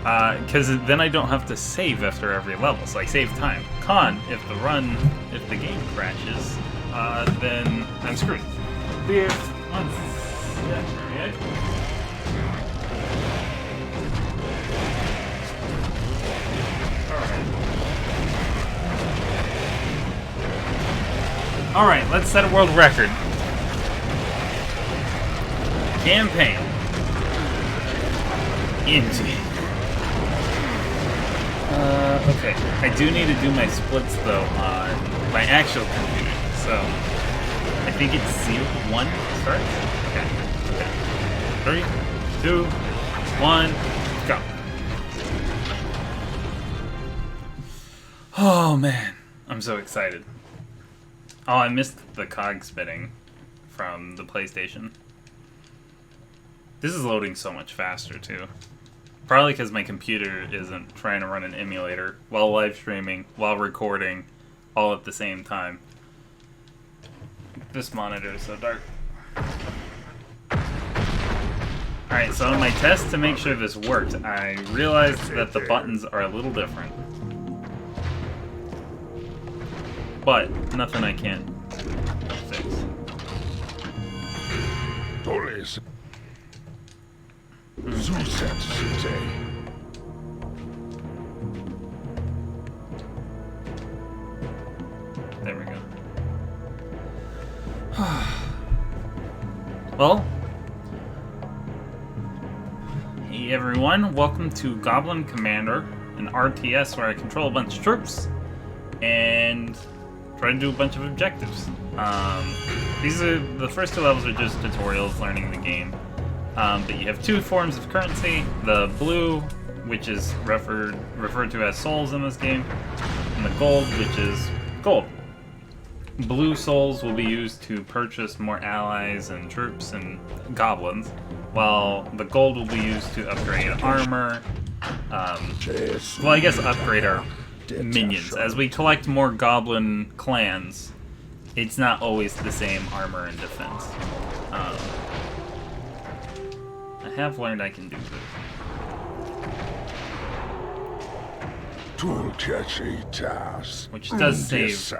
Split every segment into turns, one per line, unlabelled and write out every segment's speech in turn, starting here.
Because then I don't have to save after every level, so I save time. Con, if the game crashes, then I'm screwed. Beer, one second. Alright, let's set a world record. Campaign. Easy. Okay. I do need to do my splits, though, on my actual computer. So, I think it's 1 start? Okay. 3, 2, 1, go. Oh, man. I'm so excited. Oh, I missed the cog spitting from the PlayStation. This is loading so much faster, too. Probably because my computer isn't trying to run an emulator while live streaming, while recording, all at the same time. This monitor is so dark. Alright, so in my test to make sure this worked, I realized that the buttons are a little different. But, nothing I can't fix. There we go. Well, hey everyone, welcome to Goblin Commander, an RTS where I control a bunch of troops and try to do a bunch of objectives. The first 2 levels are just tutorials, learning the game. But you have 2 forms of currency: the blue, which is referred to as souls in this game, and the gold, which is gold. Blue souls will be used to purchase more allies and troops and goblins, while the gold will be used to upgrade armor. Well, I guess upgrade our minions. As we collect more goblin clans, it's not always the same armor and defense. I have learned I can do this. Which does save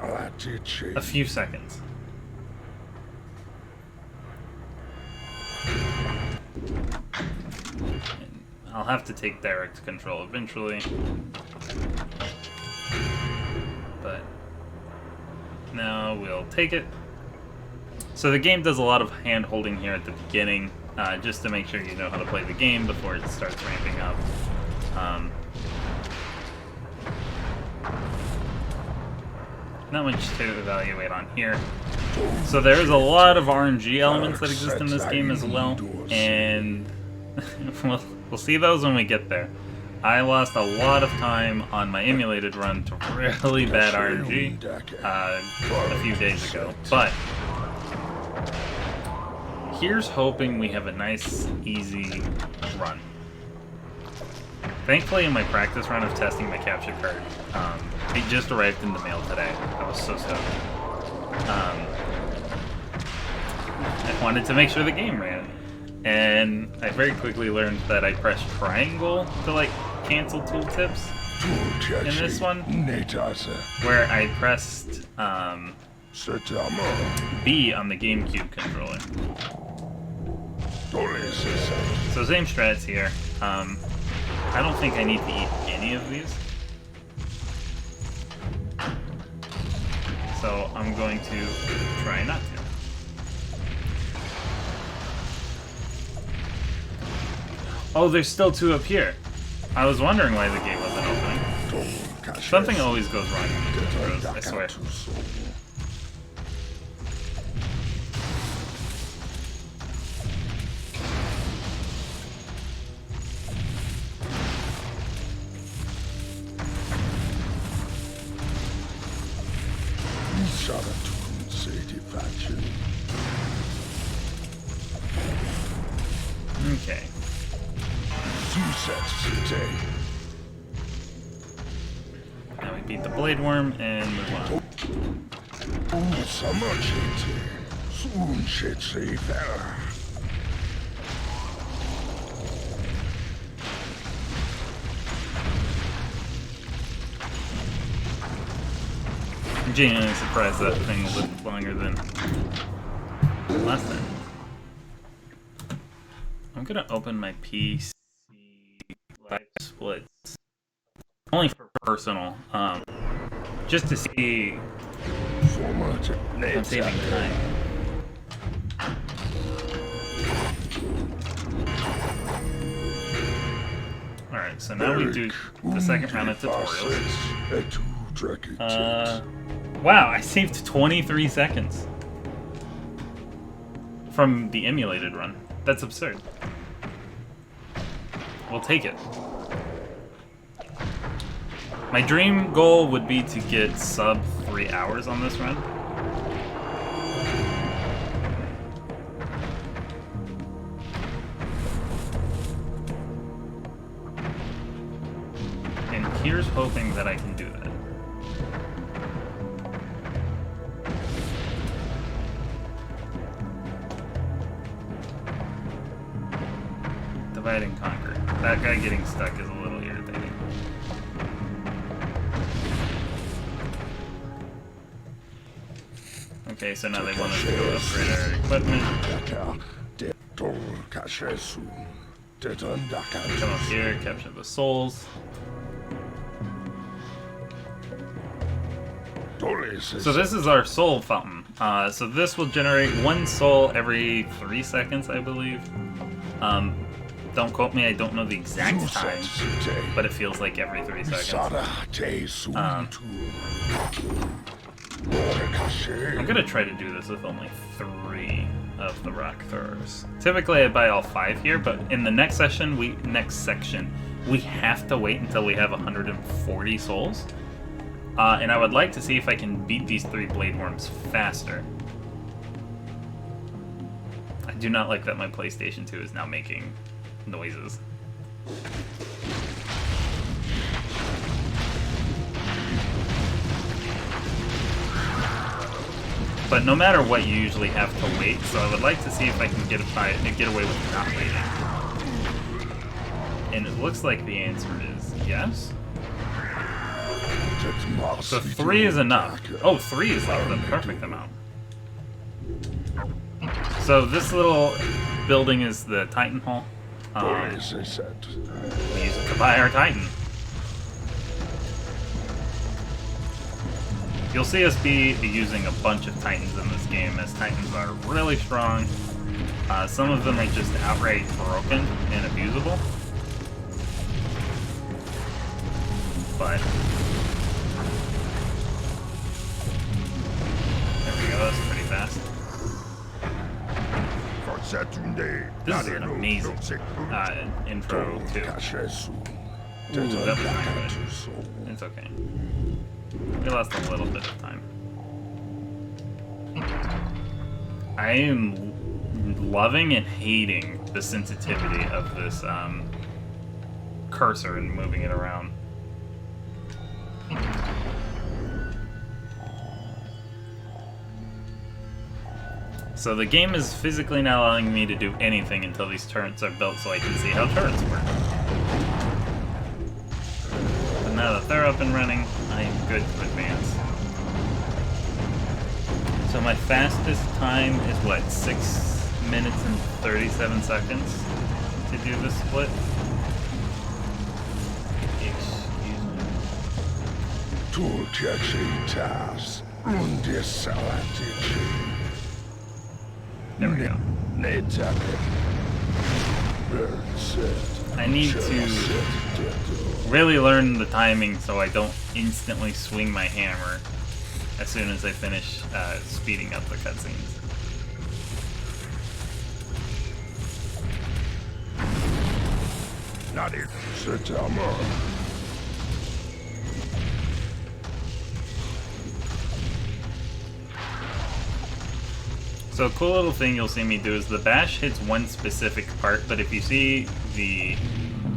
a few seconds. And I'll have to take direct control eventually. But now we'll take it. So the game does a lot of hand-holding here at the beginning, just to make sure you know how to play the game before it starts ramping up. Not much to evaluate on here. So there's a lot of RNG elements that exist in this game as well, and we'll see those when we get there. I lost a lot of time on my emulated run to really bad RNG a few days ago, but here's hoping we have a nice, easy run. Thankfully, in my practice run of testing my capture card, it just arrived in the mail today. I was so stoked. I wanted to make sure the game ran, and I very quickly learned that I pressed triangle to like cancel tooltips in this one, where I pressed B on the GameCube controller. So same strats here. I don't think I need to eat any of these. So I'm going to try not to. Oh, there's still 2 up here. I was wondering why the gate wasn't opening. Something always goes wrong in these tutorials, I swear. Okay. Now we beat the Blade Worm and move on. genuinely surprised that thing lived longer than last time. I'm gonna open my PC live splits. Only for personal. Just to see if I'm saving time. Alright, so now we do the second round of tutorials. Wow, I saved 23 seconds from the emulated run. That's absurd. We'll take it. My dream goal would be to get sub 3 hours on this run. And here's hoping that I can do that. Divide and conquer. That guy getting stuck is a little irritating. Okay, so now they want us to go upgrade our equipment. Come up here, capture the souls. So this is our soul fountain. So this will generate 1 soul every 3 seconds, I believe. Don't quote me, I don't know the exact time, but it feels like every 3 seconds. I'm gonna try to do this with only 3 of the rock throwers. Typically I buy all 5 here, but in the next section, we have to wait until we have 140 souls. And I would like to see if I can beat these 3 blade worms faster. I do not like that my PlayStation 2 is now making noises. But no matter what, you usually have to wait, so I would like to see if I can get away with not waiting. And it looks like the answer is yes. So 3 is enough. Oh, 3 is like the perfect amount. So this little building is the Titan Hall. We use it to buy our Titan. You'll see us be using a bunch of Titans in this game, as Titans are really strong. Some of them are just outright broken and abusable. But there we go, that's pretty fast. This is an amazing intro too. Ooh, that was not good. It's okay. We lost a little bit of time. I am loving and hating the sensitivity of this cursor and moving it around. So the game is physically not allowing me to do anything until these turrets are built so I can see how turrets work. But now that they're up and running, I am good to advance. So my fastest time is what, 6 minutes and 37 seconds to do this split? Excuse me. There we go. I need to really learn the timing so I don't instantly swing my hammer as soon as I finish speeding up the cutscenes.
Not here.
So a cool little thing you'll see me do is the bash hits one specific part, but if you see the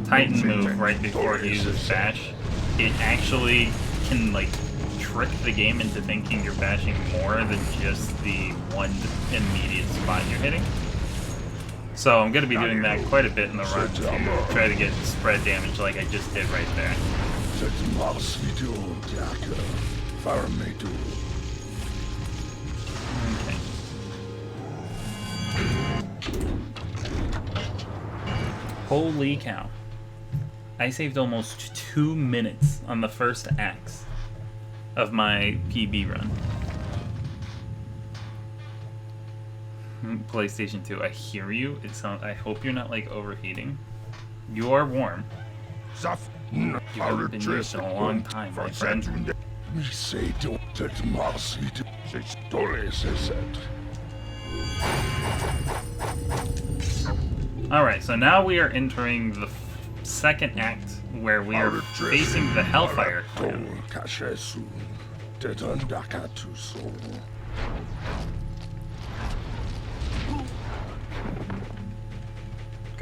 Titan move right before he uses bash, it actually can like trick the game into thinking you're bashing more than just the one immediate spot you're hitting. So I'm going to be doing that quite a bit in the run to try to get spread damage like I just did right there. Holy cow. I saved almost 2 minutes on the first axe of my PB run. PlayStation 2, I hear you. I hope you're not like overheating. You are warm. You haven't been used in a long time, my friend. Alright, so now we are entering the second act where we are facing the Hellfire clan. Go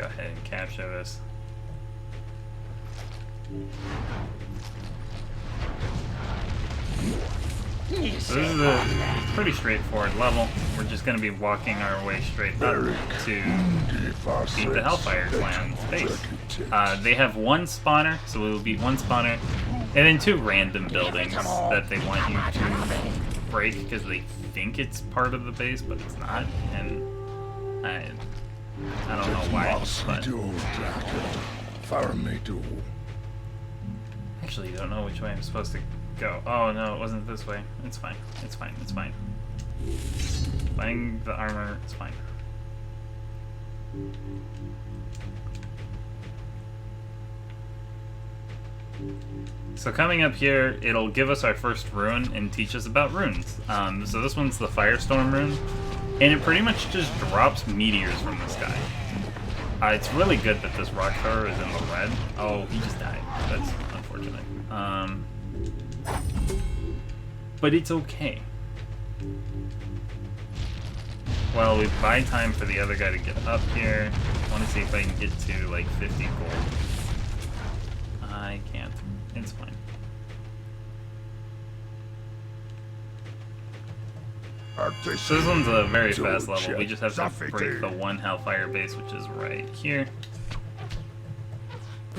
ahead and capture this. So this is a pretty straightforward level. We're just going to be walking our way straight up to beat the Hellfire clan's base. They have one spawner, so we will beat one spawner, and then 2 random buildings that they want you to break because they think it's part of the base, but it's not. And I don't know why, but actually, you don't know which way I'm supposed to go. Oh no, it wasn't this way. It's fine. It's fine. It's fine. Buying the armor, it's fine. So coming up here, it'll give us our first rune and teach us about runes. So this one's the Firestorm rune, and it pretty much just drops meteors from the sky. It's really good that this rock thrower is in the red. Oh, he just died. That's unfortunate. But it's okay. Well, we buy time for the other guy to get up here. I want to see if I can get to like 50 gold. I can't. It's fine. So this one's a very fast level. We just have to break the one Hellfire base, which is right here.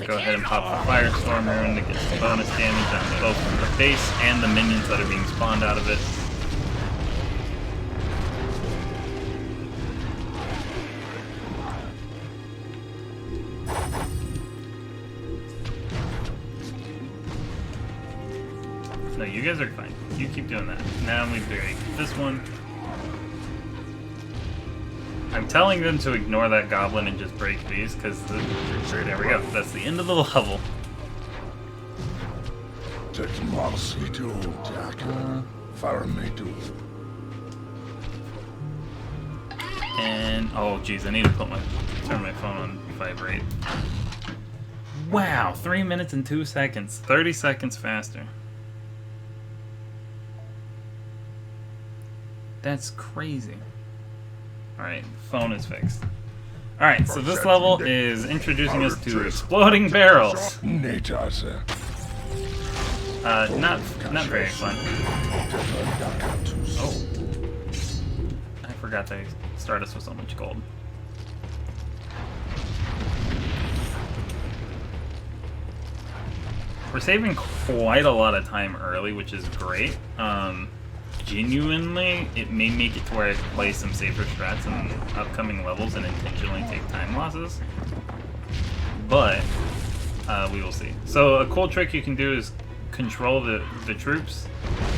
Go ahead and pop the Firestorm rune to get some bonus damage on both the base and the minions that are being spawned out of it. No, you guys are fine. You keep doing that. Now we break this one. I'm telling them to ignore that goblin and just break these, because there we go. That's the end of the level. And oh geez, I need to turn my phone on vibrate. Wow, 3 minutes and 2 seconds. 30 seconds faster. That's crazy. Alright, phone is fixed. Alright, so this level is introducing us to exploding barrels. Not very fun. Oh. I forgot they start us with so much gold. We're saving quite a lot of time early, which is great. Genuinely, it may make it to where I play some safer strats in upcoming levels and intentionally take time losses. But, we will see. So a cool trick you can do is control the troops,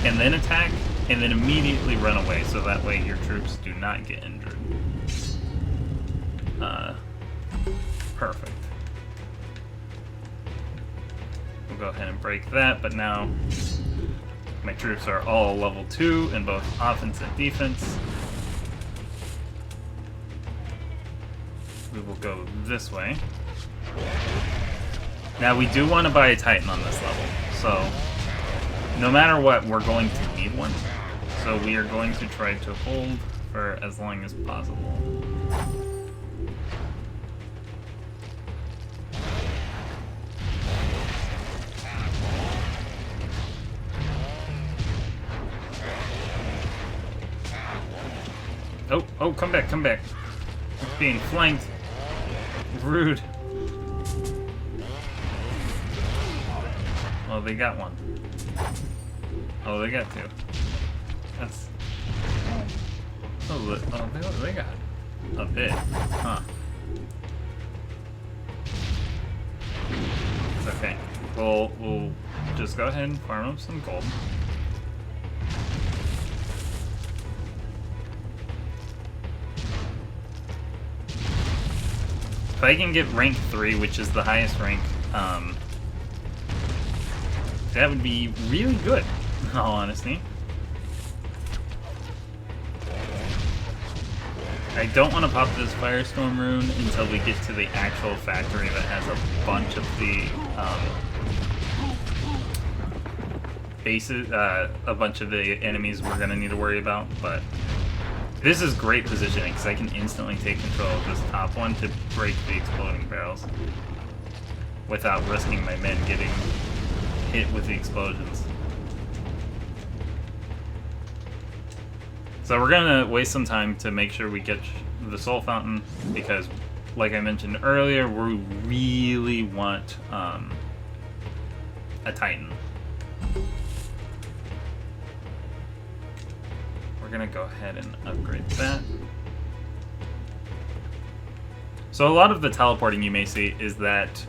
and then attack, and then immediately run away, so that way your troops do not get injured. Perfect. We'll go ahead and break that, but now my troops are all level 2 in both offense and defense. We will go this way. Now we do want to buy a Titan on this level, so no matter what, we're going to need one. So we are going to try to hold for as long as possible. Oh, come back, come back. It's being flanked. Rude. Oh, they got one. Oh, they got 2. That's... Oh, they got a bit. Huh. We'll just go ahead and farm up some gold. If I can get rank 3, which is the highest rank, that would be really good, in all honesty. I don't want to pop this Firestorm rune until we get to the actual factory that has a bunch of the bases, a bunch of the enemies we're going to need to worry about, but this is great positioning because I can instantly take control of this top one to break the exploding barrels without risking my men getting hit with the explosions. So we're gonna waste some time to make sure we get the soul fountain because, like I mentioned earlier, we really want a Titan. We're gonna go ahead and upgrade that. So a lot of the teleporting you may see is that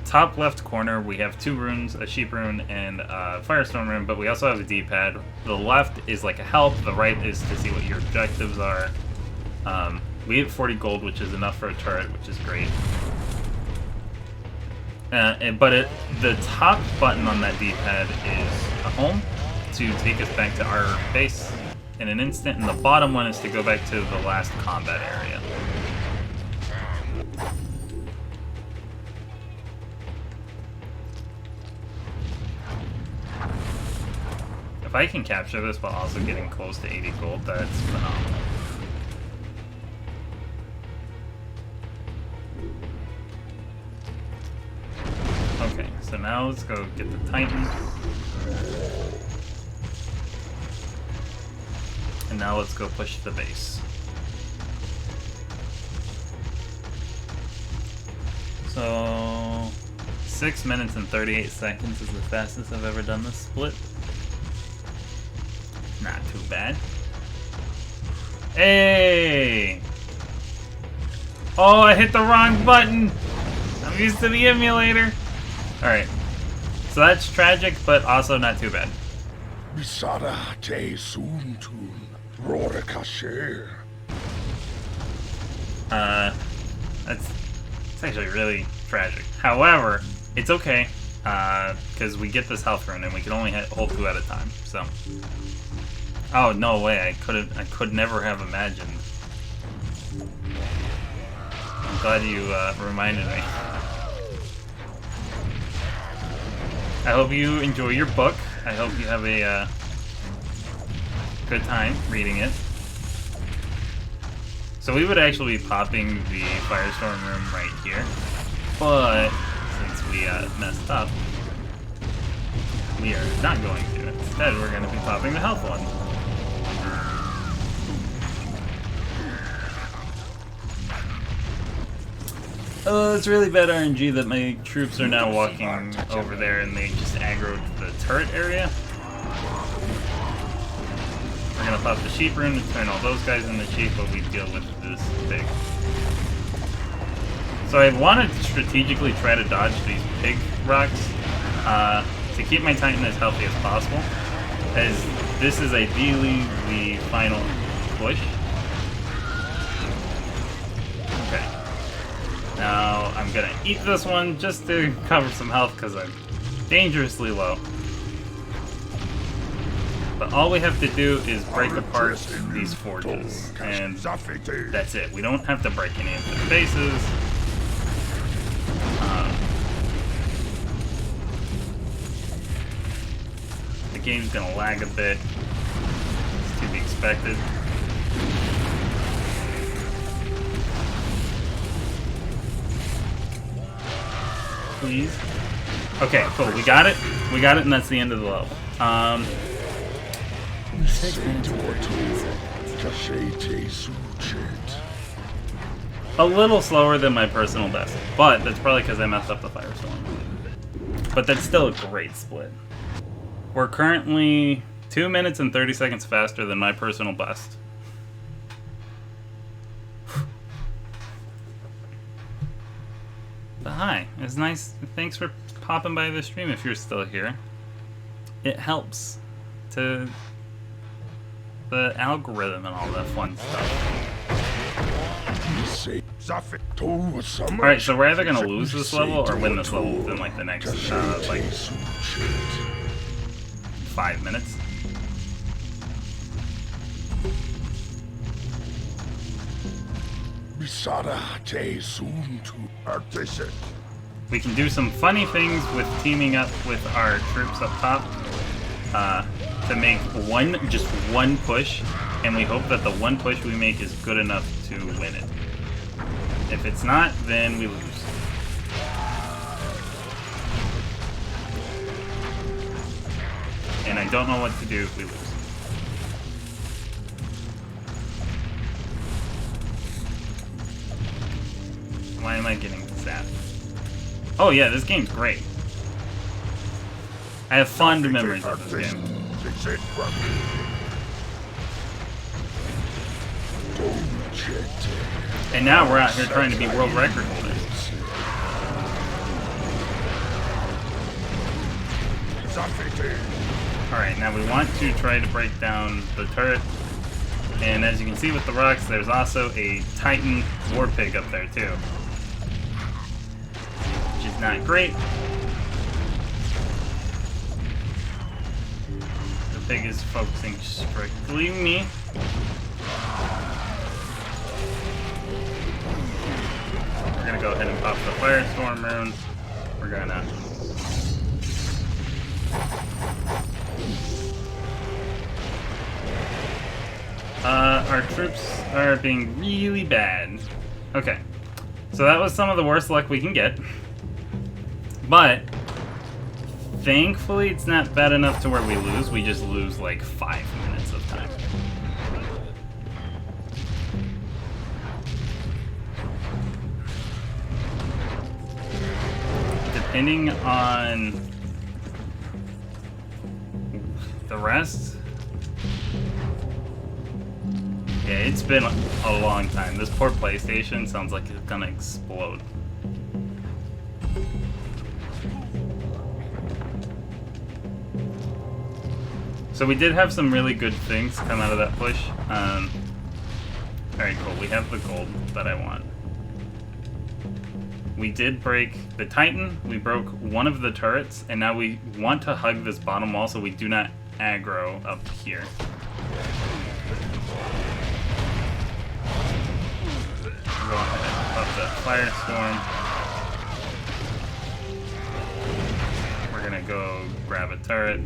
top left corner we have 2 runes, a sheep rune and a firestorm rune, but we also have a D-pad. The left is like a help, the right is to see what your objectives are. We have 40 gold, which is enough for a turret, which is great. The top button on that D-pad is a home to take us back to our base in an instant, and the bottom one is to go back to the last combat area. If I can capture this while also getting close to 80 gold, that's phenomenal. Okay, so now let's go get the Titan. And now let's go push the base. So 6 minutes and 38 seconds is the fastest I've ever done this split. Not too bad. Hey! Oh, I hit the wrong button! I'm used to the emulator. Alright. So that's tragic, but also not too bad.
Misada te suntun rorakasher.
It's actually really tragic. However, it's okay, because we get this health rune and we can only hold 2 at a time, so. Oh, no way, I could never have imagined. I'm glad you reminded me. I hope you enjoy your book. I hope you have a good time reading it. So we would actually be popping the Firestorm room right here, but since we messed up, we are not going to. Instead, we're going to be popping the health one. Oh, it's really bad RNG that my troops are now walking over there and they just aggroed the turret area. We're gonna pop the sheep rune to turn all those guys into sheep, but we deal with this pig. So I wanted to strategically try to dodge these pig rocks to keep my Titan as healthy as possible, as this is ideally the final push. Okay. Now I'm gonna eat this one just to cover some health because I'm dangerously low. But all we have to do is break apart these forges, and that's it. We don't have to break any of the bases. The game's gonna lag a bit. It's to be expected. Please. Okay, cool. We got it. We got it, and that's the end of the level. 6 minutes and 13 seconds. A little slower than my personal best, but that's probably because I messed up the Firestorm. But that's still a great split. We're currently 2 minutes and 30 seconds faster than my personal best. But hi, it's nice. Thanks for popping by the stream if you're still here. It helps to the algorithm and all that fun stuff. Alright, so we're either gonna lose this level or win this level within like the next like 5 minutes. We can do some funny things with teaming up with our troops up top to make just one push, and we hope that the one push we make is good enough to win it. If it's not, then we lose. And I don't know what to do if we lose. Why am I getting zapped? Oh yeah, this game's great. I have fond memories of this game. And now we're out here trying to be world record holders. Alright, now we want to try to break down the turret. And as you can see with the rocks, there's also a Titan war pig up there too. Which is not great. The pig is focusing strictly me. We're gonna go ahead and pop the Firestorm rune. We're gonna our troops are being really bad. Okay, so that was some of the worst luck we can get, but thankfully it's not bad enough to where we lose. We just lose like 5 minutes of time. Depending on the rest, yeah, it's been a long time. This poor PlayStation sounds like it's gonna explode. So we did have some really good things come out of that push. Alright, cool. We have the gold that I want. We did break the Titan, we broke one of the turrets, and now we want to hug this bottom wall so we do not aggro up here. Go ahead and pop that Firestorm. We're gonna go grab a turret.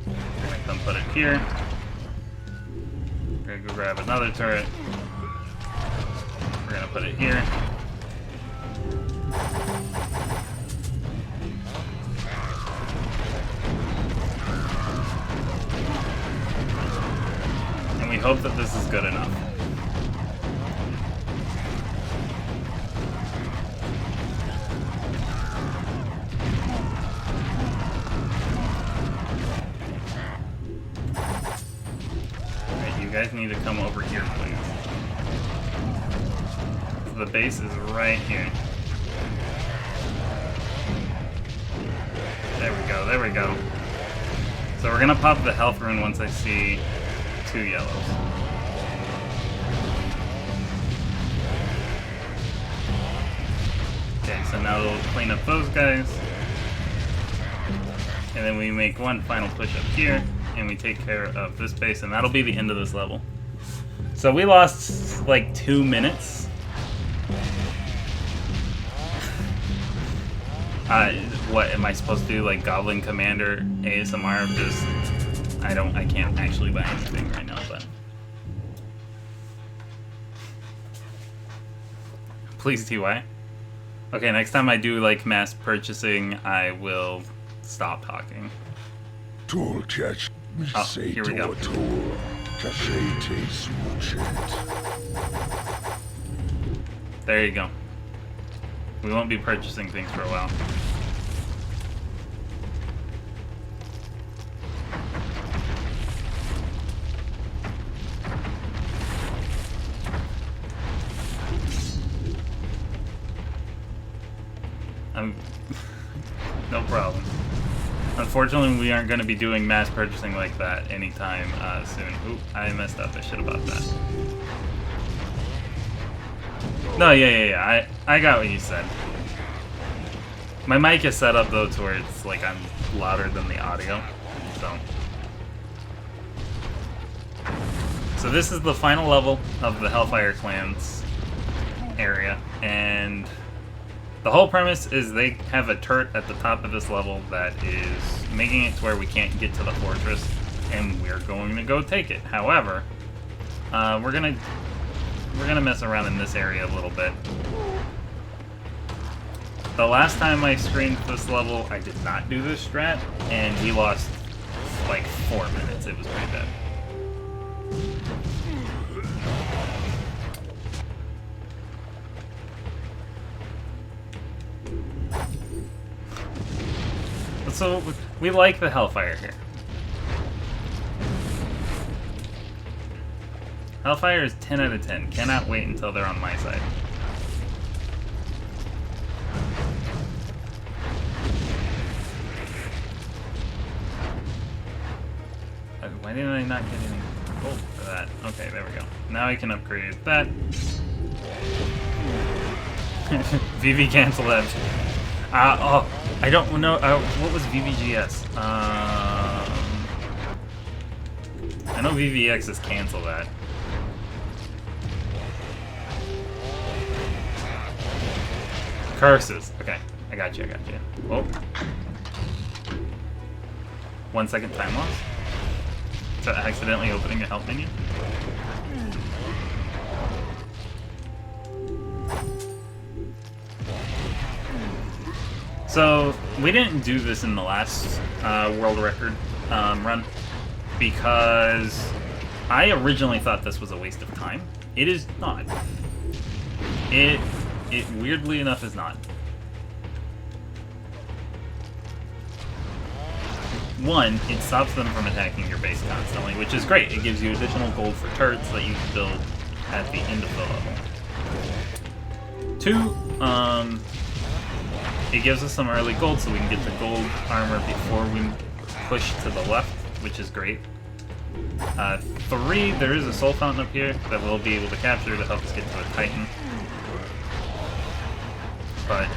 We're gonna come put it here. We're gonna go grab another turret. We're gonna put it here. And we hope that this is good enough. Alright, you guys need to come over here, please. The base is right here. There we go, there we go. So we're gonna pop the health rune once I see 2 yellows. Okay, so now we'll clean up those guys. And then we make one final push up here, and we take care of this base, and that'll be the end of this level. So we lost like 2 minutes. What am I supposed to do? Like Goblin Commander ASMR? Just I can't actually buy anything right now, but please TY. Okay, next time I do like mass purchasing, I will stop talking. Oh, here we go. There you go. We won't be purchasing things for a while. I'm no problem. Unfortunately, we aren't going to be doing mass purchasing like that anytime soon. Oop, I messed up. I should have bought that. No, yeah. I got what you said. My mic is set up though to where it's like I'm louder than the audio. So this is the final level of the Hellfire Clans area, and the whole premise is they have a turret at the top of this level that is making it to where we can't get to the fortress, and we're going to go take it. However, we're gonna mess around in this area a little bit. The last time I screened this level, I did not do this strat, and we lost like 4 minutes. It was pretty bad. So, we like the Hellfire here. Hellfire is 10 out of 10. Cannot wait until they're on my side. Why didn't I not get any gold for that? Okay, there we go. Now I can upgrade that. VV cancel that. Oh, I don't know. What was VVGS? I know VVX is cancel that. Curses. Okay, I got you. Oh. 1 second time loss. Is that accidentally opening a help menu? So, we didn't do this in the last world record run because I originally thought this was a waste of time. It is not. It weirdly enough is not. One, it stops them from attacking your base constantly, which is great. It gives you additional gold for turrets that you can build at the end of the level. Two, it gives us some early gold so we can get the gold armor before we push to the left, which is great. Three, there is a soul fountain up here that we'll be able to capture to help us get to a Titan. But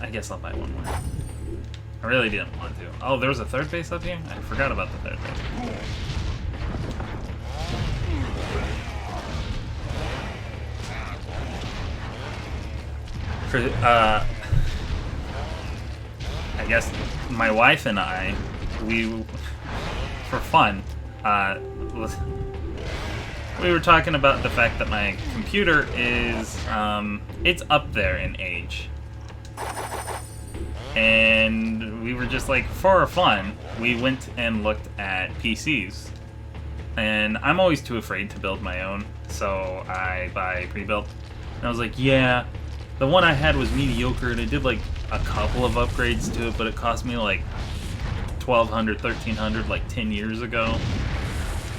I guess I'll buy one more. I really didn't want to. Oh, there was a third base up here? I forgot about the third base. I guess my wife and I, for fun, we were talking about the fact that my computer is, it's up there in age. And we were just like, for fun, we went and looked at PCs. And I'm always too afraid to build my own, so I buy pre-built. And I was like, yeah, the one I had was mediocre, and it did like a couple of upgrades to it, but it cost me like $1,200, $1,300 like 10 years ago.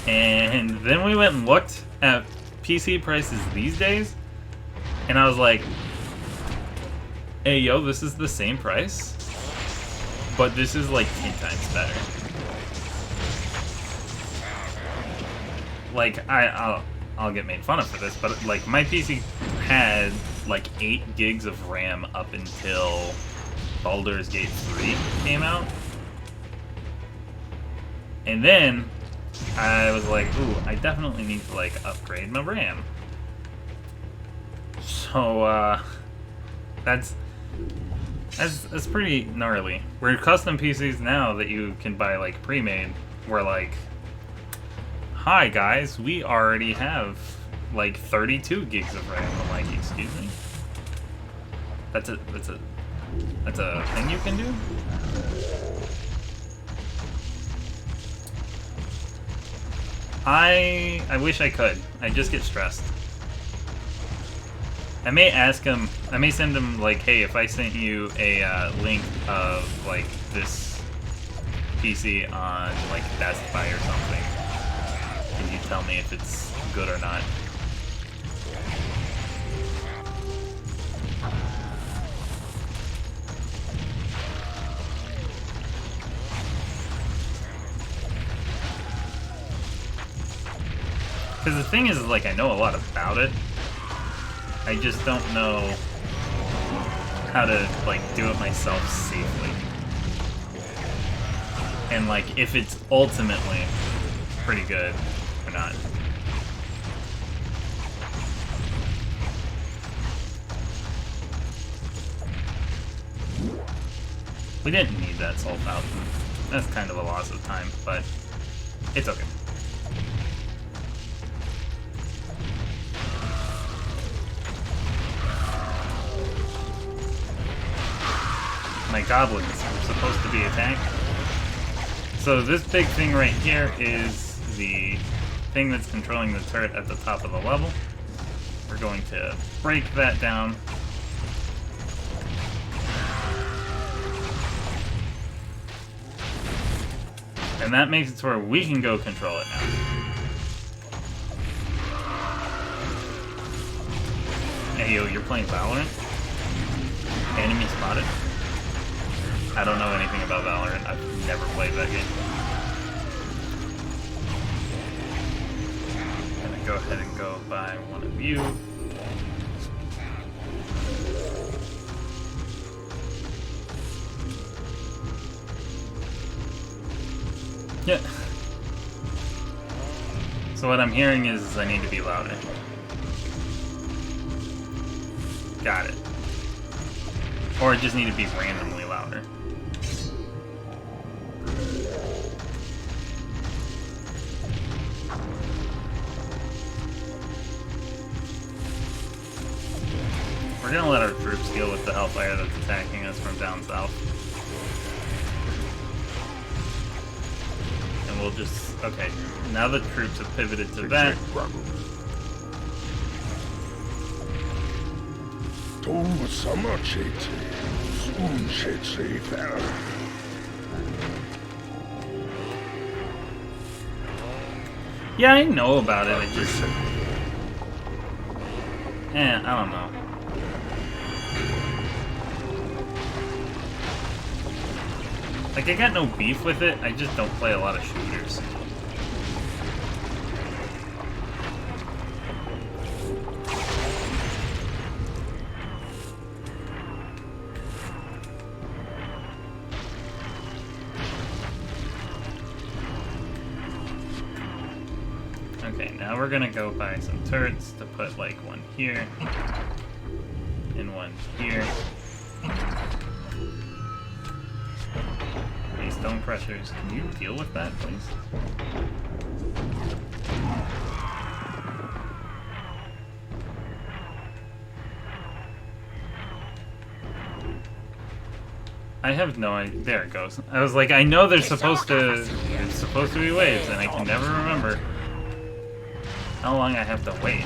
And then we went and looked at PC prices these days, and I was like, hey yo, this is the same price, but this is like 10 times better. Like, I'll get made fun of for this, but like my PC had like 8 gigs of RAM up until Baldur's Gate 3 came out. And then I was like, ooh, I definitely need to like upgrade my RAM. So that's pretty gnarly. We're custom PCs now that you can buy like pre-made. We're like, hi guys, we already have like 32 gigs of RAM. I'm like, excuse me? That's a thing you can do? I wish I could. I just get stressed. I may ask him, I may send him like, hey, if I sent you a link of like this PC on like Best Buy or something, can you tell me if it's good or not? Because the thing is, like, I know a lot about it. I just don't know how to, like, do it myself safely. And, like, if it's ultimately pretty good or not. We didn't need that soul fountain. That's kind of a loss of time, but it's okay. My goblins are supposed to be attacked. So this big thing right here is the thing that's controlling the turret at the top of the level. We're going to break that down. And that makes it to where we can go control it now. Hey yo, you're playing Valorant? Enemy spotted? I don't know anything about Valorant. I've never played that game. I'm gonna go ahead and go by one of you. Yeah. So what I'm hearing is I need to be louder. Got it. Or I just need to be randomly louder. We're gonna let our troops deal with the hellfire that's attacking us from down south. And we'll just... okay, now the troops have pivoted to that. Yeah, I know about it, I just... I don't know. Like, I got no beef with it, I just don't play a lot of shooters. Okay, now we're gonna go buy some turrets to put, like, one here, and one here. Hey, stone crushers, can you deal with that, please? I have no idea. There it goes. I was like, I know there's supposed to be waves, and I can never remember how long I have to wait.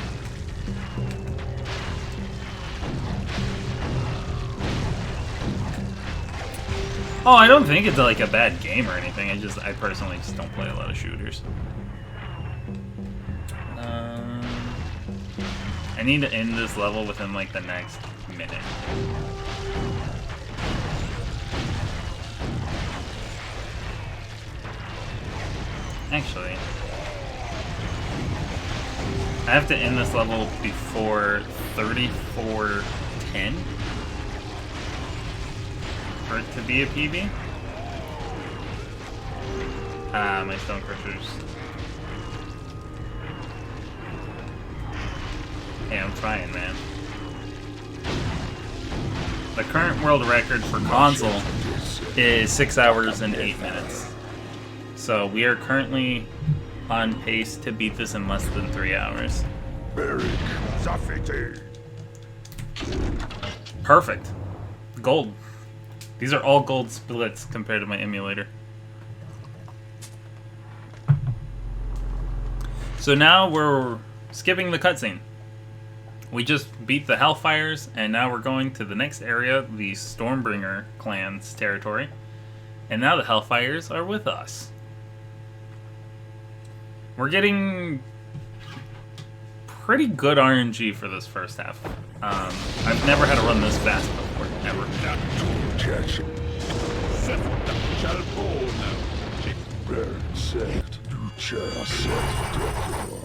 Oh, I don't think it's like a bad game or anything. I personally just don't play a lot of shooters. I need to end this level within like the next minute. Actually, I have to end this level before 34:10 for it to be a PB. My stone crushers. Hey, I'm trying, man. The current world record for console is 6 hours and 8 minutes. So we are currently on pace to beat this in less than 3 hours. Perfect. Gold. These are all gold splits compared to my emulator. So now we're skipping the cutscene. We just beat the Hellfires, and now we're going to the next area, the Stormbringer clan's territory. And now the Hellfires are with us. We're getting pretty good RNG for this first half. I've never had to run this fast before, ever.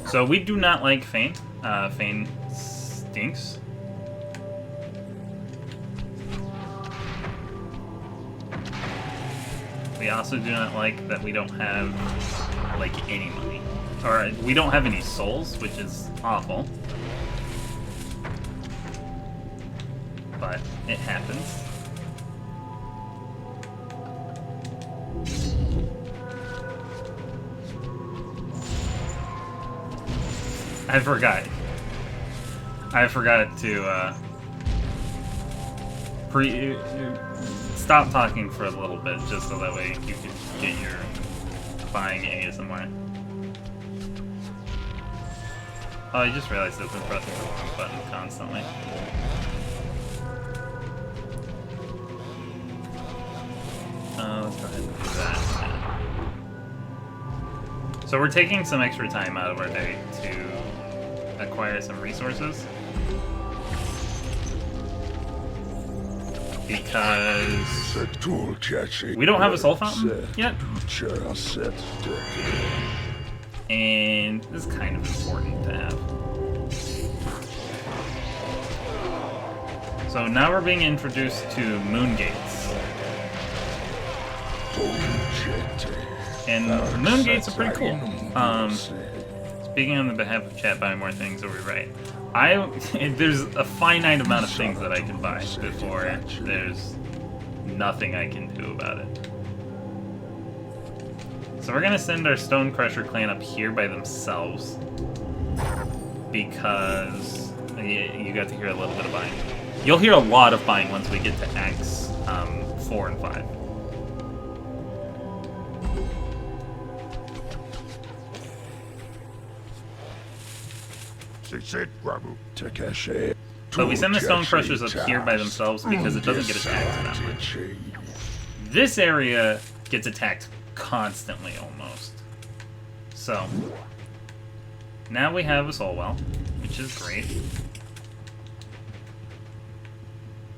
So we do not like Fane. Fane stinks. We also do not like that we don't have, like, any money. Or, we don't have any souls, which is awful. But it happens. I forgot to stop talking for a little bit, just so that way you can get your buying ASMR. Oh, I just realized I've been pressing the wrong button constantly. Let's go ahead and do that. So we're taking some extra time out of our day to acquire some resources. Because we don't have a soul fountain yet. And this is kind of important to have. So now we're being introduced to moon gates. And moon gates are pretty cool. Speaking on the behalf of chat, buy more things, are we right? There's a finite amount of things that I can buy before there's nothing I can do about it. So we're gonna send our Stone Crusher clan up here by themselves because you got to hear a little bit of buying. You'll hear a lot of buying once we get to Acts 4 and 5. But we send the Stone Crushers up here by themselves because it doesn't get attacked that much. This area gets attacked constantly, almost. So, now we have a soul well, which is great.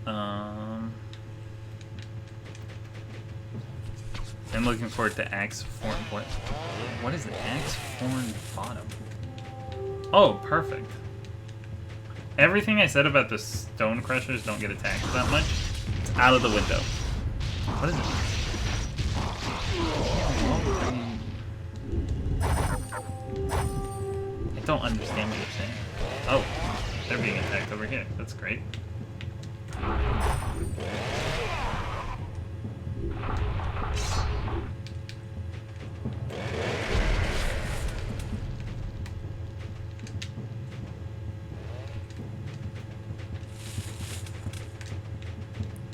I'm looking forward to Axe 4 and what is it? Axe 4 and bottom. Oh, perfect. Everything I said about the Stone Crushers don't get attacked that much, it's out of the window. What is it? I don't understand what you're saying. Oh, they're being attacked over here. That's great.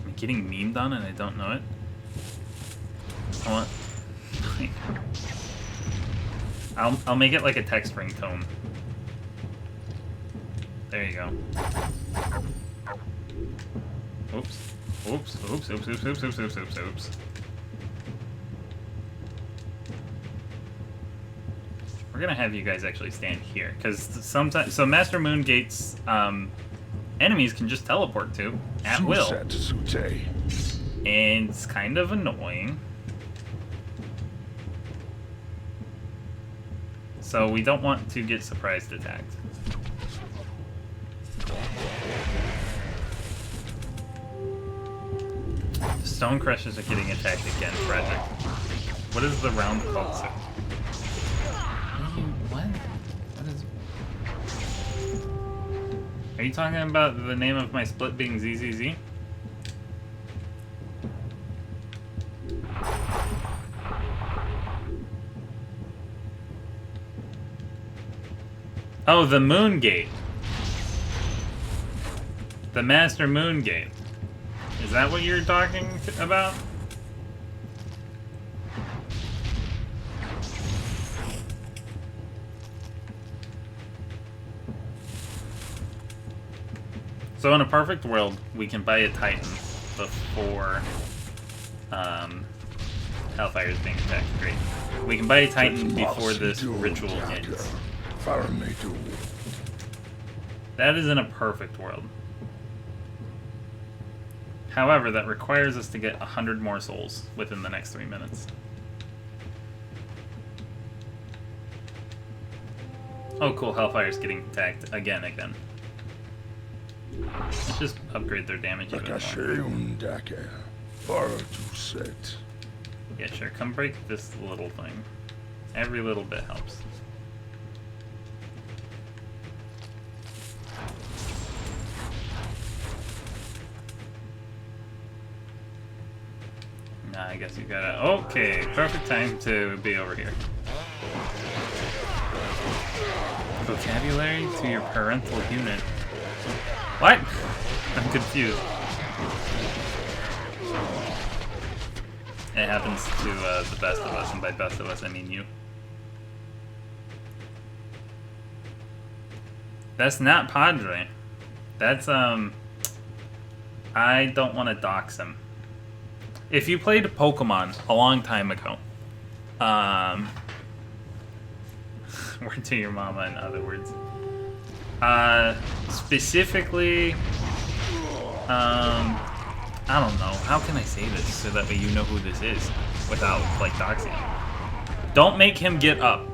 I'm getting memed on and I don't know it. I want... I'll make it like a text ringtone. There you go. Oops. Oops. Oops. Oops. Oops. Oops. Oops. Oops. Oops. Oops. We're gonna have you guys actually stand here, because sometimes, so Master Moon Gates enemies can just teleport to at will, and it's kind of annoying. So we don't want to get surprised attacked. The Stone Crushers are getting attacked again, Frederick. What is the round called, sir? What? What is... Are you talking about the name of my split being ZZZ? Oh, the Moon Gate. The Master Moon Gate. Is that what you're talking about? So in a perfect world, we can buy a Titan before Hellfire is being attacked. Great. We can buy a Titan before this ritual ends. That is in a perfect world. However, that requires us to get 100 more souls within the next 3 minutes. Oh, cool. Hellfire's getting attacked again. Let's just upgrade their damage even more. Yeah, sure. Come break this little thing. Every little bit helps. Nah, I guess you gotta... Okay, perfect time to be over here. Vocabulary to your parental unit. What? I'm confused. It happens to the best of us, and by best of us, I mean you. That's not Padre. That's, I don't want to dox him. If you played Pokemon a long time ago, word to your mama, in other words. Specifically, I don't know. How can I say this so that way you know who this is without, like, doxing him? Don't make him get up.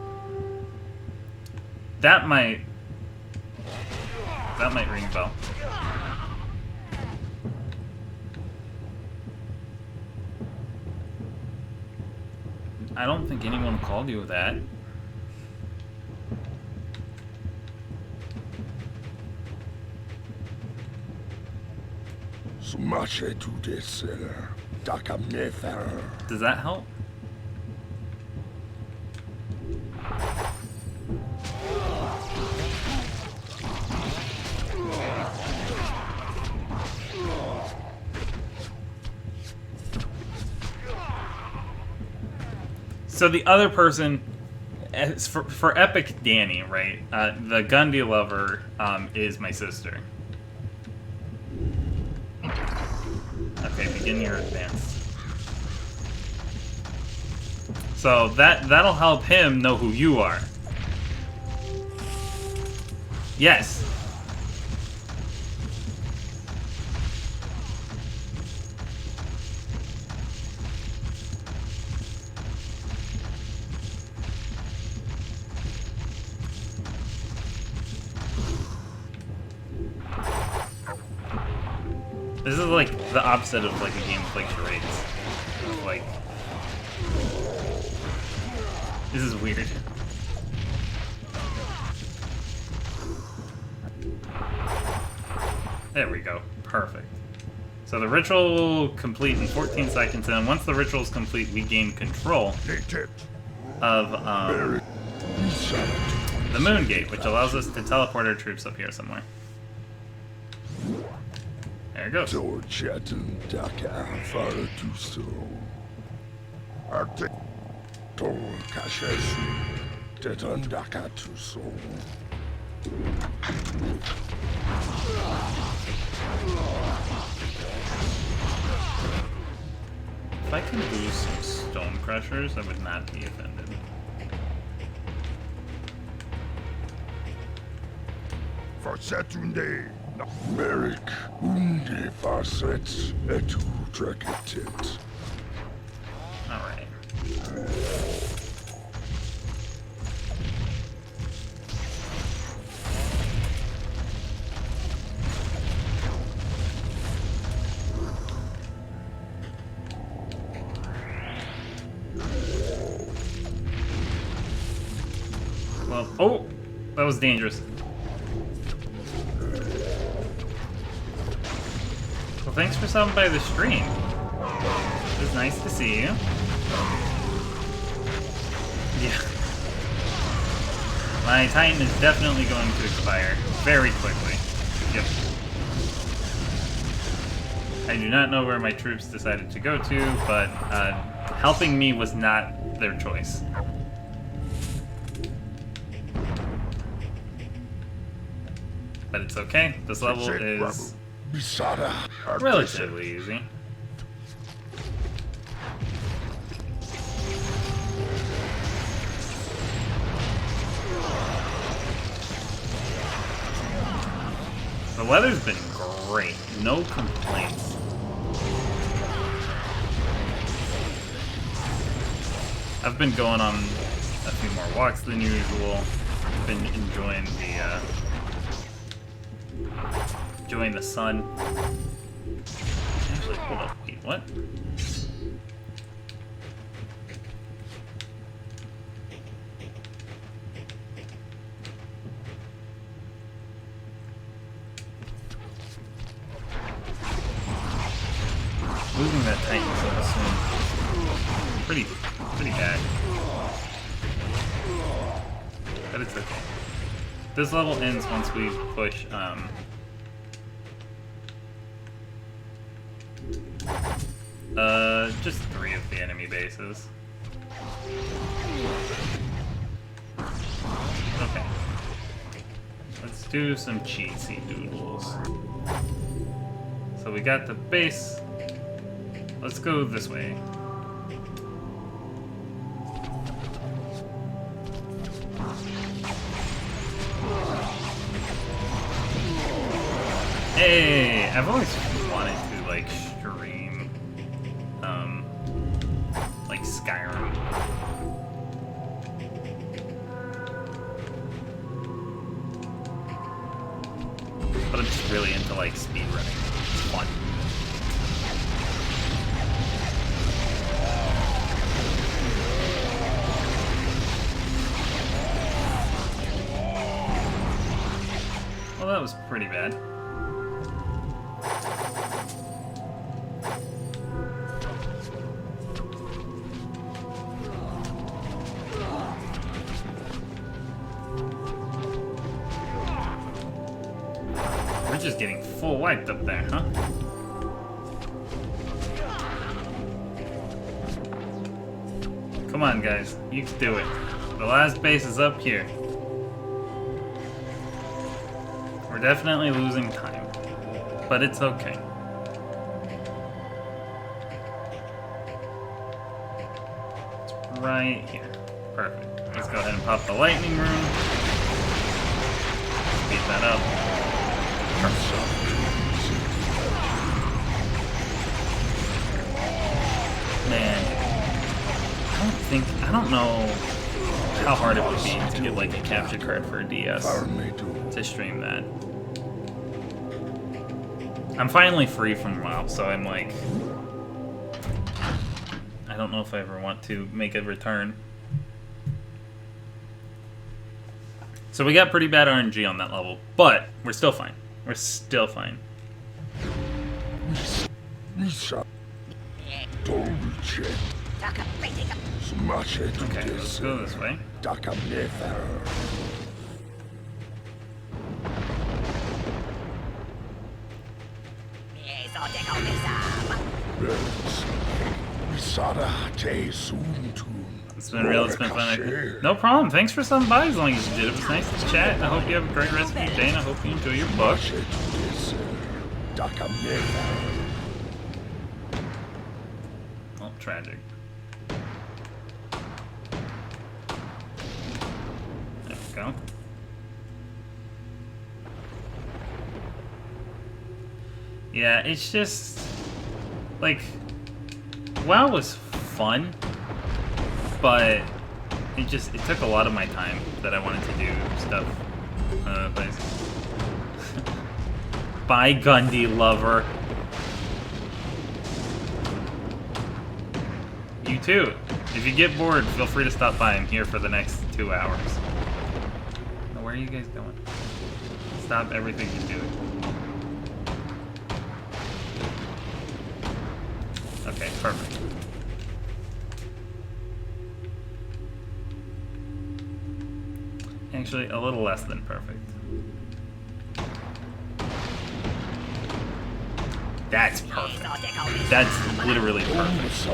That might ring a bell. I don't think anyone called you that. Does that help? So the other person, for Epic Danny, right? The Gundy lover is my sister. Okay, begin your advance. So that'll help him know who you are. Yes. This is like the opposite of like a game of like charades. Like, this is weird. There we go. Perfect. So the ritual will complete in 14 seconds, and once the ritual is complete, we gain control of the Moon Gate, which allows us to teleport our troops up here somewhere. There it goes. If I can lose some stone crushers, I would not be offended.
For Saturday, Merrick unde farset etu treketit.
All right. Well, oh, that was dangerous. Well, thanks for stopping by the stream. It was nice to see you. Yeah. My time is definitely going to expire very quickly. Yep. I do not know where my troops decided to go to, but helping me was not their choice. But it's okay. This level is relatively easy. The weather's been great. No complaints. I've been going on a few more walks than usual. Been enjoying the sun. Actually, hold up. Wait, what? Losing that Titan so soon. Pretty bad. But it's okay. This level ends once we push, just 3 of the enemy bases. Okay. Let's do some cheatsy doodles. So we got the base. Let's go this way. Hey, I've always wanted to like stream, like Skyrim. But I'm just really into like speedrunning. It's fun. Well, that was pretty bad. We're just getting full wiped up there, huh? Come on, guys. You can do it. The last base is up here. We're definitely losing time, but it's okay. It's right here. Perfect. Let's go ahead and pop the lightning rune. Speed that up. Man, I don't know how hard it would be to get like a capture card for a DS to stream that. I'm finally free from WoW, so I'm like, I don't know if I ever want to make a return. So we got pretty bad RNG on that level, but we're still fine. We're still fine. Okay, let's go this way. It's been real, it's been fun. No problem, thanks for stopping by as long as you did. It was nice to chat. I hope you have a great rest of your day, and I hope you enjoy your book. Oh, tragic. There we go. Yeah, it's just like WoW was fun, but it took a lot of my time that I wanted to do stuff on other places. Bye, Gundy lover. You too. If you get bored, feel free to stop by. I'm here for the next 2 hours. Now, where are you guys going? Stop everything you're doing. Okay, perfect. Actually, a little less than perfect. That's perfect. That's literally perfect.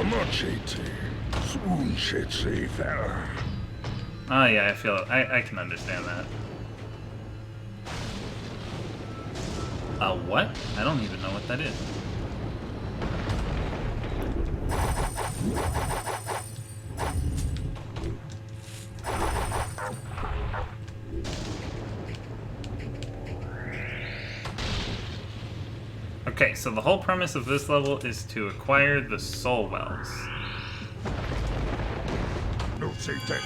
Oh yeah, I feel it. I can understand that. What? I don't even know what that is. Okay, so the whole premise of this level is to acquire the soul wells.
No, say that.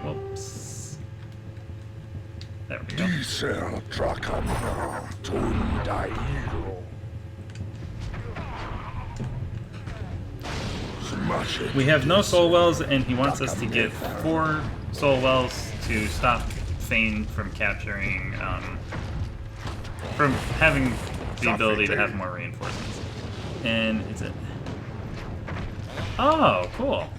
Whoops. There we go.
Diesel Trakamina Tundairo. Smash it.
We have no soul wells, and he wants us to get 4 soul wells to stop Thane from capturing, from having the ability to have more reinforcements. And it's it. Oh, cool.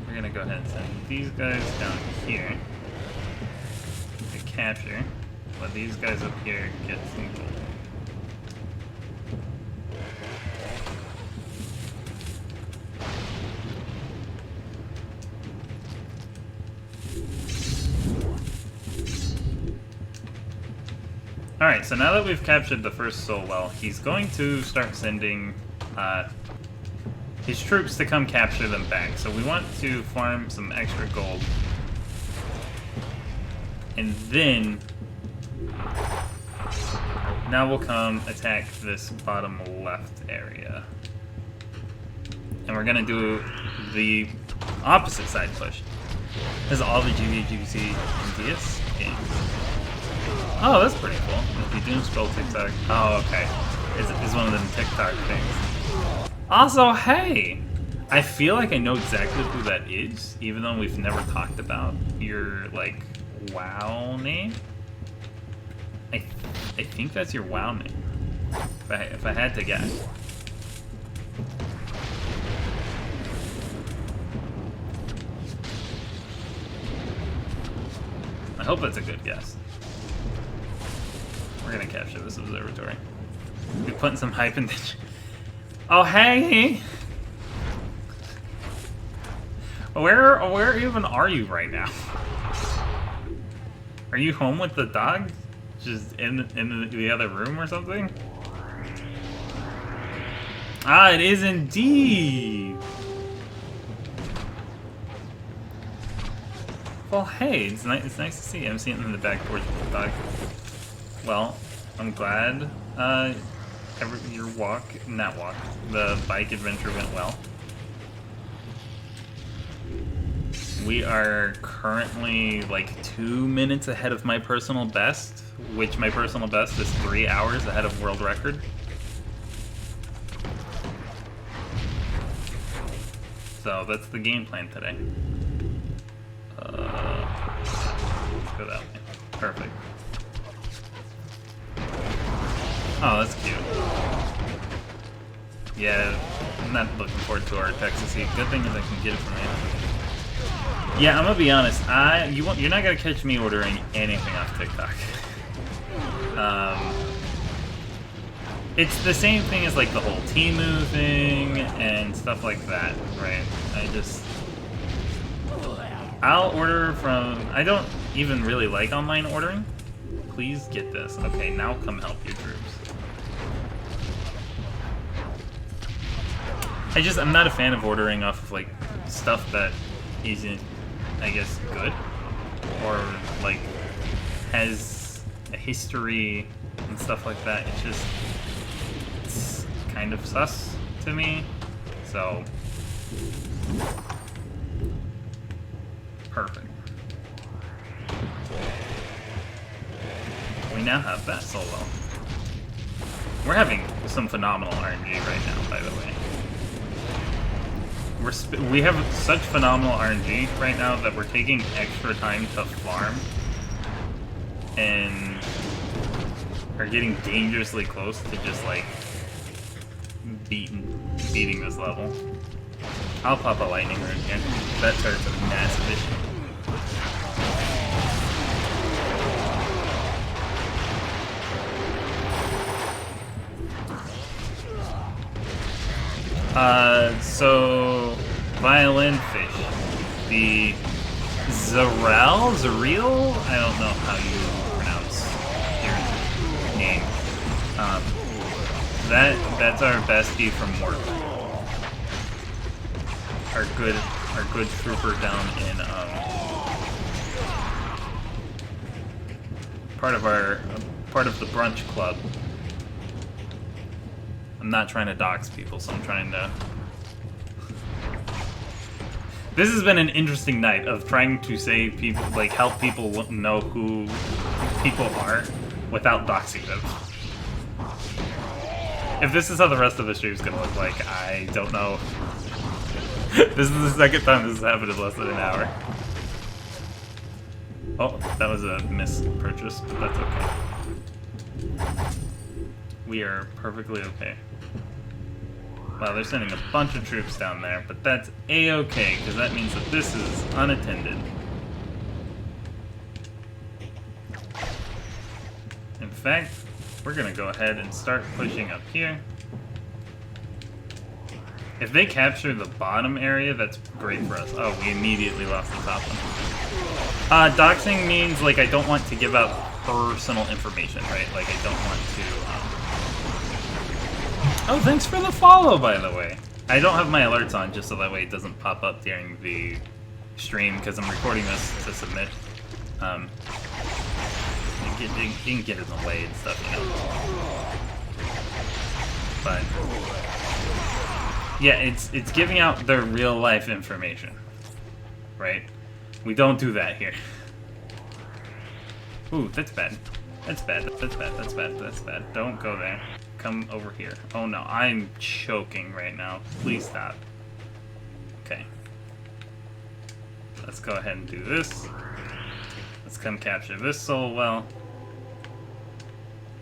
We're gonna go ahead and send these guys down here to capture. Let these guys up here get some gold. Alright, so now that we've captured the first soul well, he's going to start sending his troops to come capture them back. So we want to farm some extra gold. And then now we'll come attack this bottom left area. And we're gonna do the opposite side push. This is all the GVGC and DS games. Oh, that's pretty cool. If you do spell TikTok. Oh, okay. It's one of them TikTok things. Also, hey! I feel like I know exactly who that is, even though we've never talked about your, like, WoW name. I think that's your WoW name. If I had to guess. I hope that's a good guess. We're gonna capture this observatory. We're putting some hype in this. Oh, hey! Where even are you right now? Are you home with the dog? Just in the other room or something? Ah, it is indeed! Well, hey, it's nice to see you. I'm seeing it in the back porch with the dog. Well, I'm glad the bike adventure went well. We are currently like 2 minutes ahead of my personal best, which my personal best is 3 hours ahead of world record. So that's the game plan today. Let's go that way. Perfect. Oh, that's cute. Yeah, I'm not looking forward to our Texas Heat. Good thing is I can get it from Amazon. Yeah, I'm gonna be honest. You're not gonna catch me ordering anything off TikTok. It's the same thing as like the whole Temu thing and stuff like that, right? I'll order from. I don't even really like online ordering. Please get this. Okay, now come help your troops. I'm not a fan of ordering off of like stuff that isn't, I guess, good or like has a history and stuff like that. It's kind of sus to me. So perfect. We now have that solo. We're having some phenomenal RNG right now, by the way. We have such phenomenal RNG right now that we're taking extra time to farm and are getting dangerously close to just like beating this level. I'll pop a lightning rune here. That turret's a massive issue. So violin fish, the Zareel? I don't know how you pronounce your name. That's our bestie from work. Our good trooper down in part of the brunch club. I'm not trying to dox people, so I'm trying to This has been an interesting night of trying to save people, like help people know who people are without doxing them. If this is how the rest of the stream is gonna look like, I don't know. This is the second time this has happened in less than an hour. Oh, that was a mispurchase, but that's okay. We are perfectly okay. Wow, they're sending a bunch of troops down there, but that's a-okay, because that means that this is unattended. In fact, we're gonna go ahead and start pushing up here. If they capture the bottom area, that's great for us. Oh, we immediately lost the top one. Doxing means, like, I don't want to give out personal information, right? Like, I don't want to, Oh, thanks for the follow, by the way. I don't have my alerts on, just so that way it doesn't pop up during the stream, because I'm recording this to submit. It can get in the way and stuff, you know. But yeah, it's giving out their real life information, right? We don't do that here. Ooh, that's bad. That's bad. That's bad. That's bad. That's bad. Don't go there. Come over here. Oh no, I'm choking right now. Please stop. Okay. Let's go ahead and do this. Let's come capture this soul well.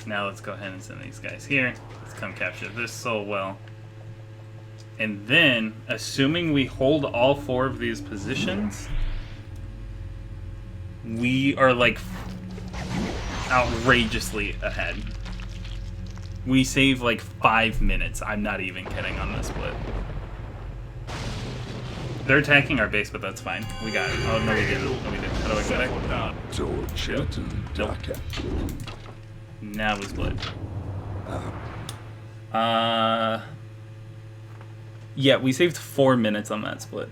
Now let's go ahead and send these guys here. Let's come capture this soul well. And then, assuming we hold all 4 of these positions, we are like outrageously ahead. We save like 5 minutes. I'm not even kidding on this split. They're attacking our base, but that's fine. We got it. Oh, no, we didn't. No, we didn't. How do I get it? Nope. Now we split. Yeah, we saved 4 minutes on that split.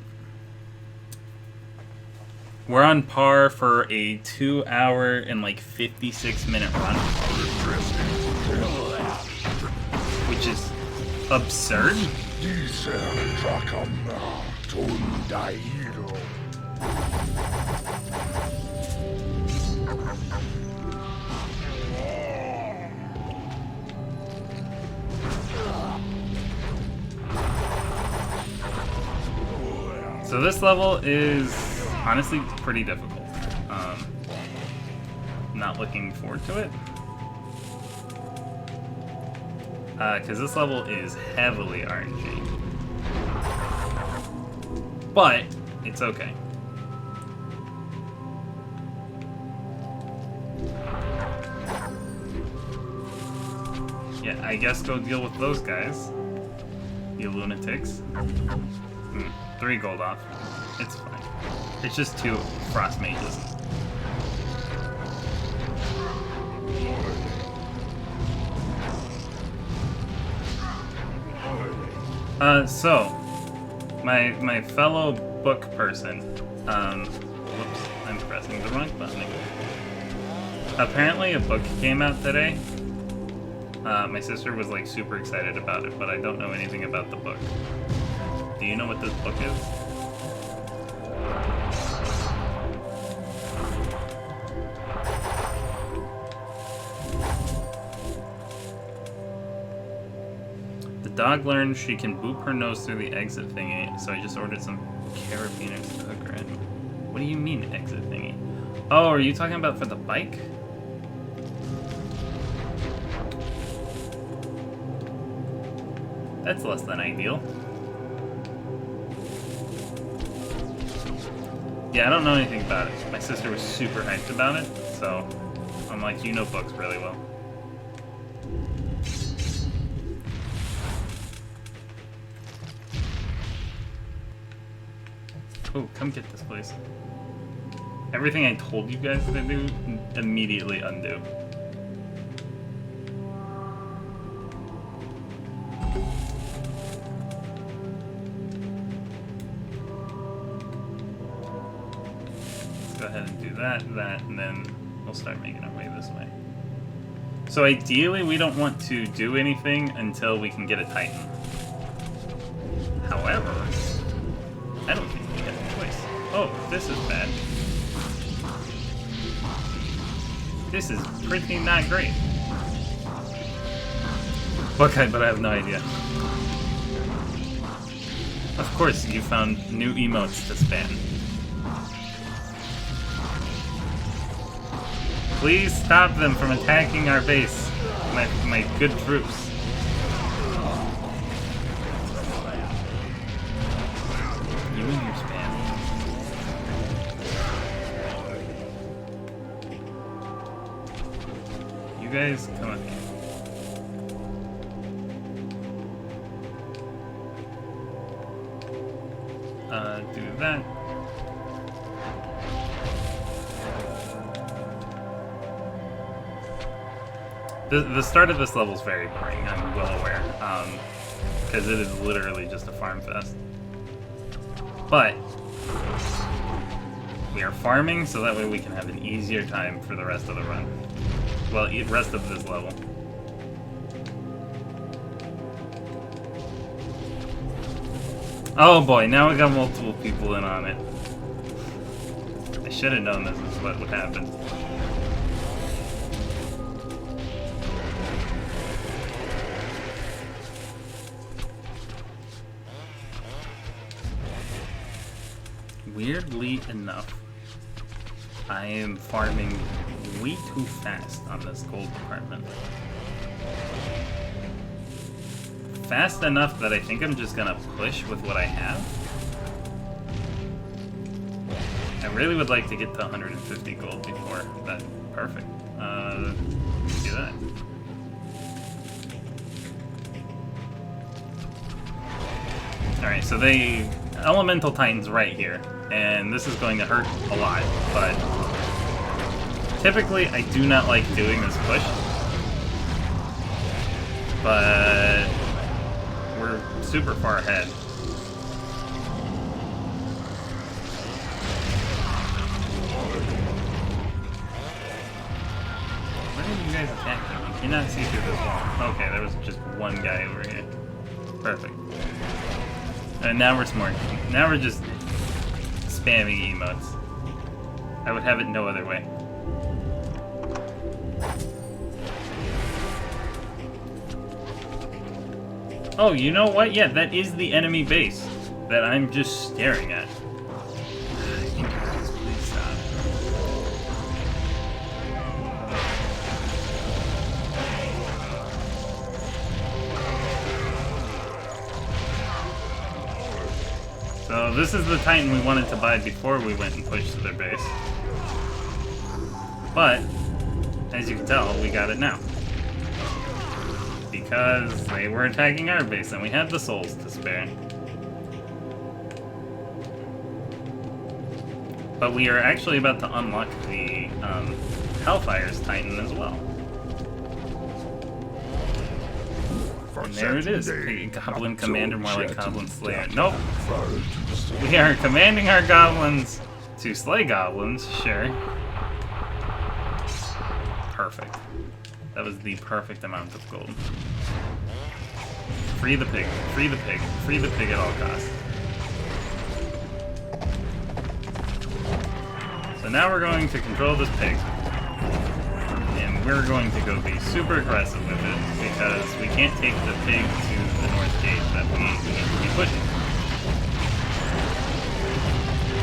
We're on par for a 2-hour and like 56-minute run. Which is absurd. So this level is honestly pretty difficult. Not looking forward to it. Because this level is heavily RNG. But, it's okay. Yeah, I guess go deal with those guys. You lunatics. 3 gold off. It's fine. It's just 2 frost mages. So, my fellow book person, whoops, I'm pressing the wrong button again. Apparently a book came out today. My sister was like super excited about it, but I don't know anything about the book. Do you know what this book is? The dog learned she can boop her nose through the exit thingy, so I just ordered some carabiners to hook her in. What do you mean, exit thingy? Oh, are you talking about for the bike? That's less than ideal. Yeah, I don't know anything about it. My sister was super hyped about it, so I'm like, you know books really well. Oh, come get this, please. Everything I told you guys to do, immediately undo. Go ahead and do that, and then we'll start making our way this way. So ideally, we don't want to do anything until we can get a Titan. However, I don't think we can. Oh, this is bad. This is pretty not great. Okay, but I have no idea. Of course, you found new emotes to spam. Please stop them from attacking our base. My good troops. You and your spam. You guys, come on. Do that. The start of this level is very boring, I'm well aware, because it is literally just a farm fest. But we are farming so that way we can have an easier time for the rest of the run. Well, the rest of this level. Oh boy, now we got multiple people in on it. I should have known this is what would happen. Weirdly enough, I am farming way too fast on this gold department. Fast enough that I think I'm just gonna push with what I have. I really would like to get to 150 gold before that. Perfect. Let's do that. Alright, so they... Elemental Titan's right here, and this is going to hurt a lot, but typically I do not like doing this push. But we're super far ahead. Where are you guys attacking? You cannot see through this wall. Okay, there was just one guy over here. Perfect. And now we're smart. Now we're just spamming emotes. I would have it no other way. Oh, you know what? Yeah, that is the enemy base that I'm just staring at. You guys, please stop. So this is the Titan we wanted to buy before we went and pushed to their base. But, as you can tell, we got it now. Because they were attacking our base and we had the souls to spare. But we are actually about to unlock the Hellfire's Titan as well. And there it is. Goblin Commander, more like Goblin Slayer. Nope. We are commanding our goblins to slay goblins, sure. Perfect. That was the perfect amount of gold. Free the pig, free the pig, free the pig at all costs. So now we're going to control this pig. And we're going to go be super aggressive with it because we can't take the pig to the north gate that we need to be pushing.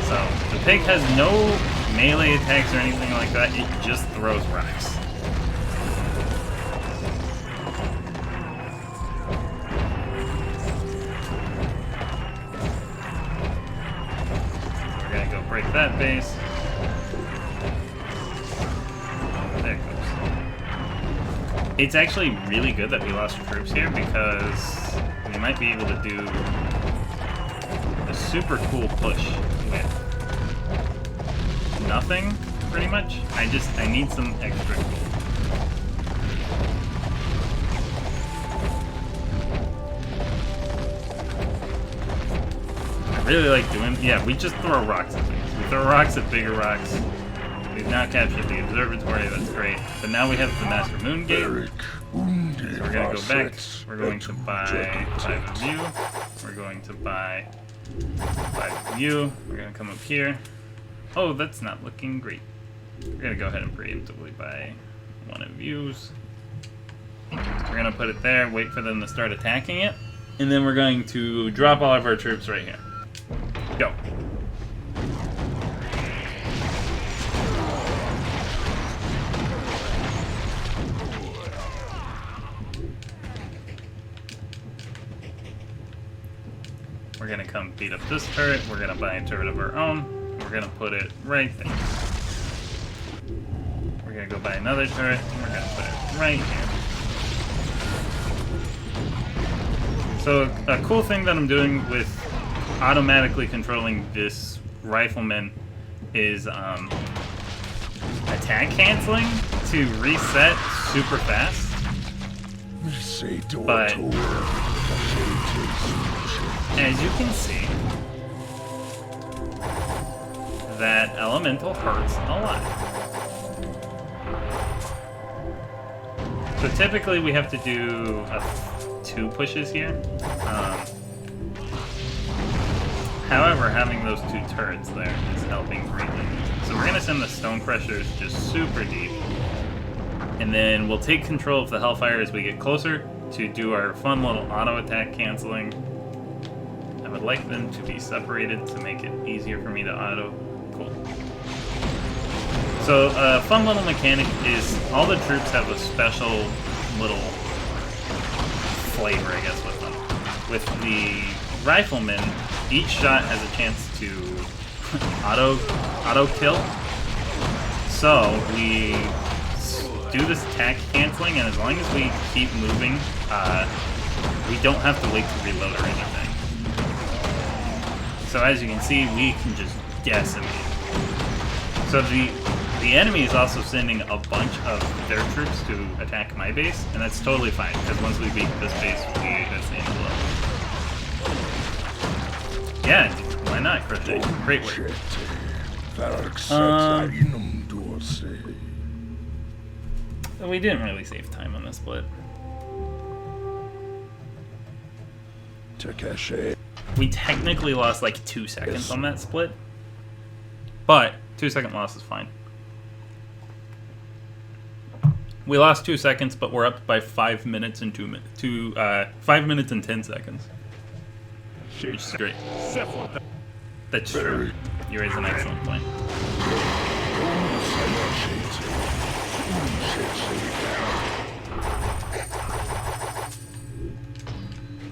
So the pig has no melee attacks or anything like that, it just throws rocks. Break that base. There it goes. It's actually really good that we lost troops here because we might be able to do a super cool push with nothing, pretty much. I need some extra gold. I really like doing, yeah, we just throw rocks at things. We throw rocks at bigger rocks. We've now captured the observatory, that's great. But now we have the Master Moon Gate. So we're gonna go back. We're going to buy 5 of you. We're going to buy 5 of you. We're gonna come up here. Oh, that's not looking great. We're gonna go ahead and preemptively buy 1 of yous. So we're gonna put it there, wait for them to start attacking it, and then we're going to drop all of our troops right here. Go. We're gonna come beat up this turret. We're gonna buy a turret of our own. We're gonna put it right there. We're gonna go buy another turret. And we're gonna put it right here. So a cool thing that I'm doing with automatically controlling this rifleman is attack canceling to reset super fast. But as you can see, that elemental hurts a lot. So typically we have to do 2 pushes here. However, having those 2 turrets there is helping greatly. So we're going to send the Stone Crushers just super deep. And then we'll take control of the Hellfire as we get closer to do our fun little auto attack canceling. I would like them to be separated to make it easier for me to auto. Cool. So a fun little mechanic is all the troops have a special little flavor, I guess, with them. With the Rifleman, each shot has a chance to auto kill. So we do this attack canceling, and as long as we keep moving, we don't have to wait to reload or anything. So as you can see, we can just decimate. So the enemy is also sending a bunch of their troops to attack my base, and that's totally fine, because once we beat this base, that's the end of the level. Yeah, why not, Crochet? Great work. We didn't really save time on this split. We technically lost like 2 seconds on that split, but 2-second loss is fine. We lost 2 seconds, but we're up by 5 minutes and 5 minutes and 10 seconds, which is great. That's true. You raise an excellent point.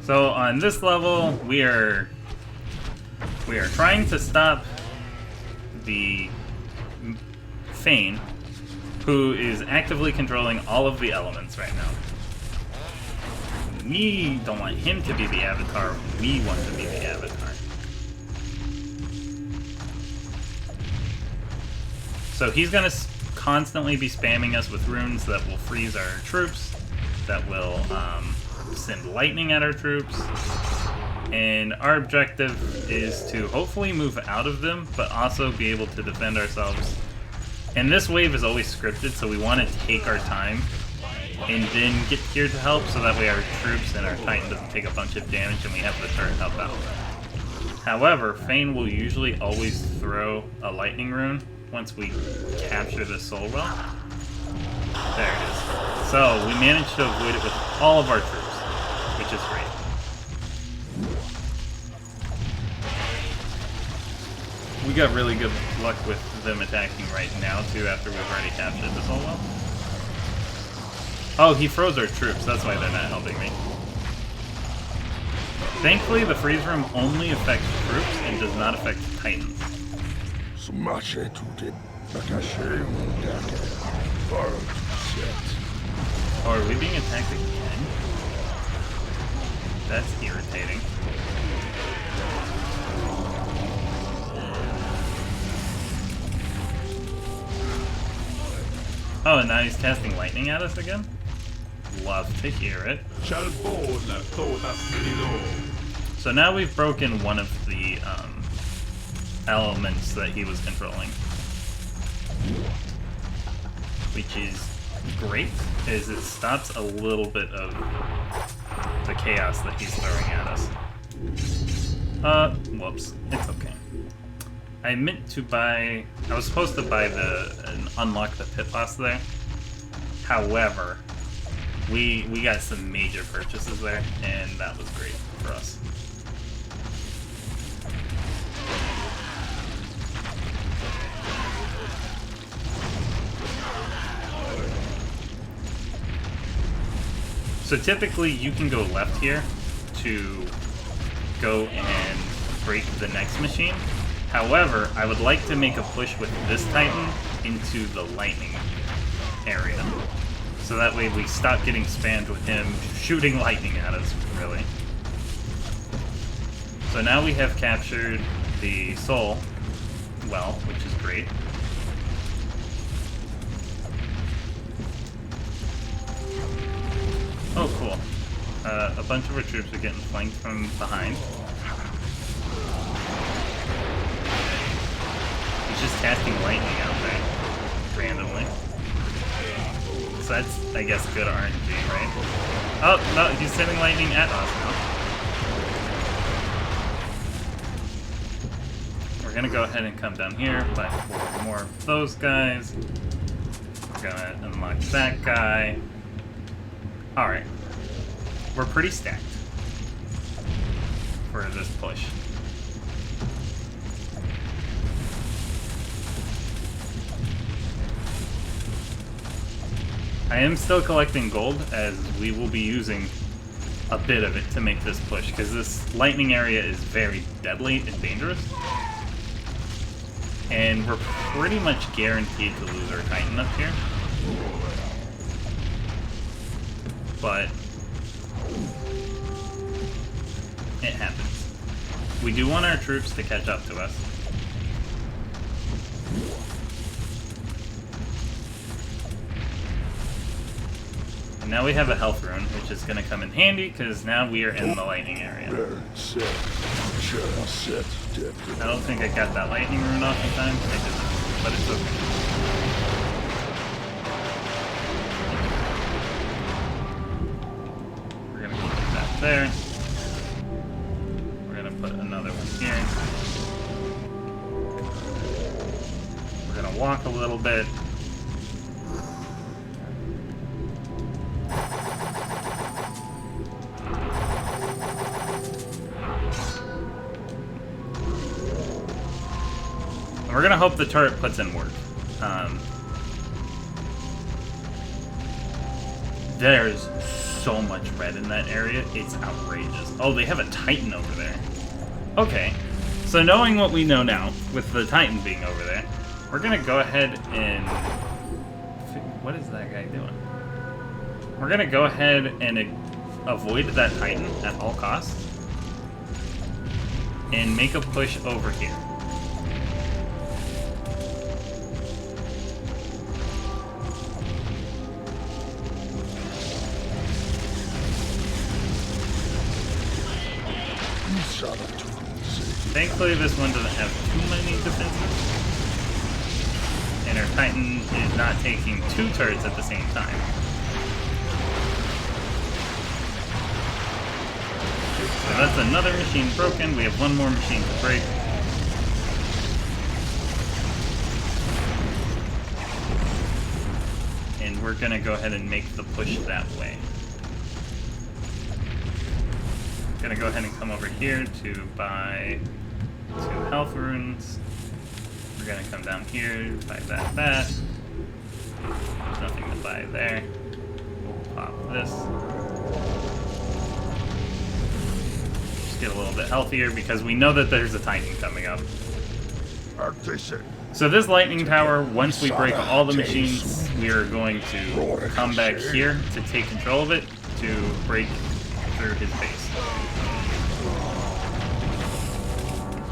So on this level, we are trying to stop the Fane, who is actively controlling all of the elements right now. We don't want him to be the Avatar, we want to be the Avatar. So he's going to constantly be spamming us with runes that will freeze our troops, that will send lightning at our troops, and our objective is to hopefully move out of them, but also be able to defend ourselves. And this wave is always scripted, so we want to take our time and then get here to help, so that way our troops and our Titan doesn't take a bunch of damage and we have the turret help out. However, Fane will usually always throw a lightning rune once we capture the soul well. There it is. So we managed to avoid it with all of our troops, which is great. We got really good luck with them attacking right now too, after we've already captured the soul well. Oh, he froze our troops, that's why they're not helping me. Thankfully, the freeze room only affects troops and does not affect Titans. Oh, are we being attacked again? That's irritating. Oh, and now he's casting lightning at us again? Love to hear it. So now we've broken one of the elements that he was controlling, which is great, as it stops a little bit of the chaos that he's throwing at us. Whoops. It's okay. I meant to buy... I was supposed to buy unlock the pit boss there. However, we got some major purchases there, and that was great for us. So typically you can go left here to go and break the next machine. However, I would like to make a push with this Titan into the lightning area. So that way we stop getting spammed with him shooting lightning at us, really. So now we have captured the soul well, which is great. Oh, cool. A bunch of our troops are getting flanked from behind. He's just casting lightning out there, randomly. So that's, I guess, good RNG, right? Oh, no, he's sending lightning at us now. We're gonna go ahead and come down here, buy more of those guys. We're gonna unlock that guy. Alright. We're pretty stacked for this push. I am still collecting gold, as we will be using a bit of it to make this push, because this lightning area is very deadly and dangerous. And we're pretty much guaranteed to lose our Titan up here. But it happens. We do want our troops to catch up to us. And now we have a health rune, which is going to come in handy, because now we are in the lightning area. I don't think I got that lightning rune off in time, I didn't, but it's okay. There. We're gonna put another one here. We're gonna walk a little bit. And we're gonna hope the turret puts in work. There's so much red in that area, it's outrageous. Oh, they have a Titan over there. Okay, so knowing what we know now, with the Titan being over there, we're gonna go ahead and... What is that guy doing? We're gonna go ahead and avoid that Titan at all costs, and make a push over here. Thankfully, this one doesn't have too many defenses. And our Titan is not taking two turrets at the same time. So that's another machine broken. We have one more machine to break. And we're going to go ahead and make the push that way. Gonna go ahead and come over here to buy 2 health runes. We're gonna come down here, buy that. There's nothing to buy there. We'll pop this. Just get a little bit healthier because we know that there's a Titan coming up. So this lightning tower, once we break all the machines, we are going to come back here to take control of it to break through his base.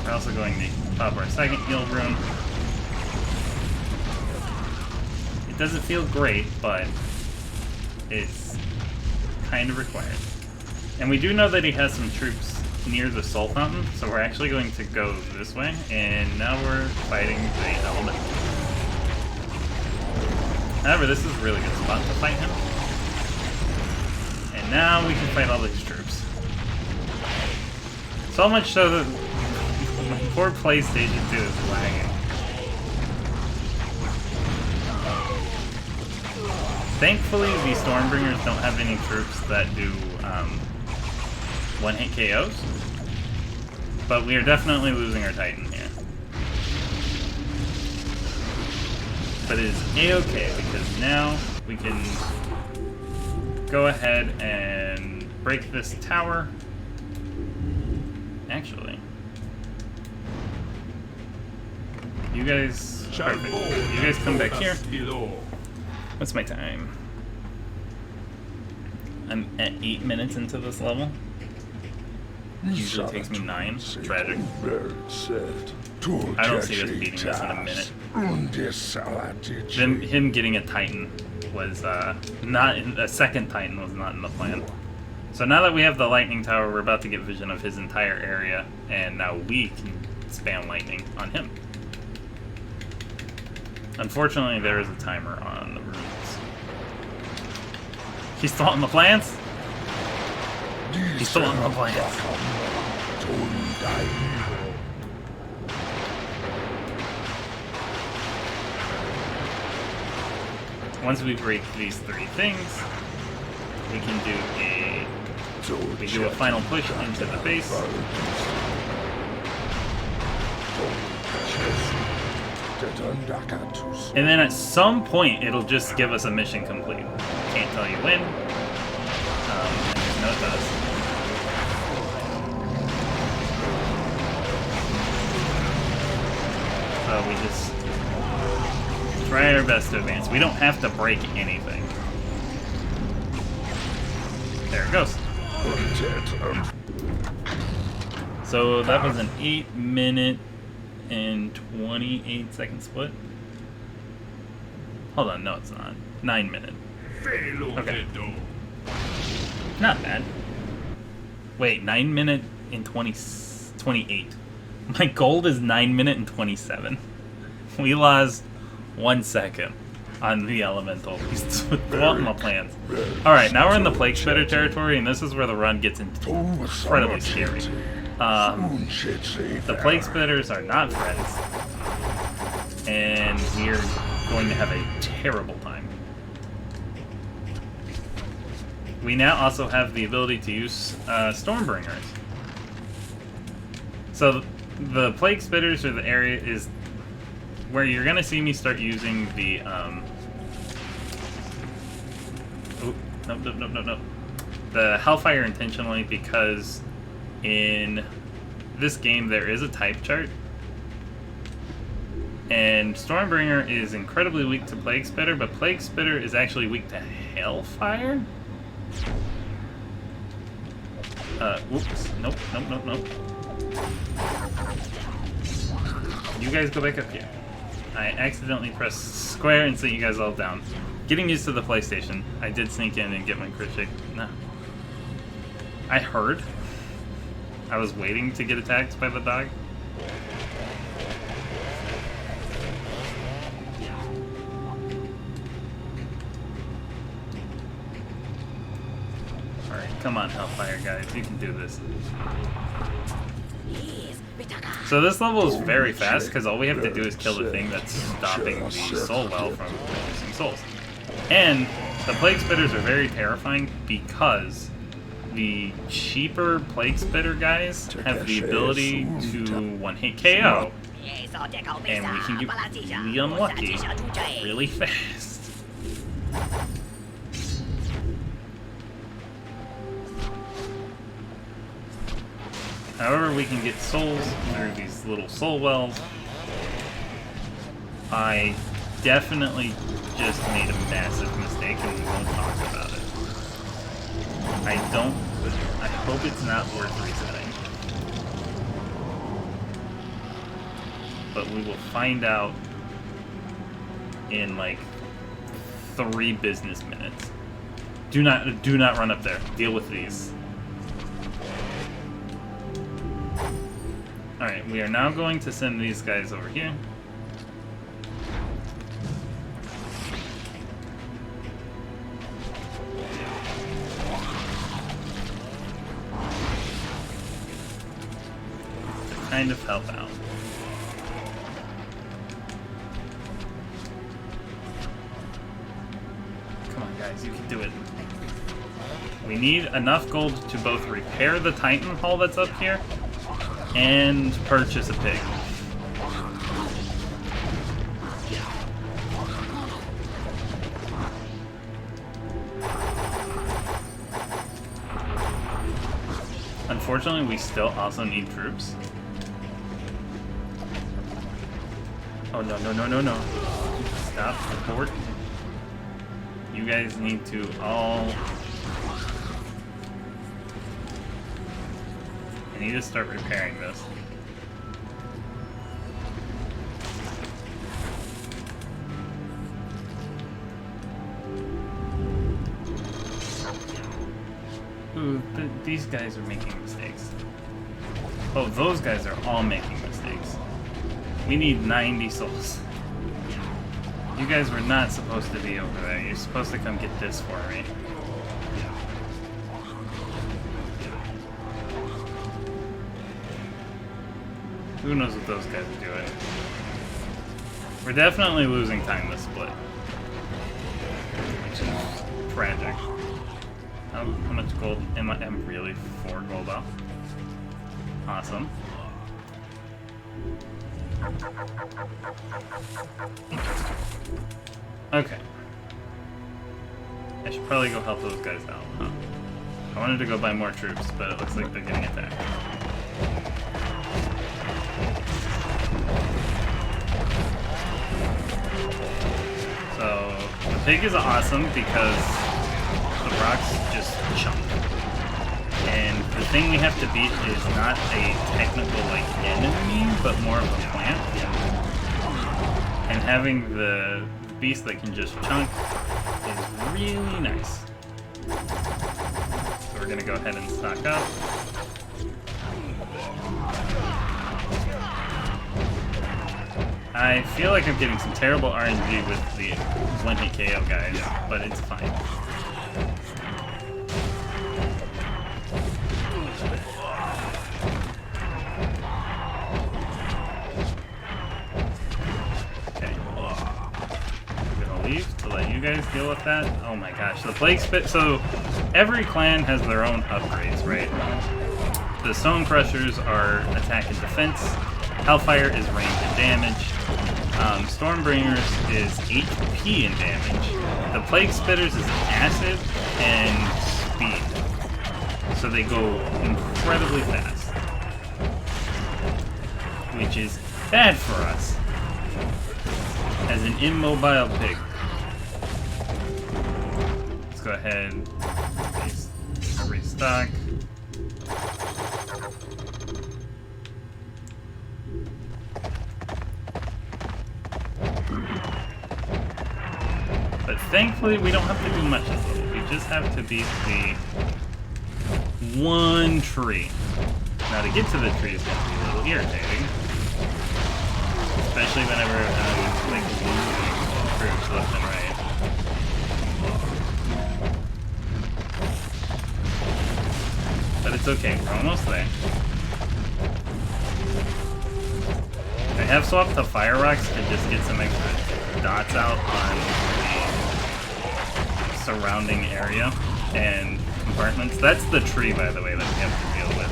We're also going to pop our second heal rune. It doesn't feel great, but it's kind of required. And we do know that he has some troops near the Soul Fountain, so we're actually going to go this way, and now we're fighting the element. However, this is a really good spot to fight him. And now we can fight all these troops. So much so that my poor PlayStation 2 is lagging. Thankfully, the Stormbringers don't have any troops that do one-hit KOs, but we are definitely losing our Titan here. But it is a-okay because now we can go ahead and break this tower. Actually, you guys, perfect. You guys come back here. What's my time? I'm at 8 minutes into this level. Usually takes me 9. Tragic. I don't see us beating this in a minute. Him getting a Titan was not in, a second Titan was not in the plan. So now that we have the lightning tower, we're about to get vision of his entire area, and now we can spam lightning on him. Unfortunately, there is a timer on the runes. He's still on the plants? He's still on the plants. Once we break these 3 things, we can do a final push into the base. And then at some point, it'll just give us a mission complete. Can't tell you when. No, it does. So we just try our best to advance. We don't have to break anything. There it goes. So that was an 8-minute and 28-second split. Hold on, no it's not. 9-minute. Okay. Not bad. Wait, 9-minute and 28. My gold is 9-minute and 27. We lost 1 second on the elemental. He's still on my plans. Alright, now we're in the Plague Spitter territory, and this is where the run gets incredibly scary. The Plague Spitters are not friends, and we're going to have a terrible time. We now also have the ability to use Stormbringers. So the Plague Spitters, or the area, is where you're going to see me start using the nope. The Hellfire intentionally, because in this game there is a type chart, and Stormbringer is incredibly weak to Plague Spitter, but Plague Spitter is actually weak to Hellfire. Whoops. Nope. You guys go back up here. I accidentally pressed square and sent you guys all down. Getting used to the PlayStation. I did sneak in and get my crit shake. No. I heard. I was waiting to get attacked by the dog. Alright, come on, Hellfire guys. You can do this. So this level is very fast, because all we have to do is kill the thing that's stopping the soul well from producing souls. And the Plague Spitters are very terrifying because the cheaper Plague Spitter guys have the ability to one-hit KO, and we can get really unlucky really fast. However, we can get souls through these little soul wells. I definitely just made a massive mistake, and we won't talk about it. I hope it's not worth resetting. But we will find out in like 3 business minutes. Do not run up there. Deal with these. Alright, we are now going to send these guys over here. kind of help out. Come on, guys, you can do it. We need enough gold to both repair the Titan hull that's up here and purchase a pig. Unfortunately, we still also need troops. Oh, no, no, no, no, no. Stop, abort. You guys need to all... I need to start repairing this. Ooh, these guys are making mistakes. Oh, those guys are all making mistakes. We need 90 souls. You guys were not supposed to be over there. You're supposed to come get this for me. Who knows what those guys are doing? We're definitely losing time this split. Which is tragic. How much gold am I? I'm really 4 gold off. Awesome. Okay. I should probably go help those guys out, huh? I wanted to go buy more troops, but it looks like they're getting attacked. So, the pig is awesome because the rocks just chunk. And the thing we have to beat is not a technical, like, enemy, but more of a plant. And having the beast that can just chunk is really nice. So we're gonna go ahead and stock up. I feel like I'm getting some terrible RNG with the 1 hit KO guys, but it's fine. Okay. I'm gonna leave to let you guys deal with that. Oh my gosh, the Plague Spit. So every clan has their own upgrades, right? The Stone Crushers are attack and defense. Hellfire is range and damage. Stormbringers is HP and damage. The Plague Spitters is acid and speed. So they go incredibly fast. Which is bad for us. As an immobile pig. Let's go ahead and restock. But thankfully, we don't have to do much this level. We just have to beat the one tree. Now, to get to the tree is going to be a little irritating. Especially whenever I'm, like, losing troops left and right. But it's okay. We're almost there. I have swapped the fire rocks to just get some extra dots out on the surrounding area and compartments. That's the tree, by the way, that we have to deal with.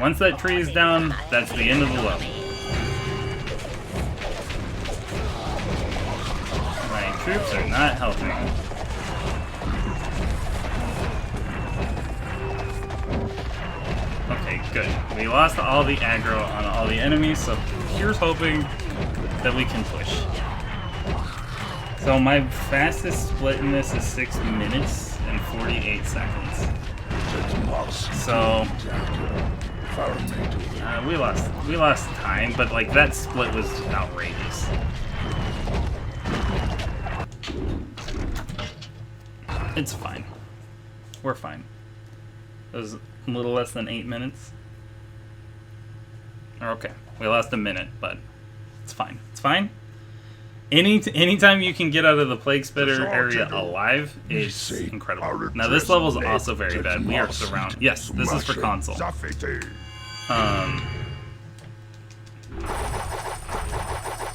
Once that tree is down, that's the end of the level. My troops are not helping. Okay, good. We lost all the aggro on all the enemies, so here's hoping that we can push. So my fastest split in this is 6 minutes and 48 seconds. So we lost time, but like that split was outrageous. It's fine. We're fine. It was a little less than 8 minutes. Okay, we lost a minute, but it's fine. It's fine. Anytime you can get out of the plague spitter area alive is incredible. Now this level is also very bad. We are surrounded. Yes, this is for console.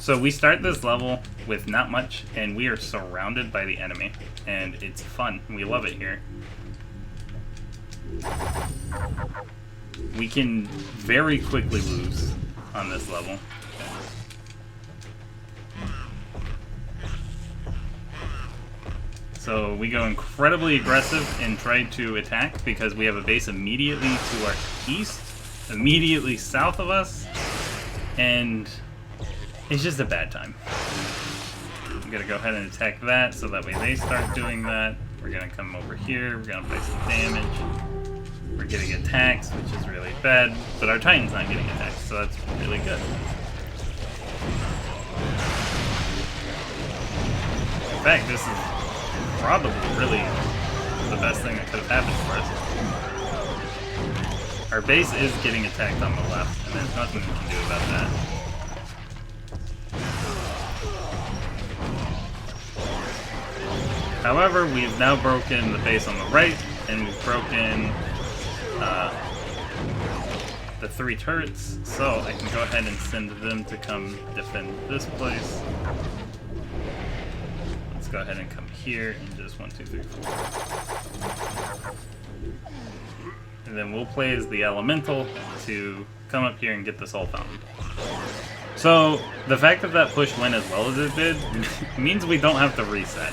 So we start this level with not much, and we are surrounded by the enemy, and it's fun. We love it here. We can very quickly lose on this level. So we go incredibly aggressive and try to attack because we have a base immediately to our east, immediately south of us, and it's just a bad time. I'm gonna go ahead and attack that so that way they start doing that. We're gonna come over here, we're gonna play some damage. We're getting attacked, which is really bad, but our Titan's not getting attacked, so that's really good. In fact, this is probably really the best thing that could have happened for us. Our base is getting attacked on the left, and there's nothing we can do about that. However, we've now broken the base on the right, and we've broken the 3 turrets, so I can go ahead and send them to come defend this place. Let's go ahead and come here and just 1, 2, 3, 4. And then we'll play as the elemental to come up here and get the soul fountain. So the fact that that push went as well as it did means we don't have to reset.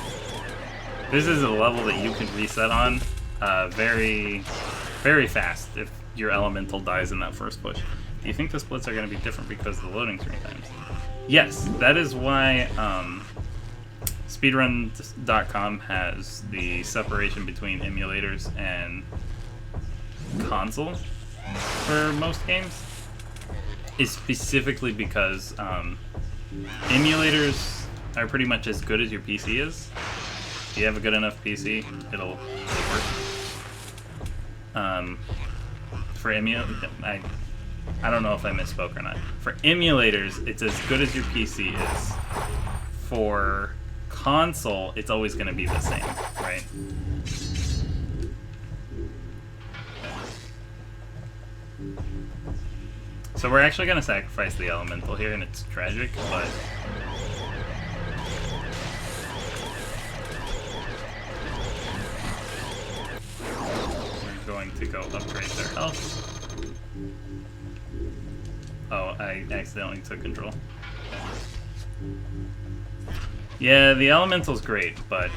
This is a level that you can reset on very, very fast if your elemental dies in that first push. Do you think the splits are going to be different because of the loading screen times? Yes, that is why speedrun.com has the separation between emulators and console for most games. Is specifically because emulators are pretty much as good as your PC is. If you have a good enough PC, it'll work. For I don't know if I misspoke or not. For emulators, it's as good as your PC is. For console, it's always going to be the same, right? So we're actually going to sacrifice the elemental here, and it's tragic, but we're going to go upgrade their health. Oh, I accidentally took control. Yeah, the elemental's great, but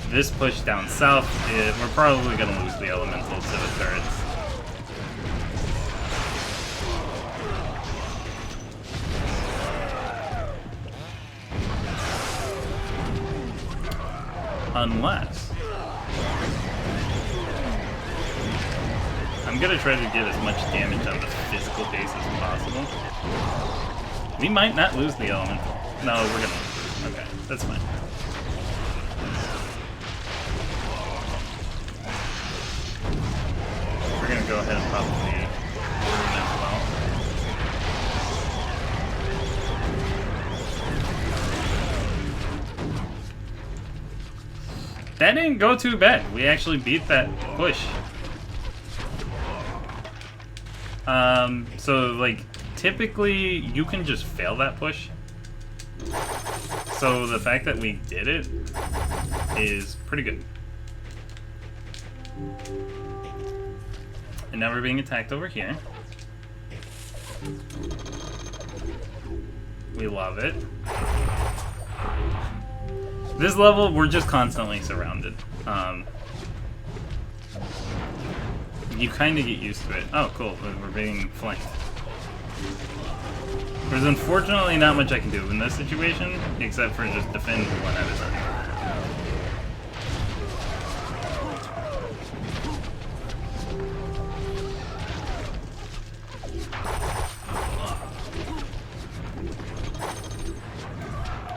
this push down south, we're probably going to lose the elemental to the turrets. Unless I'm gonna try to get as much damage on the physical base as possible. We might not lose the elemental. No, we're gonna lose it. Okay, that's fine. We're gonna go ahead and probably room as well. That didn't go too bad. We actually beat that push. So like typically you can just fail that push. So the fact that we did it is pretty good. And now we're being attacked over here. We love it. This level, we're just constantly surrounded. You kind of get used to it. Oh, cool. We're being flanked. There's unfortunately not much I can do in this situation, except for just defend one at a time.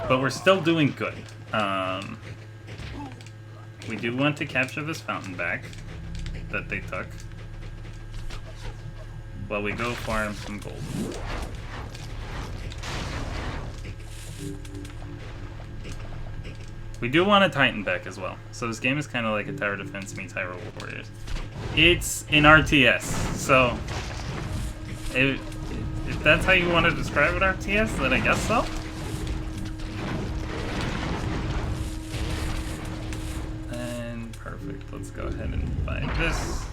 But we're still doing good. We do want to capture this fountain back that they took while we go farm some gold. We do want a Titan deck as well. So this game is kind of like a tower defense meets Hyrule Warriors. It's an RTS, so if that's how you want to describe an RTS, then I guess so. And perfect. Let's go ahead and buy this.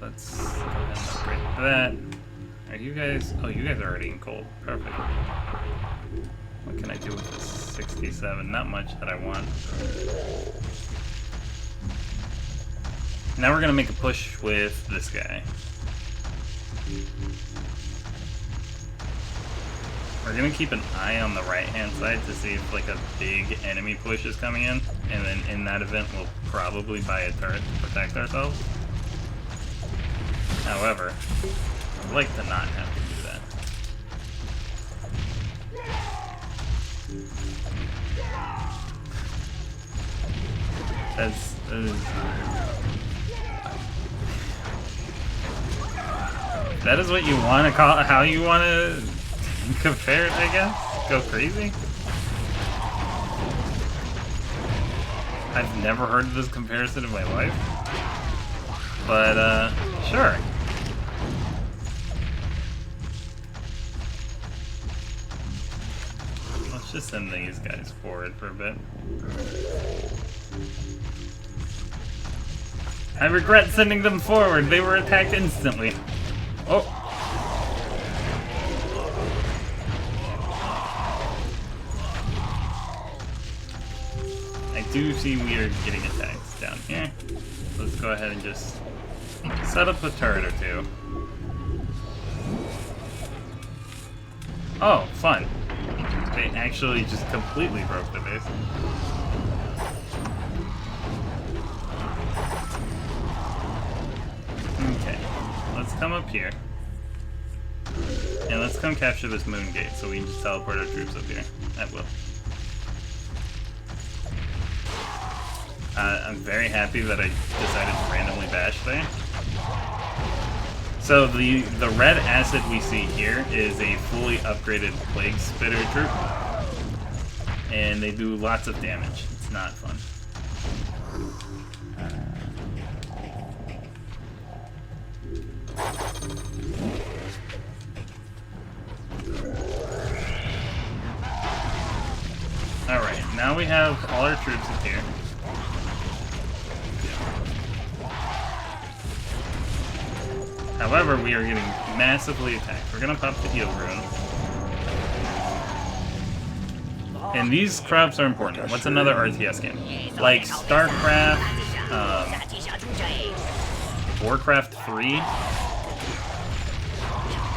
Let's go ahead and upgrade that. Are you guys? Oh, you guys are already in gold. Perfect. What can I do with this 67? Not much that I want. Now we're gonna make a push with this guy. We're gonna keep an eye on the right-hand side to see if like a big enemy push is coming in, and then in that event we'll probably buy a turret to protect ourselves. However, I'd like to not have to do that. That is what you want to call, how you want to compare it, I guess? Go crazy? I've never heard of this comparison in my life. But, sure. Let's just send these guys forward for a bit. I regret sending them forward. They were attacked instantly. Oh. I do see we are getting attacks down here. Let's go ahead and just set up a turret or two. Oh, fun. They actually just completely broke the base. Okay, let's come up here. And let's come capture this moon gate so we can just teleport our troops up here. That will. I'm very happy that I decided to randomly bash there. So the red acid we see here is a fully upgraded Plague Spitter troop. And they do lots of damage. It's not fun. Alright, now we have all our troops up here. However, we are getting massively attacked. We're gonna pop the heal rune. And these crops are important. What's another RTS game? Like StarCraft, Warcraft 3.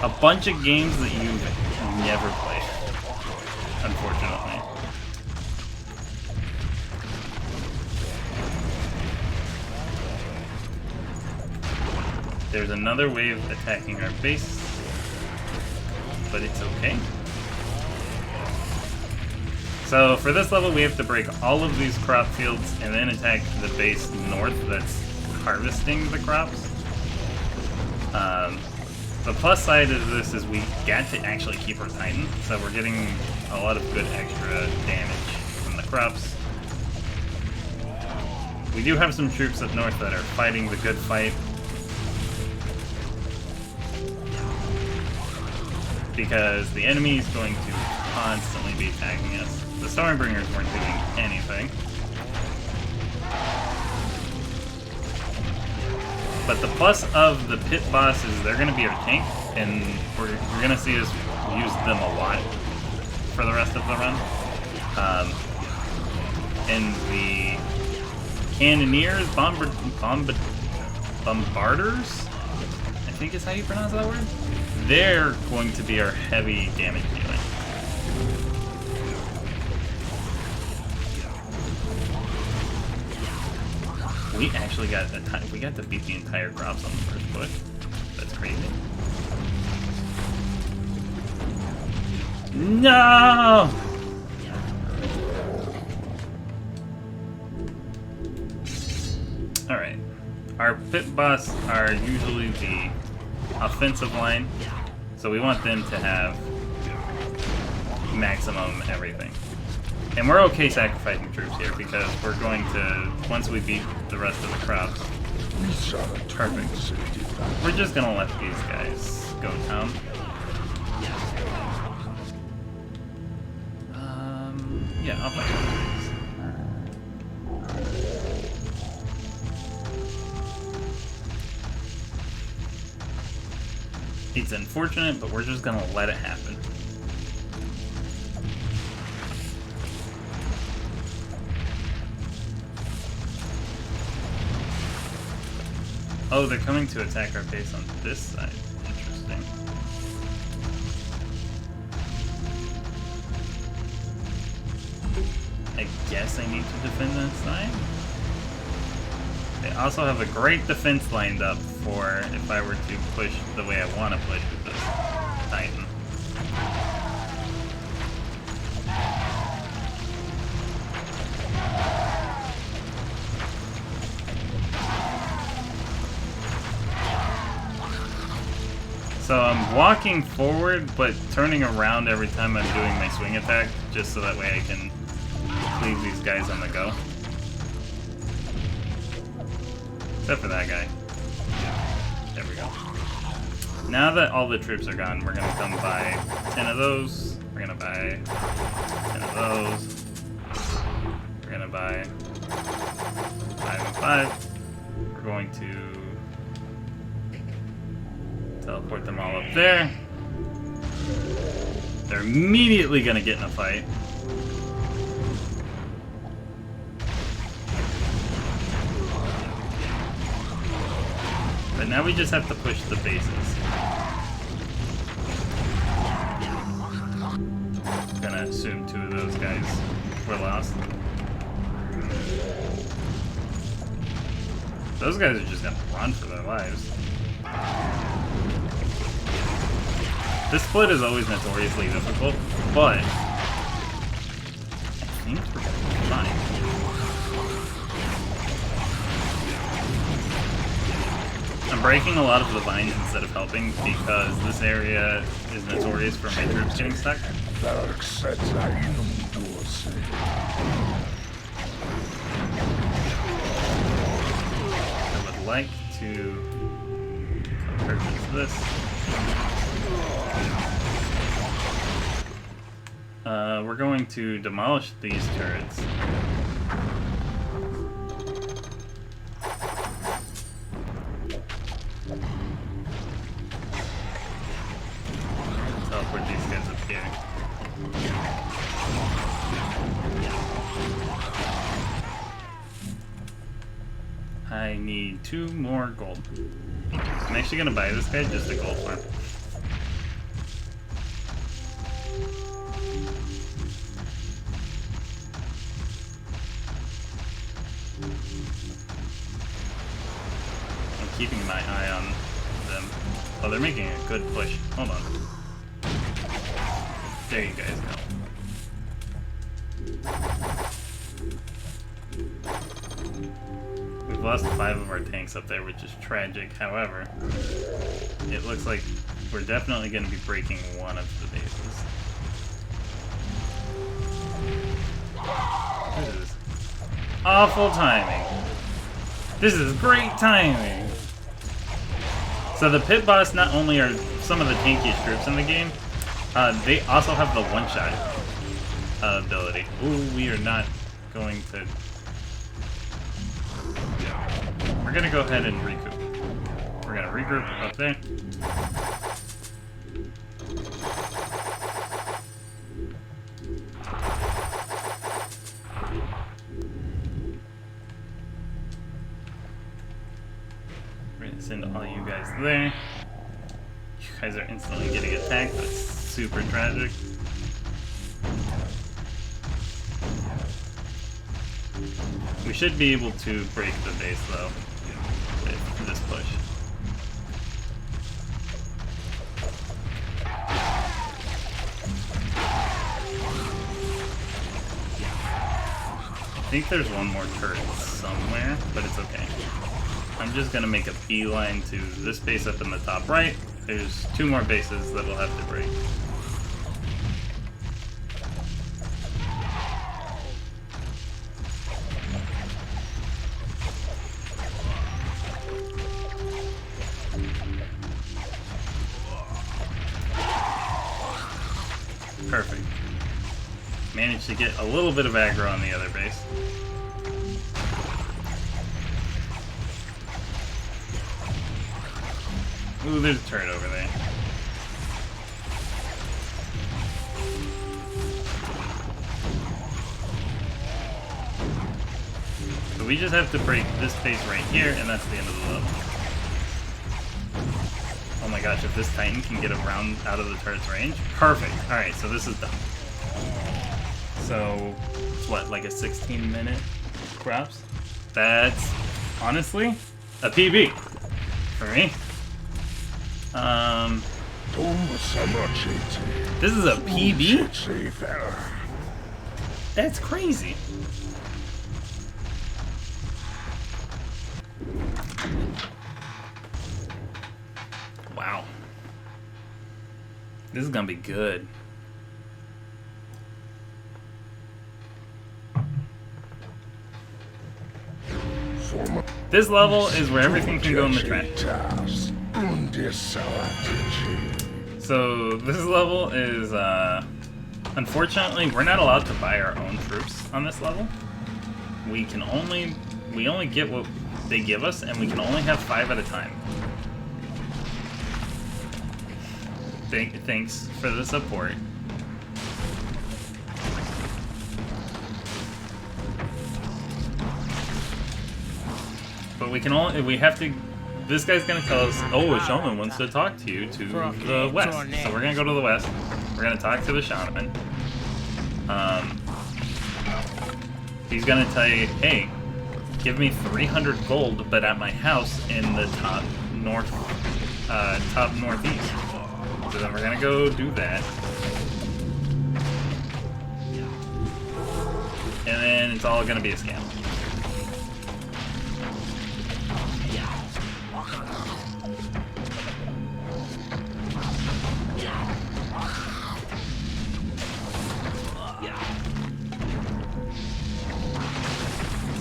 A bunch of games that you've never played, unfortunately. There's another wave attacking our base, but it's okay. So for this level, we have to break all of these crop fields and then attack the base north that's harvesting the crops. The plus side of this is we get to actually keep our Titan, so we're getting a lot of good extra damage from the crops. We do have some troops up north that are fighting the good fight. Because the enemy is going to constantly be attacking us. The Stormbringers weren't doing anything. But the plus of the pit boss is they're going to be our tank, and we're going to see us use them a lot for the rest of the run. And the Cannoneers, Bombarders, I think is how you pronounce that word? They're going to be our heavy damage dealing. We actually got we got to beat the entire crops on the first push. That's crazy. No! Alright. Our pit boss are usually the offensive line, so we want them to have maximum everything. And we're okay sacrificing troops here because we're going to, once we beat the rest of the crops, perfect. We're just gonna let these guys go down. Yeah, I'll fight one of these. It's unfortunate, but we're just gonna let it happen. Oh, they're coming to attack our base on this side. Interesting. I guess I need to defend that side. They also have a great defense lined up for if I were to push the way I want to push with this Titan. So I'm walking forward, but turning around every time I'm doing my swing attack, just so that way I can leave these guys on the go. Except for that guy. There we go. Now that all the troops are gone, we're gonna come buy 10 of those. We're gonna buy 10 of those. We're gonna buy 5 and 5. We're going to teleport them all up there. They're immediately gonna get in a fight. But now we just have to push the bases. Gonna assume 2 of those guys were lost. Those guys are just gonna run for their lives. This split is always notoriously difficult, but I think we're gonna be fine. I'm breaking a lot of the vines instead of helping because this area is notorious for my troops getting stuck. I would like to purchase this. We're going to demolish these turrets. Teleport these guys up here. I need 2 more gold. I'm actually gonna buy this guy just a gold farm. I'm keeping my eye on them. Oh, they're making a good push. Hold on. There you guys go. We've lost 5 of our tanks up there, which is tragic. However, it looks like we're definitely going to be breaking one of the bases. This is awful timing. This is great timing. So the pit boss not only are some of the tankiest troops in the game, they also have the one-shot ability. Ooh, we are not going to... We're gonna go ahead and recoup. We're gonna regroup up there. We're gonna send all you guys there. You guys are instantly getting attacked. That's super tragic. We should be able to break the base though with this push. I think there's one more turret somewhere, but it's okay. I'm just gonna make a beeline to this base up in the top right. There's 2 more bases that we'll have to break. managed to get a little bit of aggro on the other base. Ooh, there's a turret over there. So we just have to break this base right here, and that's the end of the level. Oh my gosh, if this Titan can get around out of the turret's range. Perfect. Alright, so this is done. So, it's what, like a 16-minute crops? That's, honestly, a PB for me. This is a PB? That's crazy. Wow. This is gonna be good. This level is where everything can go in the trash. So this level is, unfortunately, we're not allowed to buy our own troops on this level. We only get what they give us, and we can only have 5 at a time. Thanks for the support. But we have to, this guy's gonna tell us, oh, a shaman wants to talk to you to the west. So we're gonna go to the west. We're gonna talk to the shaman. He's gonna tell you, hey, give me 300 gold, but at my house in the top northeast. So then we're gonna go do that. And then it's all gonna be a scam.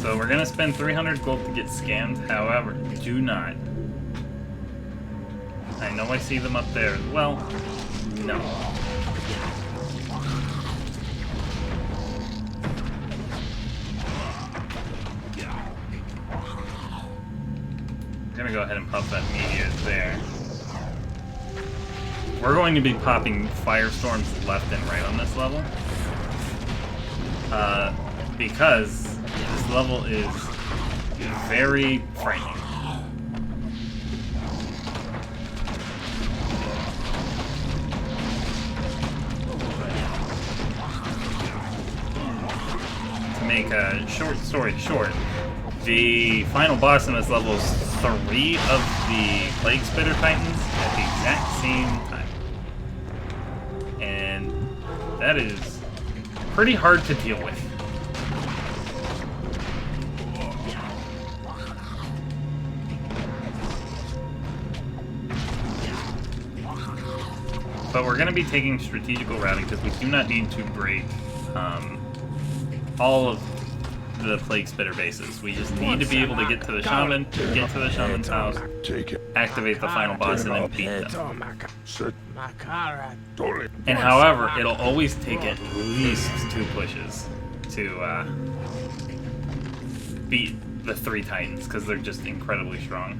So we're gonna spend 300 gold to get scammed. However, do not. I know I see them up there as well. No. I'm gonna go ahead and pop that meteor there. We're going to be popping firestorms left and right on this level. Because this level is very frightening. To make a short story short, the final boss in this level is 3 of the Plague Spitter Titans at the exact same time. And that is pretty hard to deal with. But we're going to be taking strategical routing because we do not need to break all of the Plague Spitter bases. We just need to be able to get to the shaman, get to the shaman's house, activate the final boss, and then beat them. And however, it'll always take at least 2 pushes to beat the 3 Titans because they're just incredibly strong.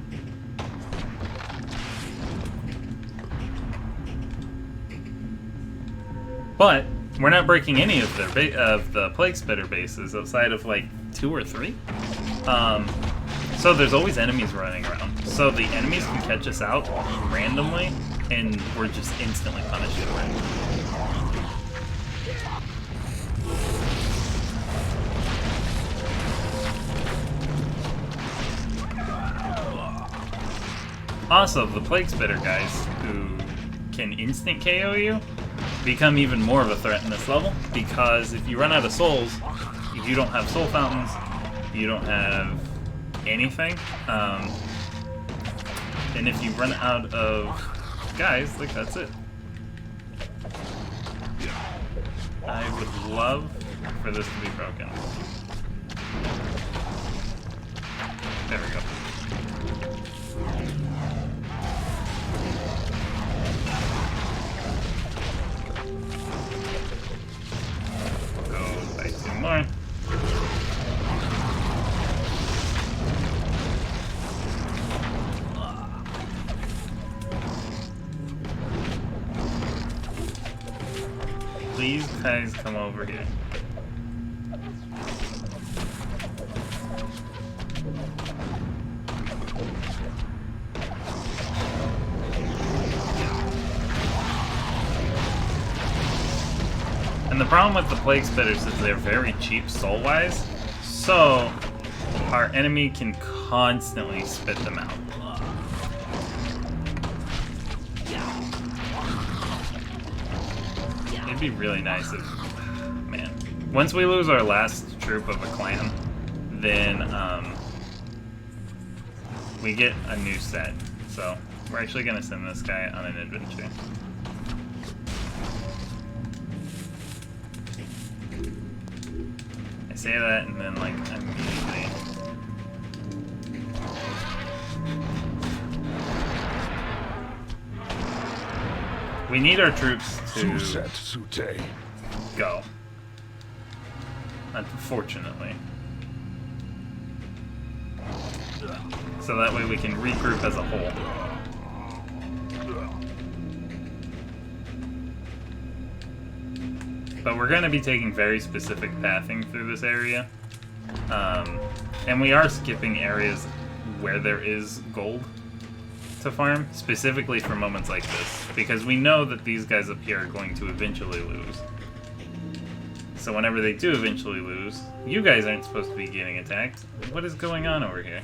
But we're not breaking any of the Plague Spitter bases outside of like 2 or 3. So there's always enemies running around. So the enemies can catch us out randomly, and we're just instantly punished for it. Also, the Plague Spitter guys who can instant KO you become even more of a threat in this level, because if you run out of souls, if you don't have soul fountains, you don't have anything, and if you run out of guys, like, that's it. I would love for this to be broken. There we go. please guys come over here? And the problem with the plague spitters is they're very cheap soul-wise, so our enemy can constantly spit them out. It'd be really nice if, man, once we lose our last troop of a clan, then we get a new set. So we're actually gonna send this guy on an adventure. I say that and then like immediately. We need our troops to go. Unfortunately. So that way we can regroup as a whole. But we're going to be taking very specific pathing through this area. And we are skipping areas where there is gold to farm, specifically for moments like this, because we know that these guys up here are going to eventually lose. So whenever they do eventually lose, you guys aren't supposed to be getting attacked. What is going on over here?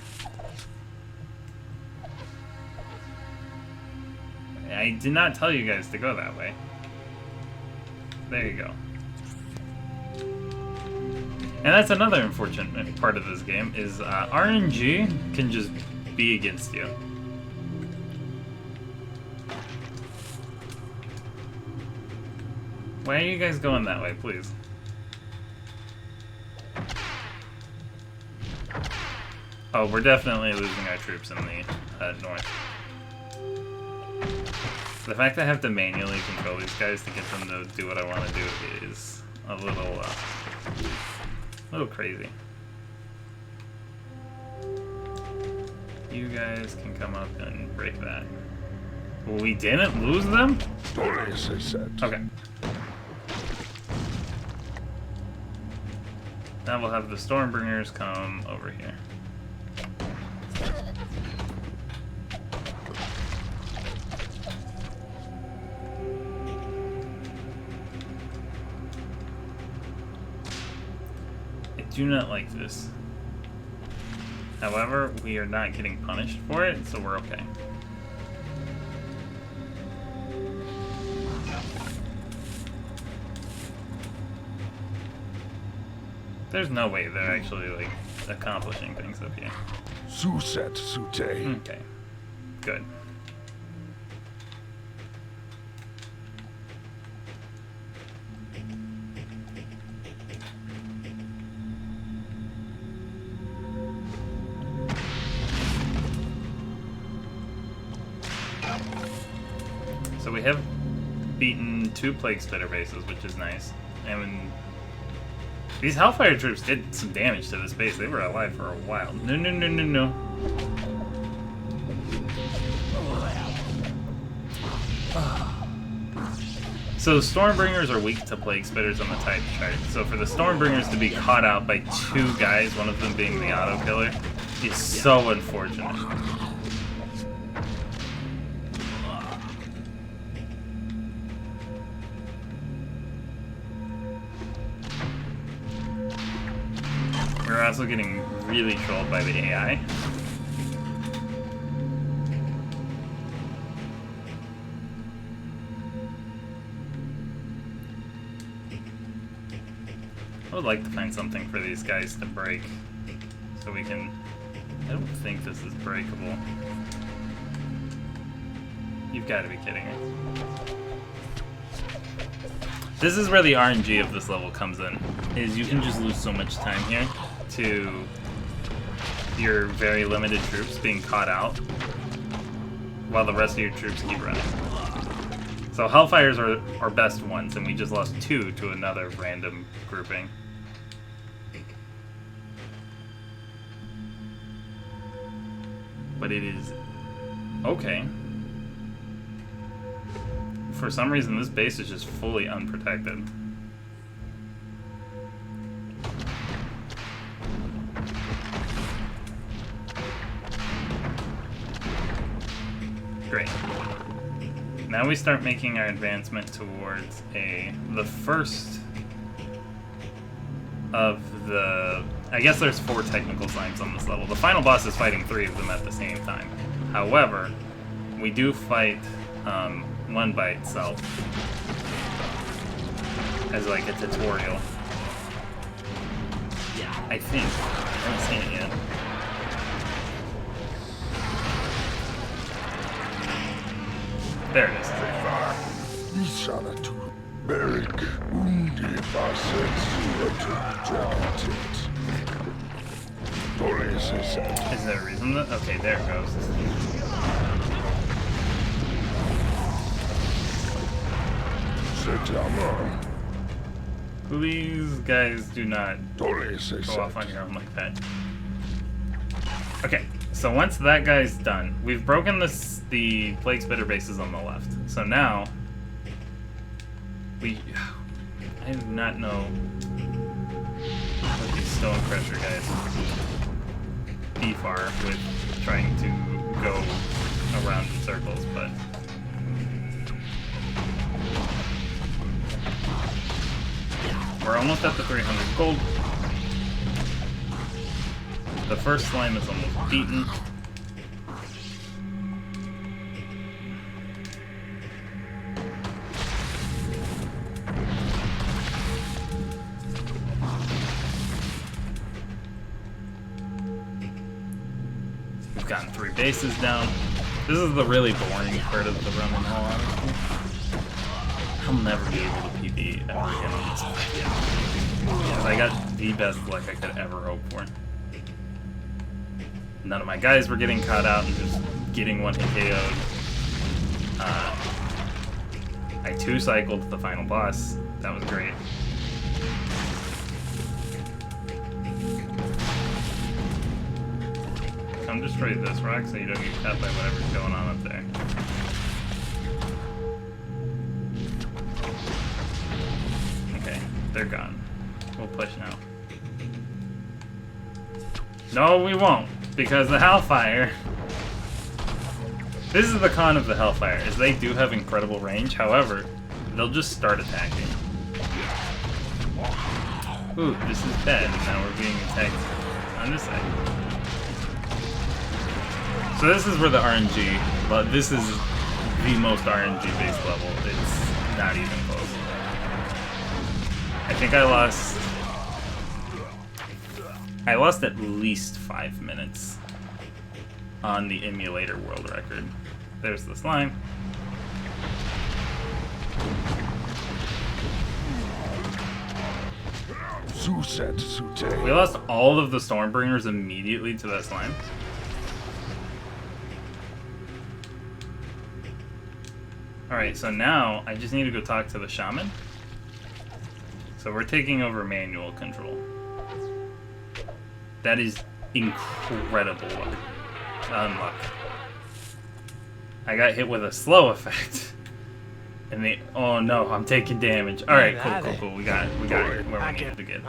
I did not tell you guys to go that way. There you go. And that's another unfortunate part of this game, is RNG can just be against you. Why are you guys going that way, please? Oh, we're definitely losing our troops in the north. The fact that I have to manually control these guys to get them to do what I want to do is a little crazy. You guys can come up and break that. Well, we didn't lose them? Okay. Now we'll have the Stormbringers come over here. I do not like this. However, we are not getting punished for it, so we're okay. There's no way they're actually, like, accomplishing things up here. Okay. Good. So we have beaten 2 Plague Spitter bases, which is nice. And when these Hellfire troops did some damage to this base. They were alive for a while. No, no, no, no, no. So Stormbringers are weak to Plague Spitters on the type chart. So for the Stormbringers to be caught out by 2 guys, one of them being the auto killer, is so unfortunate. We're also getting really trolled by the AI. I would like to find something for these guys to break, so we can... I don't think this is breakable. You've got to be kidding me. This is where the RNG of this level comes in, is you can just lose so much time here to your very limited troops being caught out while the rest of your troops keep running. So Hellfires are our best ones, and we just lost 2 to another random grouping. But it is okay. For some reason, this base is just fully unprotected. Now we start making our advancement towards the first of the... I guess there's 4 technical slimes on this level. The final boss is fighting 3 of them at the same time. However, we do fight one by itself as like a tutorial. I think. I haven't seen it yet. There it is. Is there a reason that? Okay, there it goes. Please, guys, do not go off on your own like that. Okay, so once that guy's done, we've broken the plague spitter bases on the left. So now, I do not know what these stone crusher guys beef are with trying to go around in circles, but we're almost at the 300 gold. The first slime is almost beaten. We've gotten 3 bases down. This is the really boring part of the run in all honesty. I'll never be able to PB ever again on this fight. Because I got the best luck I could ever hope for. None of my guys were getting caught out and just getting one hit KO'd. I 2-cycled the final boss. That was great. Come destroy this rock so you don't get caught by whatever's going on up there. Okay, they're gone. We'll push now. No, we won't, because the Hellfire... This is the con of the Hellfire, is they do have incredible range, however, they'll just start attacking. Ooh, this is bad, now we're being attacked on this side. So this is where the RNG, but this is the most RNG-based level. It's not even close. I think I lost at least 5 minutes on the emulator world record. There's the slime. We lost all of the Stormbringers immediately to that slime. Alright, so now I just need to go talk to the shaman. So we're taking over manual control. That is incredible unluck. I got hit with a slow effect. And they, oh no, I'm taking damage. Alright, cool. We got it where we needed to get.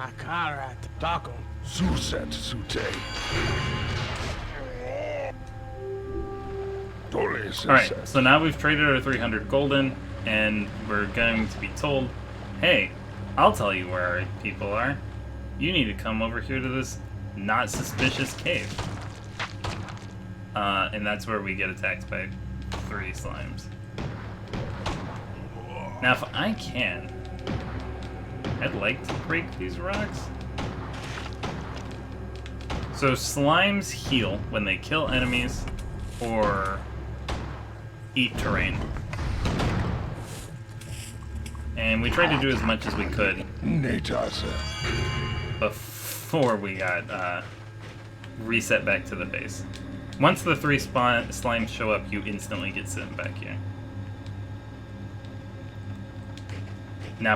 Alright, so now we've traded our 300 golden, and we're going to be told, hey, I'll tell you where our people are. You need to come over here to this not suspicious cave. And that's where we get attacked by 3 slimes. Now, if I can, I'd like to break these rocks. So slimes heal when they kill enemies or eat terrain. And we tried to do as much as we could before we got reset back to the base. Once the 3 slimes show up, you instantly get sent back here. Now,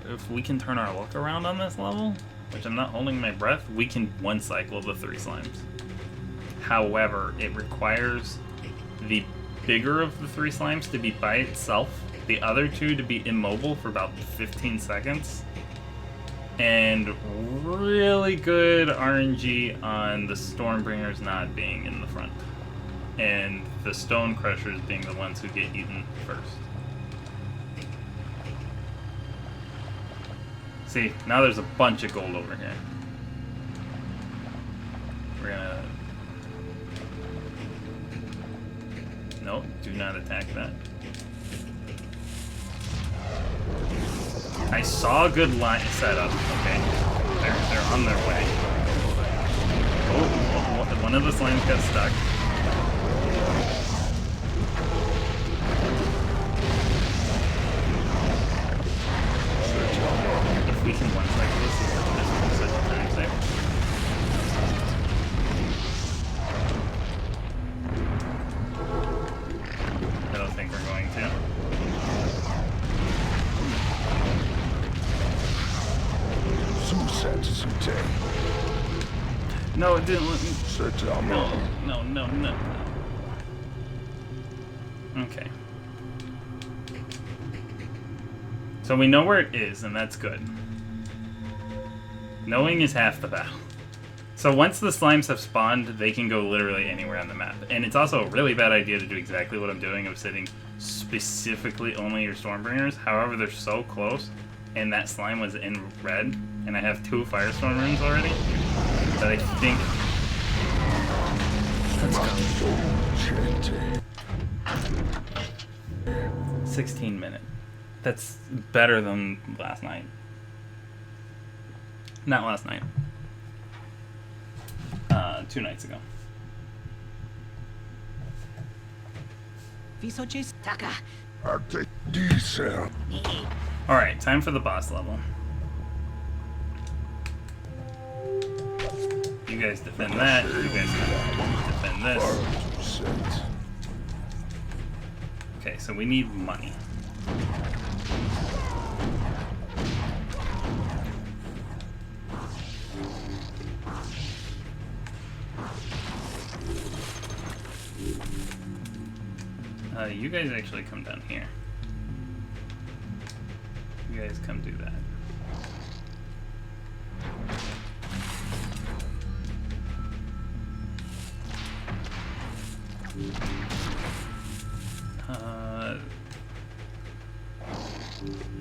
if we can turn our luck around on this level, which I'm not holding my breath, we can 1-cycle the 3 slimes. However, it requires the bigger of the 3 slimes to be by itself, the other 2 to be immobile for about 15 seconds, and really good RNG on the Stormbringers not being in the front. And the stone crushers being the ones who get eaten first. See, now there's a bunch of gold over here. We're gonna... Nope, do not attack that. I saw a good line setup. Okay, they're on their way. Oh, one of the slimes got stuck. If we can one-cycle this is such a time saver. I don't think we're going to. No, it didn't let me. No. Okay. So we know where it is, and that's good. Knowing is half the battle. So once the slimes have spawned, they can go literally anywhere on the map. And it's also a really bad idea to do exactly what I'm doing of sitting specifically only your Stormbringers. However, they're so close, and that slime was in red, and I have 2 Firestorm runes already, that I think... Let's go. 16 minutes. That's better than last night. Not last night. 2 nights ago. Alright, time for the boss level. You guys defend that, you guys defend this. Okay, so we need money. You guys actually come down here. You guys come do that.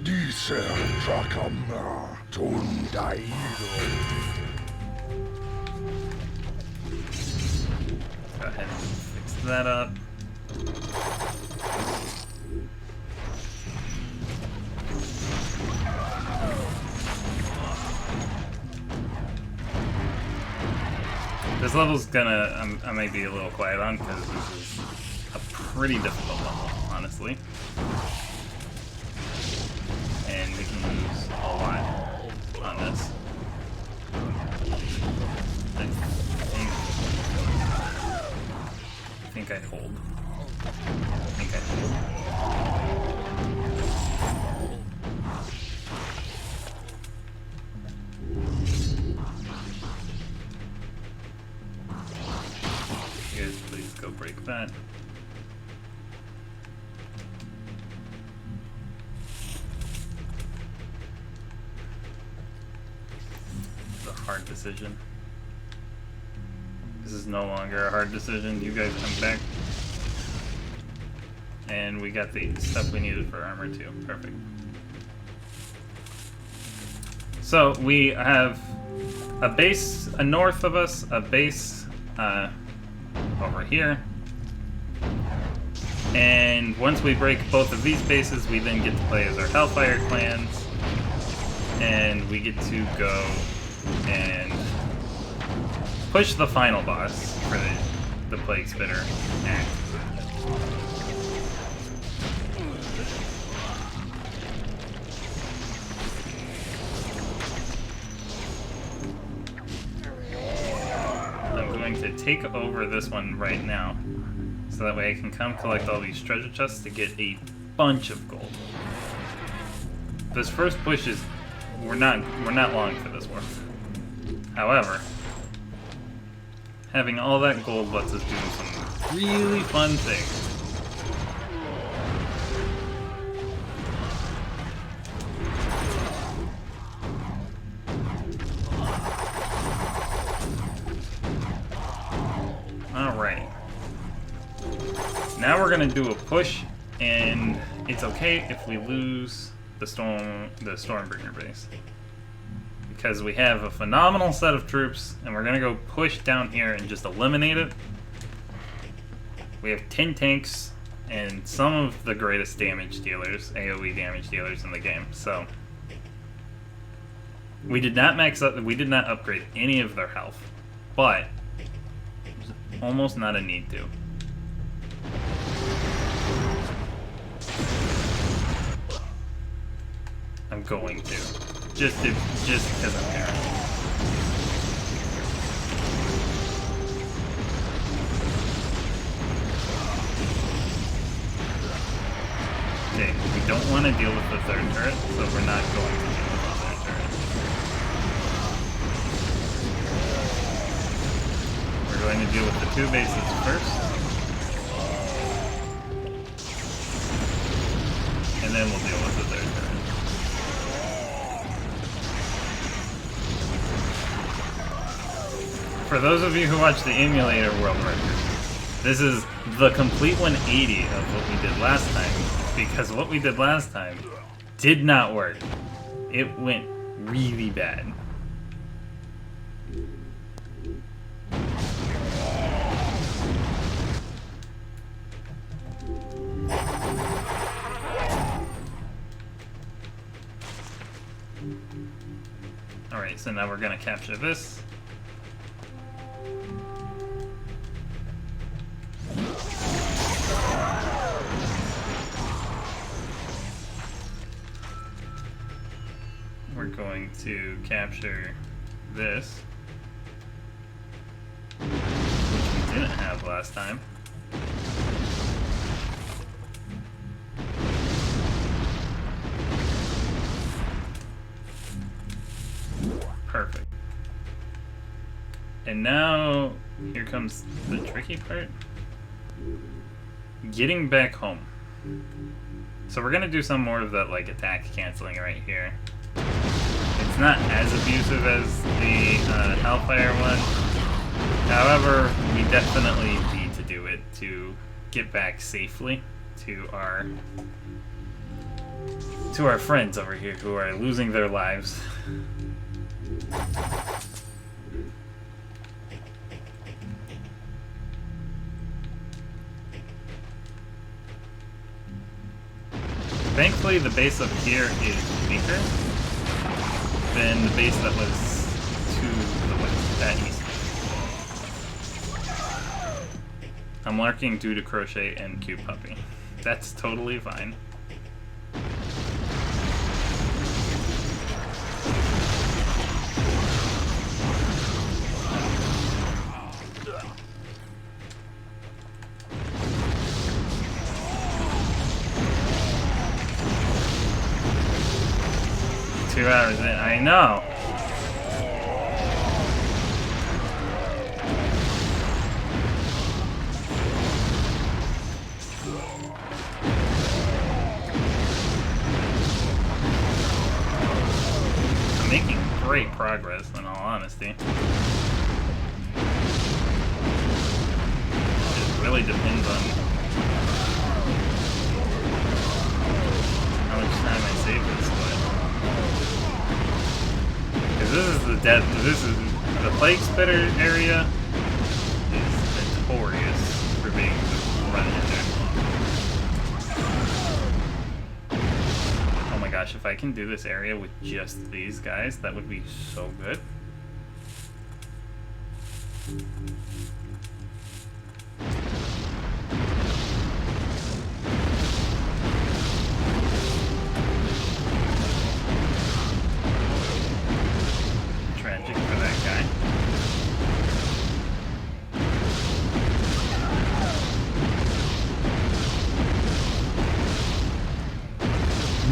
Diesel Drakama Tundairo.
Go ahead and fix that up. This level's gonna, I may be a little quiet on because this is a pretty difficult level, honestly. And we can lose a lot on this. I think I hold. You guys please go break that. It's a hard decision. This is no longer a hard decision. You guys come back. And we got the stuff we needed for armor too. Perfect. So we have a base north of us, a base over here. And once we break both of these bases, we then get to play as our Hellfire clans. And we get to go and push the final boss for the Plague Spinner act. I'm going to take over this one right now, so that way I can come collect all these treasure chests to get a bunch of gold. This first push is we're not long for this one. However, having all that gold lets us do some really fun things. Alright. now we're gonna do a push, and it's okay if we lose the Stormbringer base. Because we have a phenomenal set of troops, and we're gonna go push down here and just eliminate it. We have 10 tanks and some of the greatest damage dealers, AoE damage dealers in the game, so we did not max up, we did not upgrade any of their health, but there's almost not a need to. I'm going to. Just because I'm here. Okay, we don't want to deal with the third turret, so we're not going to deal with the third turret. We're going to deal with the 2 bases first. And then we'll deal with the third turret. For those of you who watch the emulator world record, this is the complete 180 of what we did last time, because what we did last time did not work. It went really bad. Alright, so now we're gonna capture this. We're going to capture this, which we didn't have last time. Perfect. And now, here comes the tricky part. Getting back home. So we're gonna do some more of that like attack canceling right here. It's not as abusive as the Hellfire one. However, we definitely need to do it to get back safely to our friends over here who are losing their lives. Thankfully, the base up here is weaker than the base that was to the west, that east. I'm marking due to Crochet and Cute Puppy. That's totally fine. Hours in. I know. I'm making great progress, in all honesty. It really depends on how much time I save this, but this is the Plague Spitter area is notorious for being run into. Oh my gosh, if I can do this area with just these guys, that would be so good.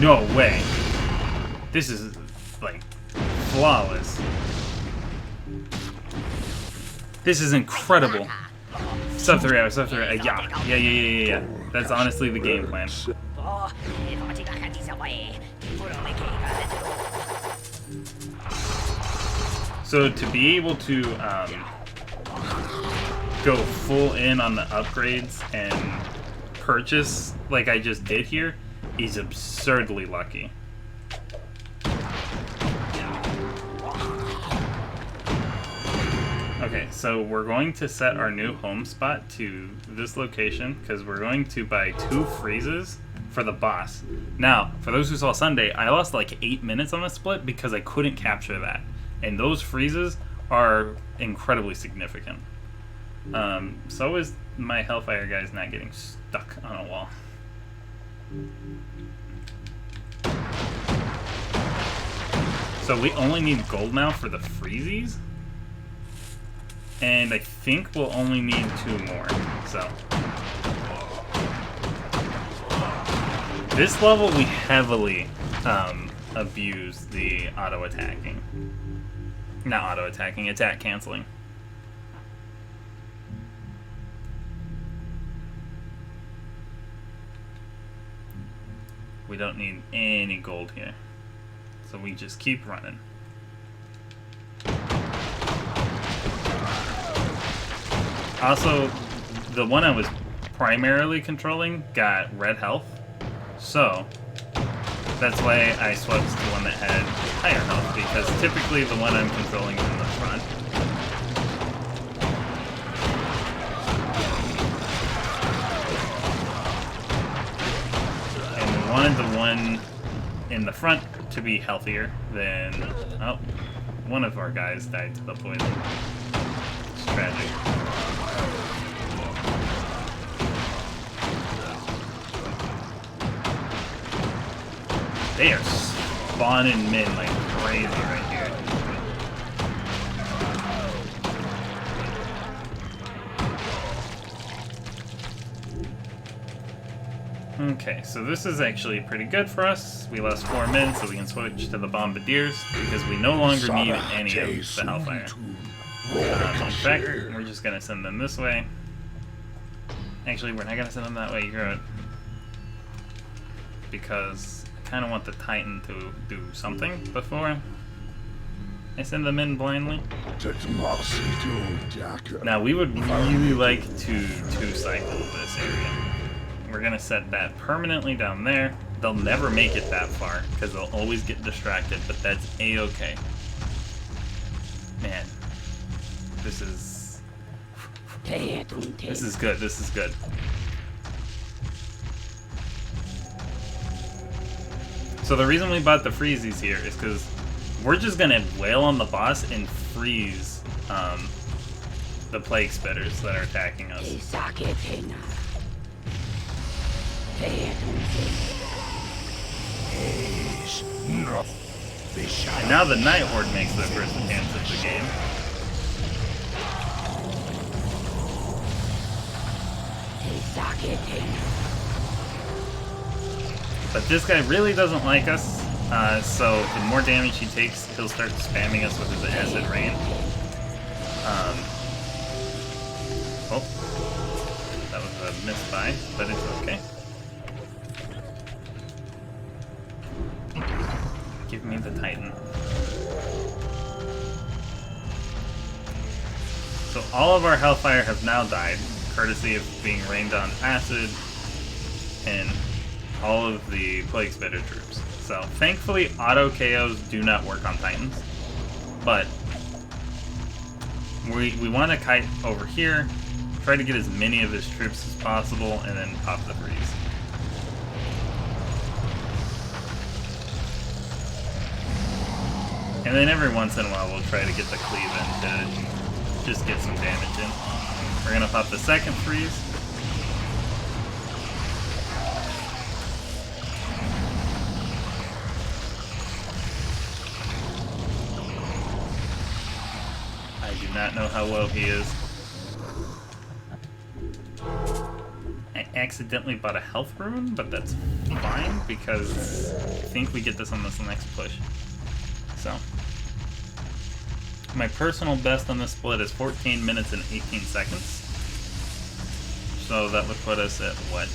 No way. This is, like, flawless. This is incredible. Sub 3 hours, sub 3 hours. Yeah. That's honestly the game plan. So to be able to go full in on the upgrades and purchase like I just did here is absurdly lucky. Okay, so we're going to set our new home spot to this location because we're going to buy 2 freezes for the boss. Now, for those who saw Sunday, I lost like 8 minutes on the split because I couldn't capture that. And those freezes are incredibly significant. So is my Hellfire guys not getting stuck on a wall. So we only need gold now for the freezies. And I think we'll only need 2 more, so. This level we heavily abuse the auto-attacking. Not auto-attacking, attack canceling. We don't need any gold here. So we just keep running. Also, the one I was primarily controlling got red health, so that's why I swapped to one that had higher health, because typically the one I'm controlling is in the front. And we wanted the one in the front to be healthier than... Oh, one of our guys died to the poison. It's tragic. They are spawning men like crazy right here. Okay, so this is actually pretty good for us. We lost 4 men, so we can switch to the Bombardiers because we no longer need any of the Hellfire. In fact, we're just gonna send them this way. Actually, we're not gonna send them that way. You're right. Because I kind of want the Titan to do something before I send them in blindly. Now, we would really like to two-cycle this area. We're going to set that permanently down there. They'll never make it that far because they'll always get distracted, but that's A-okay. Man, this is good, this is good. So the reason we bought the freezies here is because we're just gonna wail on the boss and freeze the plague spitters that are attacking us. And now the Night Horde makes their first appearance of the game. But this guy really doesn't like us, so the more damage he takes, he'll start spamming us with his acid rain. Oh, that was a misbuy, but it's okay. Give me the Titan. So all of our Hellfire have now died, courtesy of being rained on acid and all of the Plague Spitter troops. So thankfully auto KOs do not work on Titans, but we want to kite over here, try to get as many of his troops as possible, and then pop the freeze. And then every once in a while we'll try to get the cleave in to just get some damage in. We're gonna pop the second freeze. I do not know how low he is. I accidentally bought a health rune, but that's fine because I think we get this on this next push. So, my personal best on this split is 14 minutes and 18 seconds. So that would put us at what?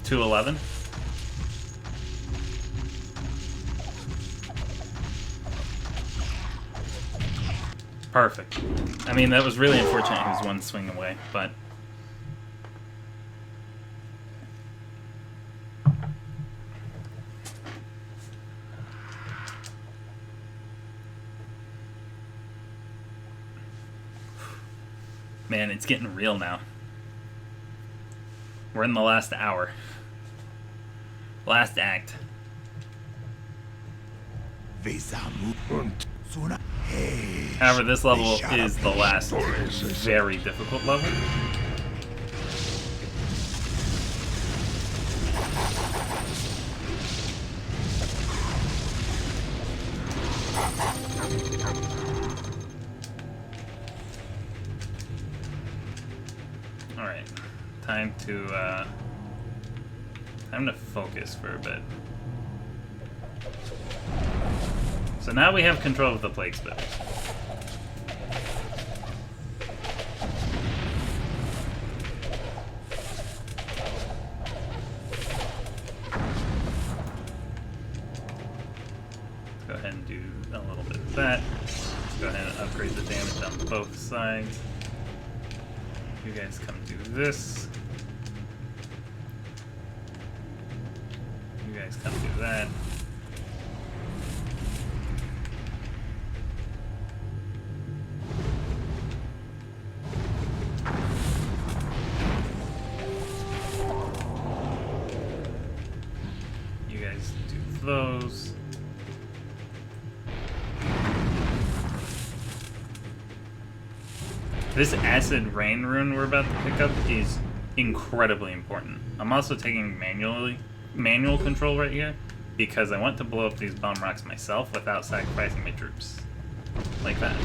2:11? Perfect. I mean, that was really unfortunate he was one swing away, but Man, it's getting real now. We're in the last hour. Last act. However, this level is the last very difficult level. Alright, time to focus for a bit. So now we have control of the plague spitters. Go ahead and do a little bit of that. Let's go ahead and upgrade the damage on both sides. You guys come do this. You guys come do that. You guys do those. This acid rain rune we're about to pick up is incredibly important. I'm also taking manual control right here because I want to blow up these bomb rocks myself without sacrificing my troops. Like that.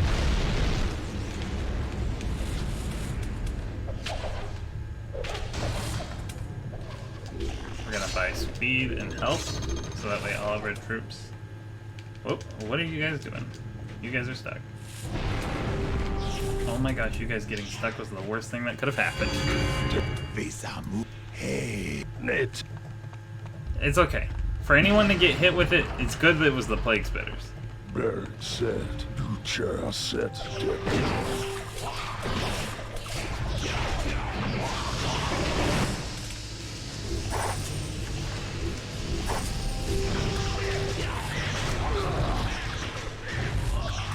We're gonna buy speed and health so that way all of our troops... Whoop, what are you guys doing? You guys are stuck. Oh my gosh, you guys getting stuck was the worst thing that could have happened. It's okay. For anyone to get hit with it, it's good that it was the plague spitters.
Bird said, Ducha said.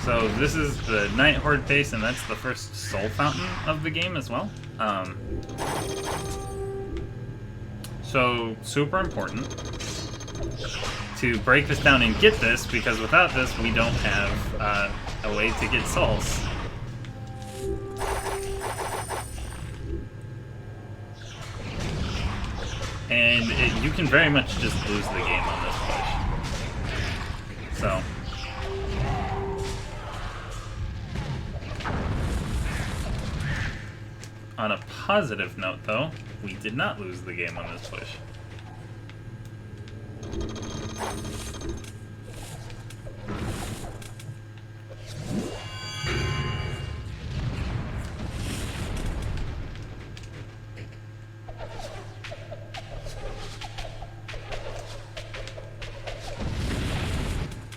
So this is the Night Horde base, and that's the first soul fountain of the game as well. So super important to break this down and get this, because without this we don't have a way to get souls. And you can very much just lose the game on this push. So. On a positive note, though, we did not lose the game on this push.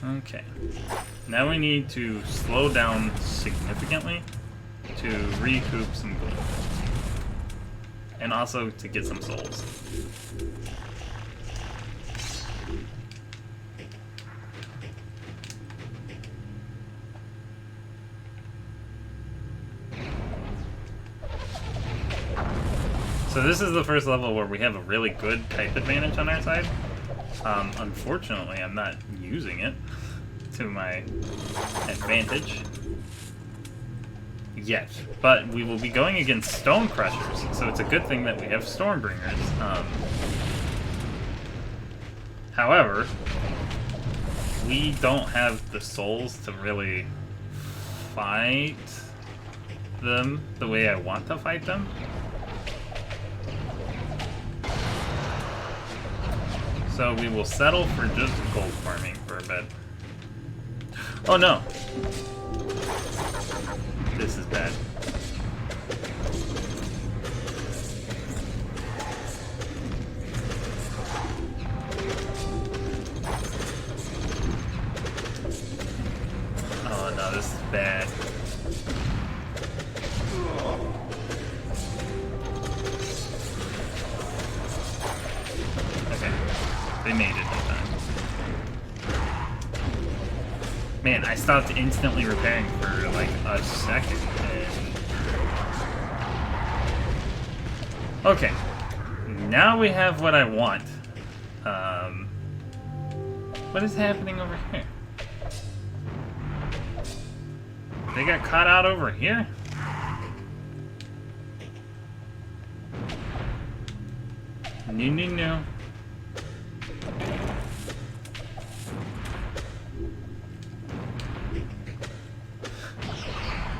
Okay. Now we need to slow down significantly to recoup some gold. And also to get some souls. So this is the first level where we have a really good type advantage on our side. Unfortunately, I'm not using it to my advantage yet, but we will be going against Stone Crushers, so it's a good thing that we have Stormbringers. However, we don't have the souls to really fight them the way I want to fight them. So we will settle for just gold farming for a bit. Oh no! This is bad. Oh no, this is bad. Okay, they made it this time. Man, I stopped instantly repairing for like a second, and Okay. Now we have what I want. What is happening over here? They got caught out over here? No.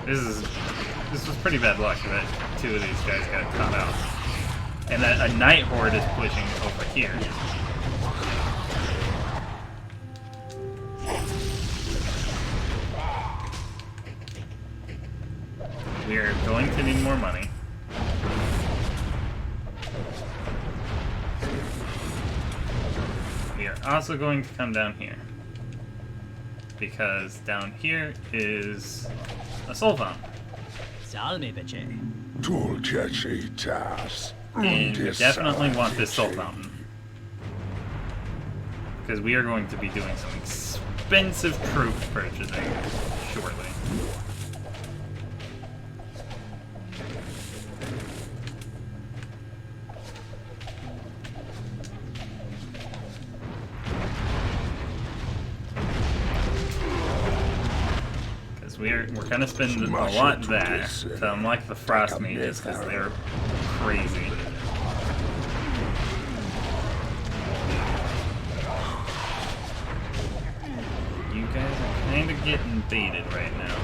This was pretty bad luck that two of these guys got caught out. And that a night horde is pushing over here. We are going to need more money. We are also going to come down here. Because down here is a soul fountain.
Salve, Pache.
And we definitely want this soul fountain. Because we are going to be doing some expensive troop purchasing shortly. We're gonna spend a lot there to unlock the frost mages because they're crazy. You guys are kind of getting baited right now.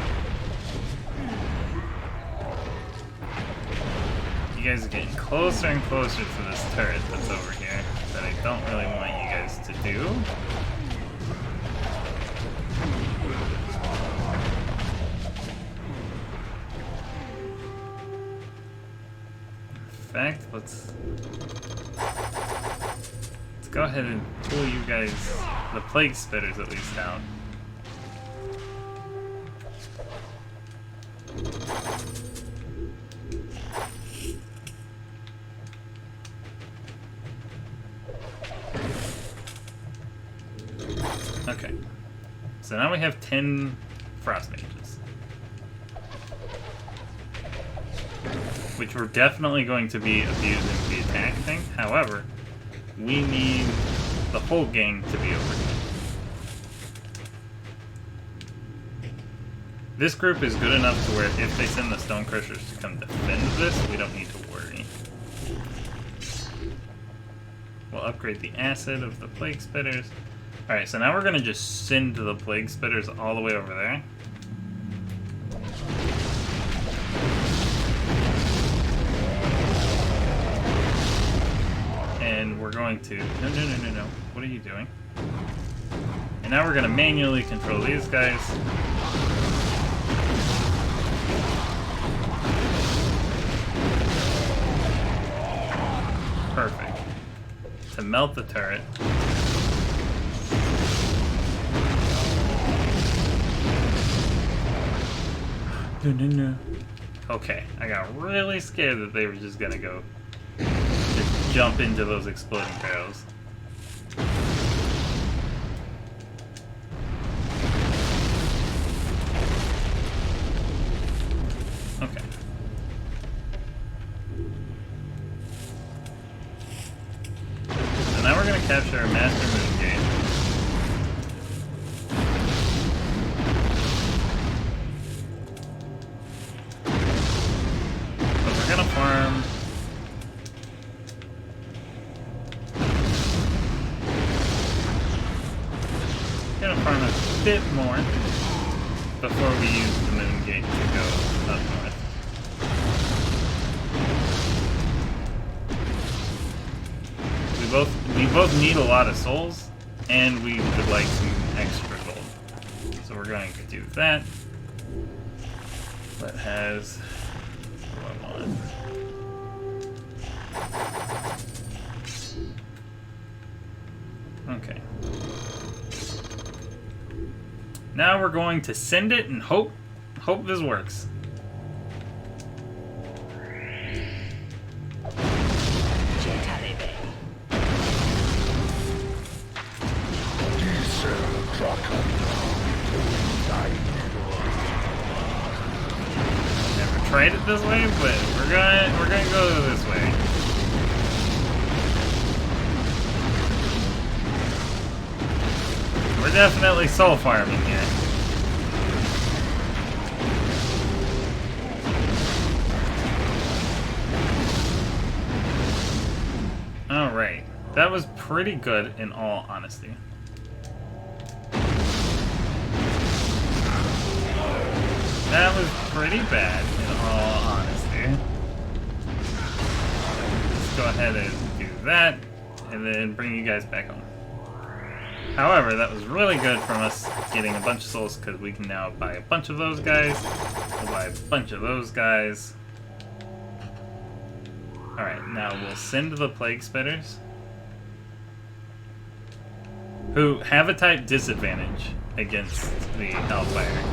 You guys are getting closer and closer to this turret that's over here that I don't really want you guys to do. In fact, let's go ahead and pull you guys, the plague spitters at least, out. Okay, so now we have 10 frost mages. Which we're definitely going to be abusing the attack thing. However, we need the whole gang to be over here. This group is good enough to where if they send the stone crushers to come defend this, we don't need to worry. We'll upgrade the acid of the plague spitters. Alright, so now we're going to just send the plague spitters all the way over there. And we're going to... No. What are you doing? And now we're going to manually control these guys. Perfect. To melt the turret. No. Okay, I got really scared that they were just going to go... jump into those exploding barrels. Okay. So now we're going to capture our master moon gate. But we're going to farm... farm a bit more before we use the moon gate to go up north. We both need a lot of souls, and we would like some extra gold. So we're going to do that. That has what I want. Okay. Now we're going to send it and hope this works. Never tried it this way, but we're gonna go this way. definitely soul farming here. Alright, that was pretty good in all honesty. That was pretty bad in all honesty. Let's go ahead and do that, and then bring you guys back home. However, that was really good from us getting a bunch of souls, because we can now buy a bunch of those guys. We'll buy a bunch of those guys. Alright, now we'll send the Plague Spitters, who have a type disadvantage against the Hellfire.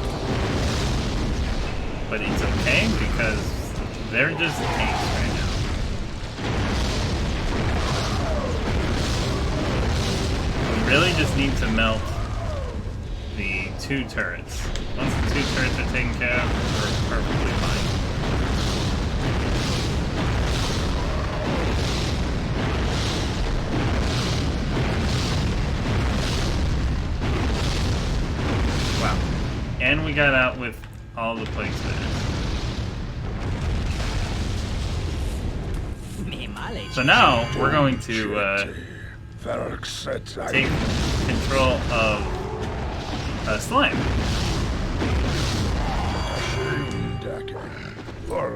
But it's okay, because they're just tanks right now. We really just need to melt the 2 turrets. Once the 2 turrets are taken care of, we're perfectly fine. Wow. And we got out with all the Plague Spitters. So now we're going to take control of Slime,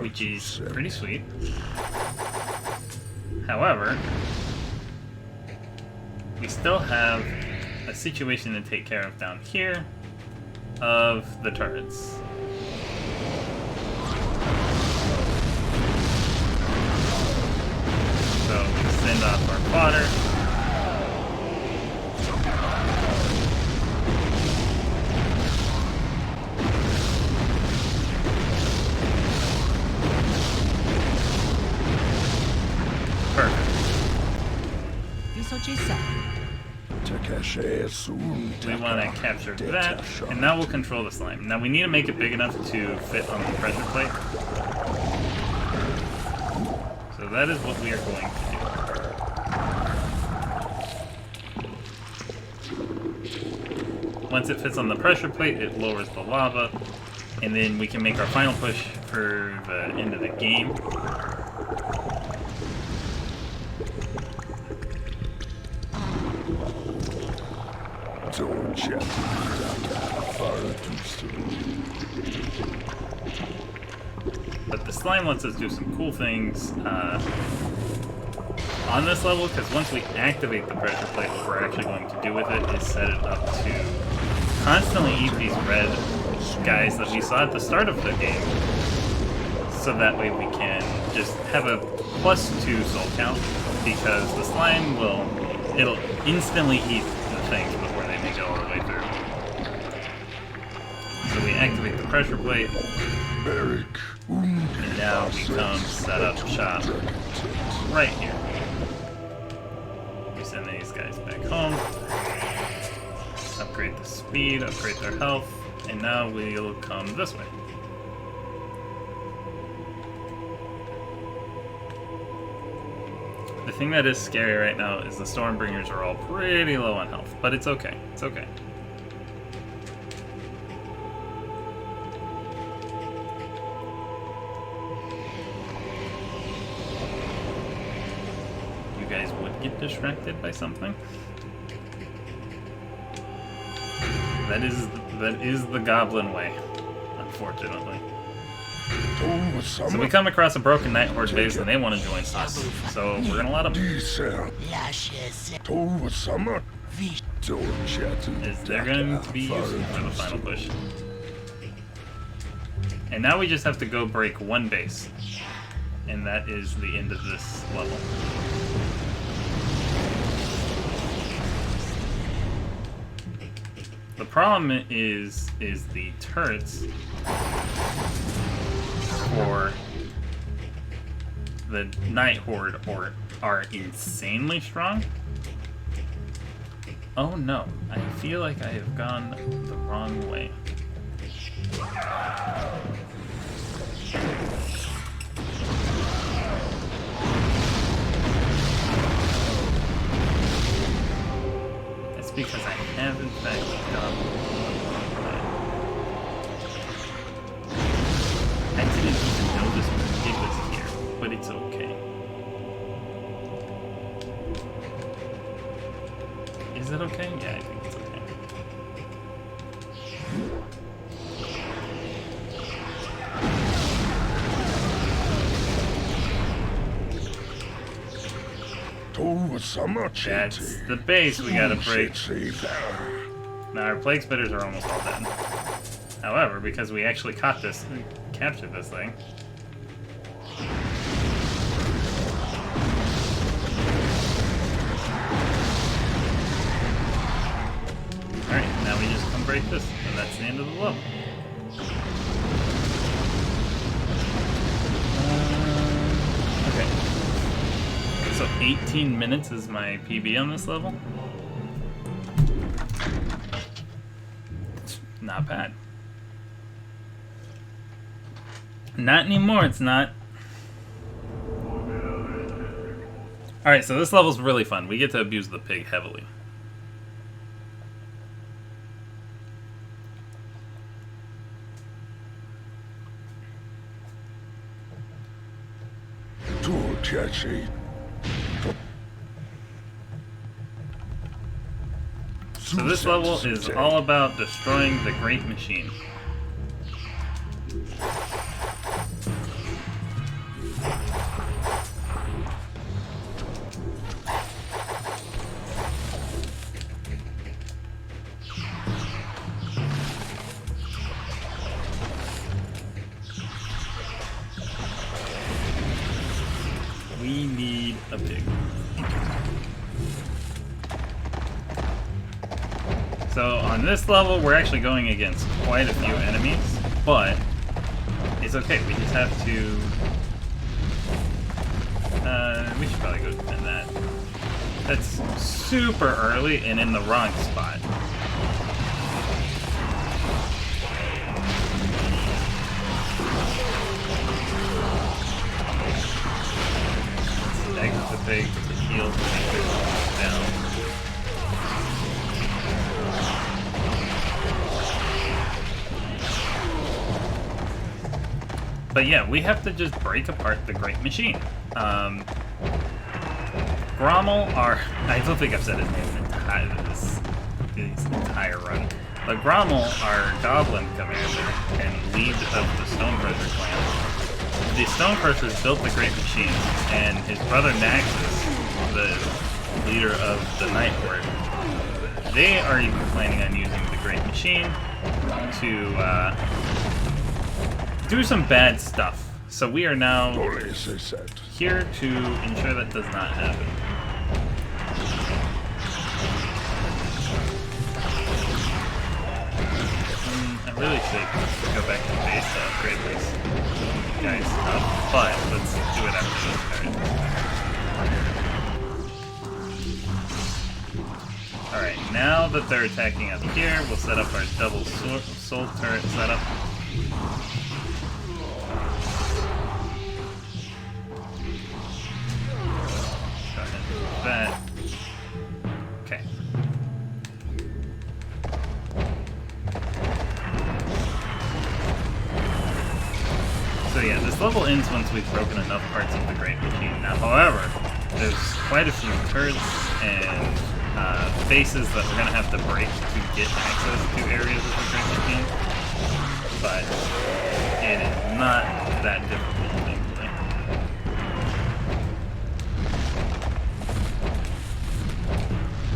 which is pretty sweet. However, we still have a situation to take care of down here of the turrets. So we send off our fodder. Perfect. We want to capture that, and now we'll control the slime. Now we need to make it big enough to fit on the pressure plate. So that is what we are going to do. Once it fits on the pressure plate, it lowers the lava, and then we can make our final push for the end of the game. But the slime lets us do some cool things on this level, because once we activate the pressure plate, what we're actually going to do with it is set it up to constantly eat these red guys that we saw at the start of the game. So that way we can just have a +2 soul count, because the slime it'll instantly eat the things before they make it all the way through. So we activate the pressure plate, and now we come set up shop right here. We send these guys back home, upgrade the speed, upgrade their health, and now we'll come this way. The thing that is scary right now is the Stormbringers are all pretty low on health, but it's okay. It's okay. You guys would get distracted by something. That is the Goblin way, unfortunately. So we come across a broken Night Horde base and they want to join us. So we're gonna let them. They're going to be useful for the final push. And now we just have to go break one base. And that is the end of this level. The problem is the turrets for the Night Horde are insanely strong. Oh no, I feel like I have gone the wrong way. That's because I have in fact Goblin. I didn't even know this pig was here, but it's okay. Is that okay? Yeah, I think it's okay. That's the base we gotta break. Now our plague spitters are almost all dead. However, because we actually captured this thing. Alright, now we just come break this, and that's the end of the level. Okay. So 18 minutes is my PB on this level. It's not bad. Not anymore, it's not. Alright, so this level's really fun. We get to abuse the pig heavily. So this level is all about destroying the Great Machine. We need a pig. So on this level, we're actually going against quite a few enemies, but it's okay. We just have to. We should probably go defend that. That's super early and in the wrong spot. Exit the pig to heal to make it down. But yeah, we have to just break apart the Great Machine. Grommel are... I don't think I've said his name this entire run. But Grommel, our Goblin commander and lead of the Stonecrusher clan. The Stonecrushers built the Great Machine, and his brother Naxus, the leader of the Night Horde, they are even planning on using the Great Machine to do some bad stuff. So we are now here to ensure that does not happen. I really should go back to base to upgrade these guys up, but let's do it after this turn. Alright, now that they're attacking up here, we'll set up our double soul turret setup. That. Okay. So yeah, this level ends once we've broken enough parts of the Great Machine. Now, however, there's quite a few turrets and bases that we're gonna have to break to get access to areas of the Great Machine. But it is not that difficult, thankfully.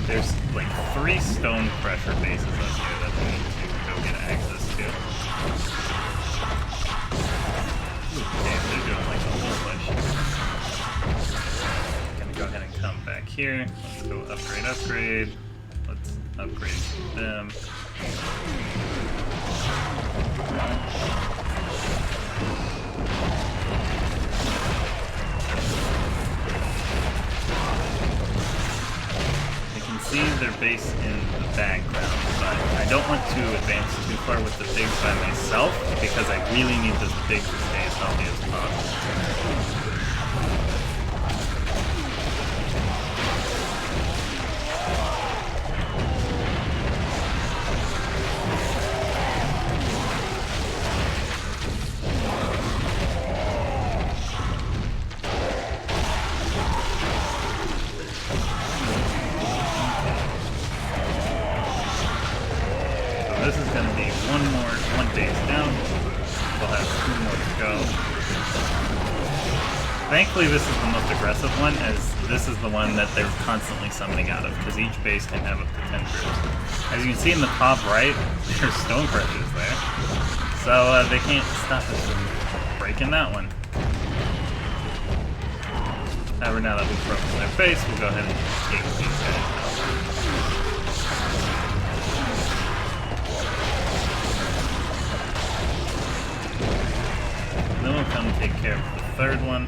There's like 3 Stonecrusher bases up here that we need to go get access to. Okay, they're doing like a whole push. Gonna go ahead and come back here. Let's go upgrade. Let's upgrade them. See their base in the background, but I don't want to advance too far with the pigs by myself because I really need this pig to stay as healthy as possible. this is going to be one base down. We'll have 2 more to go. Thankfully, this is the most aggressive one, as this is the one that they're constantly summoning out of, because each base can have up to 10 troops. As you can see in the top right, there's stone crushers there. So they can't stop us from breaking that one. However, now that we've broken their base, we'll go ahead and take these guys out. And then we'll come take care of the third one.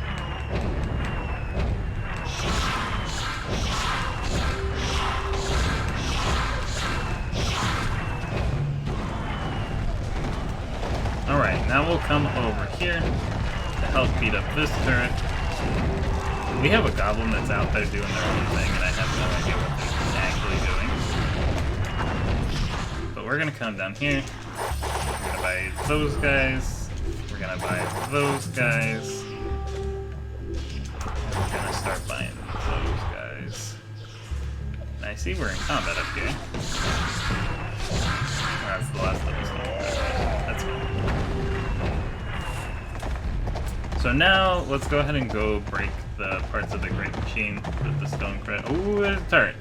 Alright, now we'll come over here to help beat up this turret. We have a Goblin that's out there doing their own thing, and I have no idea what they're actually doing. But we're gonna come down here. We're gonna buy those guys. We're gonna buy those guys. And we're gonna start buying those guys. And I see we're in combat up here. That's the last level stone. That's fine. So now, let's go ahead and go break the parts of the Great Machine with the stone crit. Ooh, there's a turret.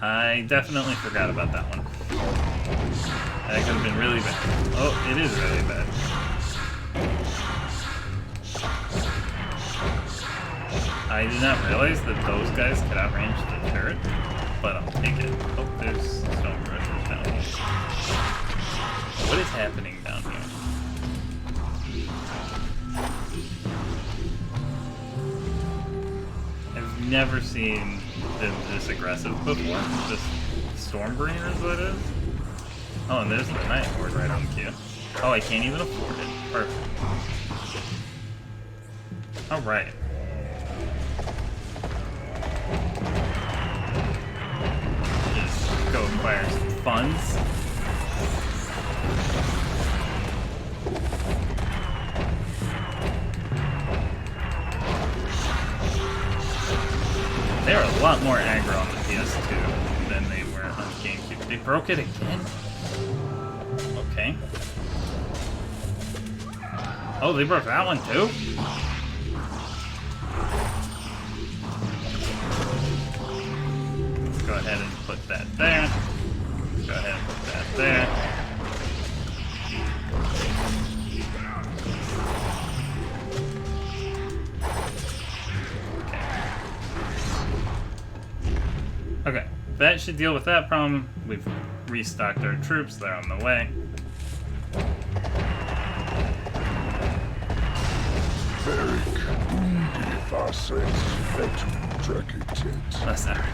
I definitely forgot about that one. That could have been really bad. Oh, it is really bad. I did not realize that those guys could outrange the turret, but I'll take it. Oh, there's stone crushers down here. What is happening down here? I've never seen them this aggressive before. Just Stormbringer is what it is. Oh, and there's the Night Horde right on cue. Oh, I can't even afford it. Perfect. Alright. Just go acquire some funds. They're a lot more aggro on the PS2 than they were on GameCube. They broke it again? Okay. Oh, they broke that one too? Let's go ahead and put that there. Let's go ahead and put that there. Okay, that should deal with that problem. We've restocked our troops, they're on the way.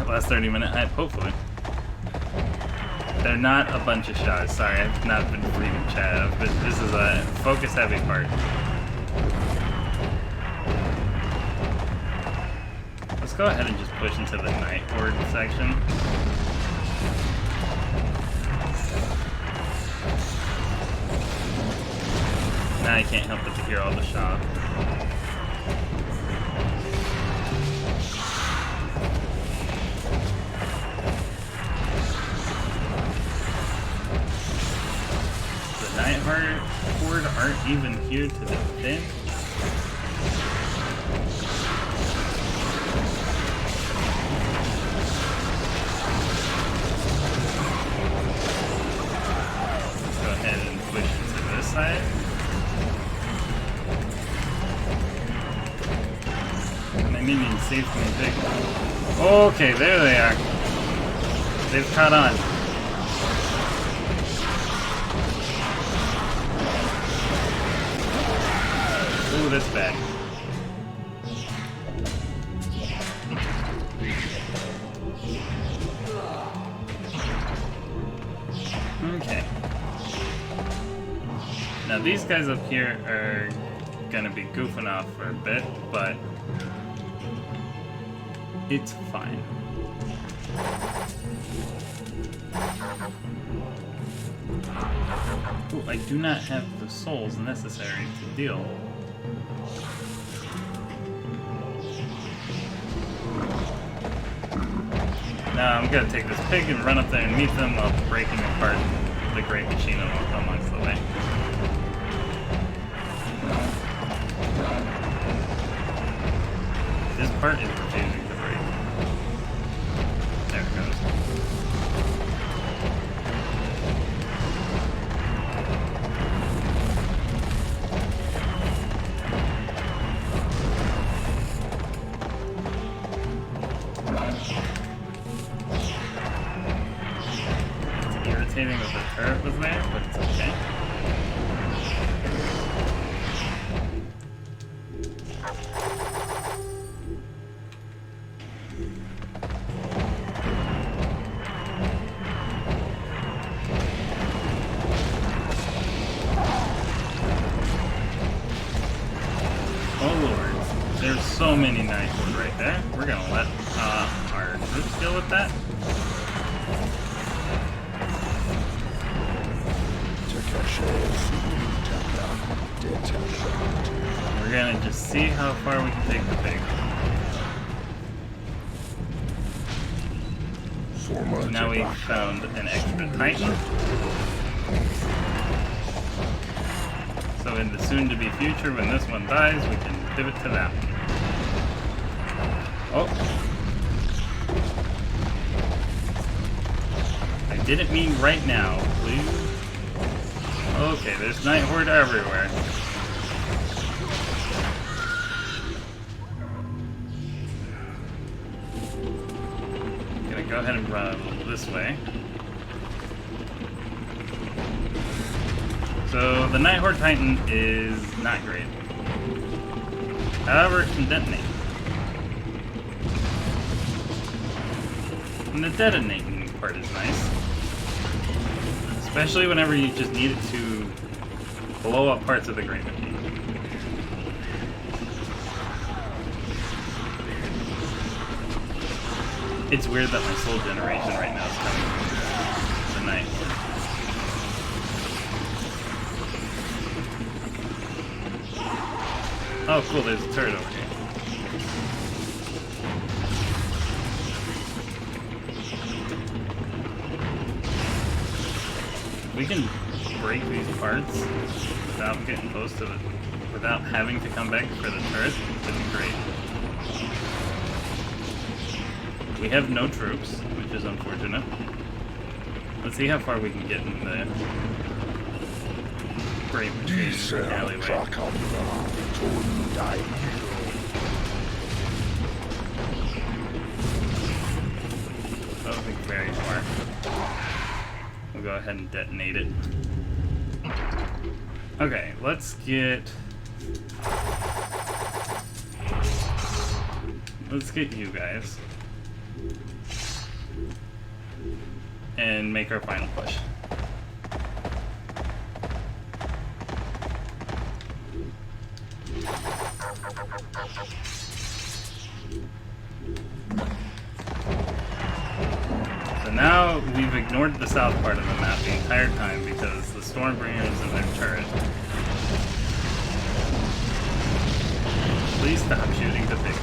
Last 30-minute hype, hopefully. They're not a bunch of shots. Sorry, I've not been reading chat, but this is a focus-heavy part. Let's go ahead and just push into the Night Horde section. Now I can't help but to hear all the shots. The Night Horde aren't even here to defend. Side. My minions saved me big. Okay, there they are. They've caught on. Ooh, that's bad. Okay. Now these guys up here are gonna be goofing off for a bit, but it's fine. Ooh, I do not have the souls necessary to deal. Now I'm gonna take this pig and run up there and meet them while breaking apart the great machine amongst the way. This part is refusing to break. There it goes. It's irritating that the turret was there, but it's okay. There's so many knights right there. We're gonna let our troops deal with that. We're gonna just see how far we can take the pig. So now we found an extra titan. So in the soon-to-be future, when this one dies, we can pivot to that one. Oh. I didn't mean right now, please. Okay, there's Night Horde everywhere. I'm gonna go ahead and run a little this way. So the Night Horde Titan is not great. However, it can detonate. And the detonating part is nice. Especially whenever you just need it to blow up parts of the Great Machine. It's weird that my soul generation right now is coming from the Night Horde. Oh, cool, there's a turret over here. We can break these parts without getting close to it, without having to come back for the turret. That'd be great. We have no troops, which is unfortunate. Let's see how far we can get in the great machine alleyway. I don't think very far. We'll go ahead and detonate it. Okay, let's get you guys and make our final push. So now we've ignored the south part of the map the entire time because the Stormbringer is in their turret. Please stop shooting the pig.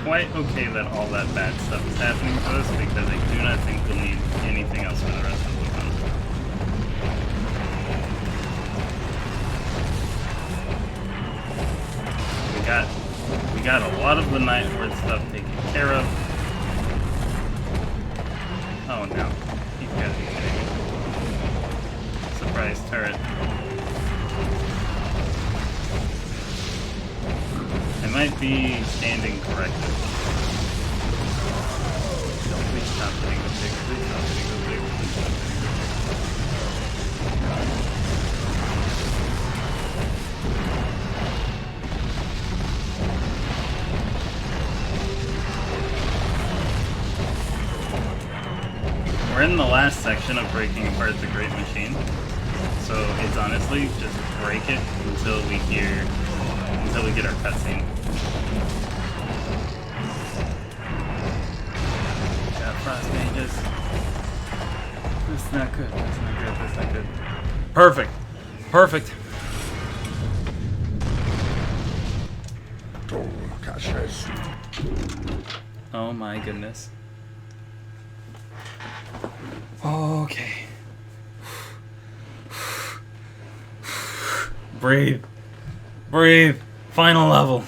Quite okay that all that bad stuff is happening to us because I do not think we'll need anything else for the rest of the run. We got a lot of the Night Horde stuff taken care of. Oh no, he's gotta be kidding me. Surprise turret. I might be standing correctly. Please stop hitting the pig. Please stop hitting the pig. Please stop hitting the pig. We're in the last section of breaking apart the Great Machine. So it's honestly just break it until we get our cutscene. Got frost mages. That's not good. That's not good. That's not good. Perfect. Perfect. Oh my goodness. Okay. Breathe. Breathe. Final level.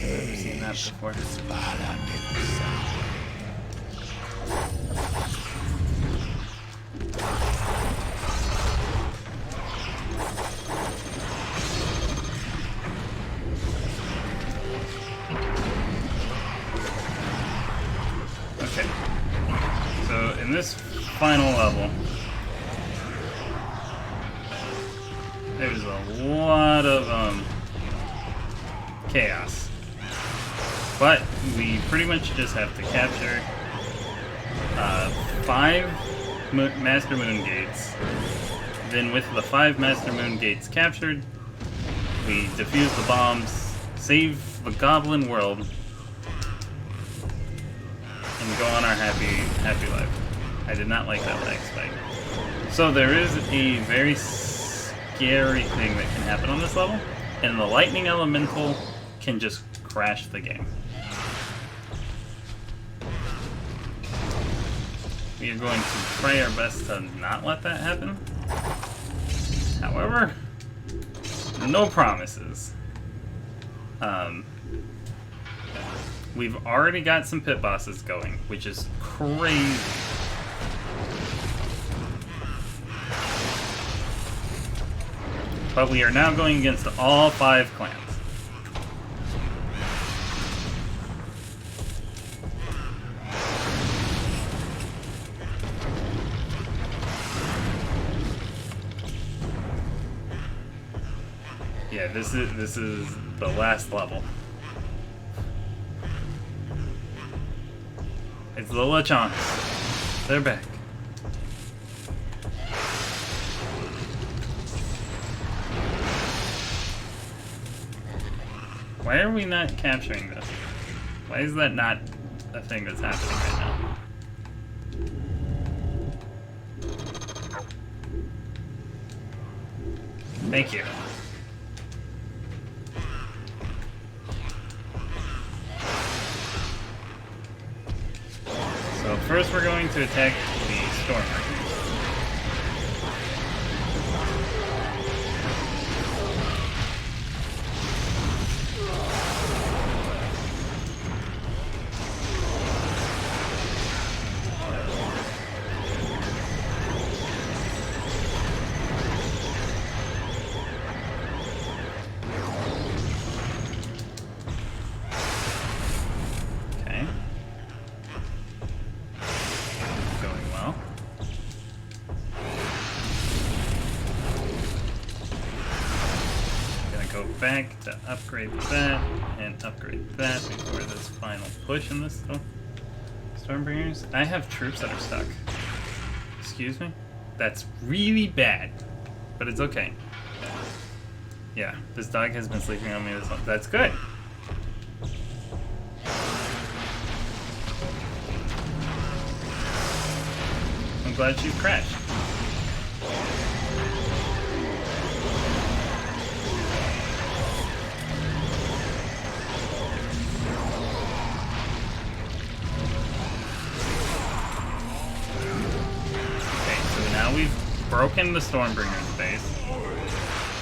Never seen that before. Okay. So in this final level, there's a lot of chaos. But we pretty much just have to capture 5 Master Moon Gates. Then with the 5 Master Moon Gates captured, we defuse the bombs, save the Goblin world, and go on our happy life. I did not like that lag spike. So there is a very scary thing that can happen on this level, and the lightning elemental can just crash the game. We are going to try our best to not let that happen. However, no promises. We've already got some pit bosses going, which is crazy. But we are now going against all 5 clans. Yeah, this is the last level. It's the Lechonks. They're back. Why are we not capturing this? Why is that not a thing that's happening right now? Thank you. So first we're going to attack the Stormbreakers. Back to upgrade that and upgrade that before this final push in this Stormbringers. I have troops that are stuck. Excuse me? That's really bad, but it's okay. Yeah, this dog has been sleeping on me this whole. That's good. I'm glad she crashed. We've broken the Stormbringer's base,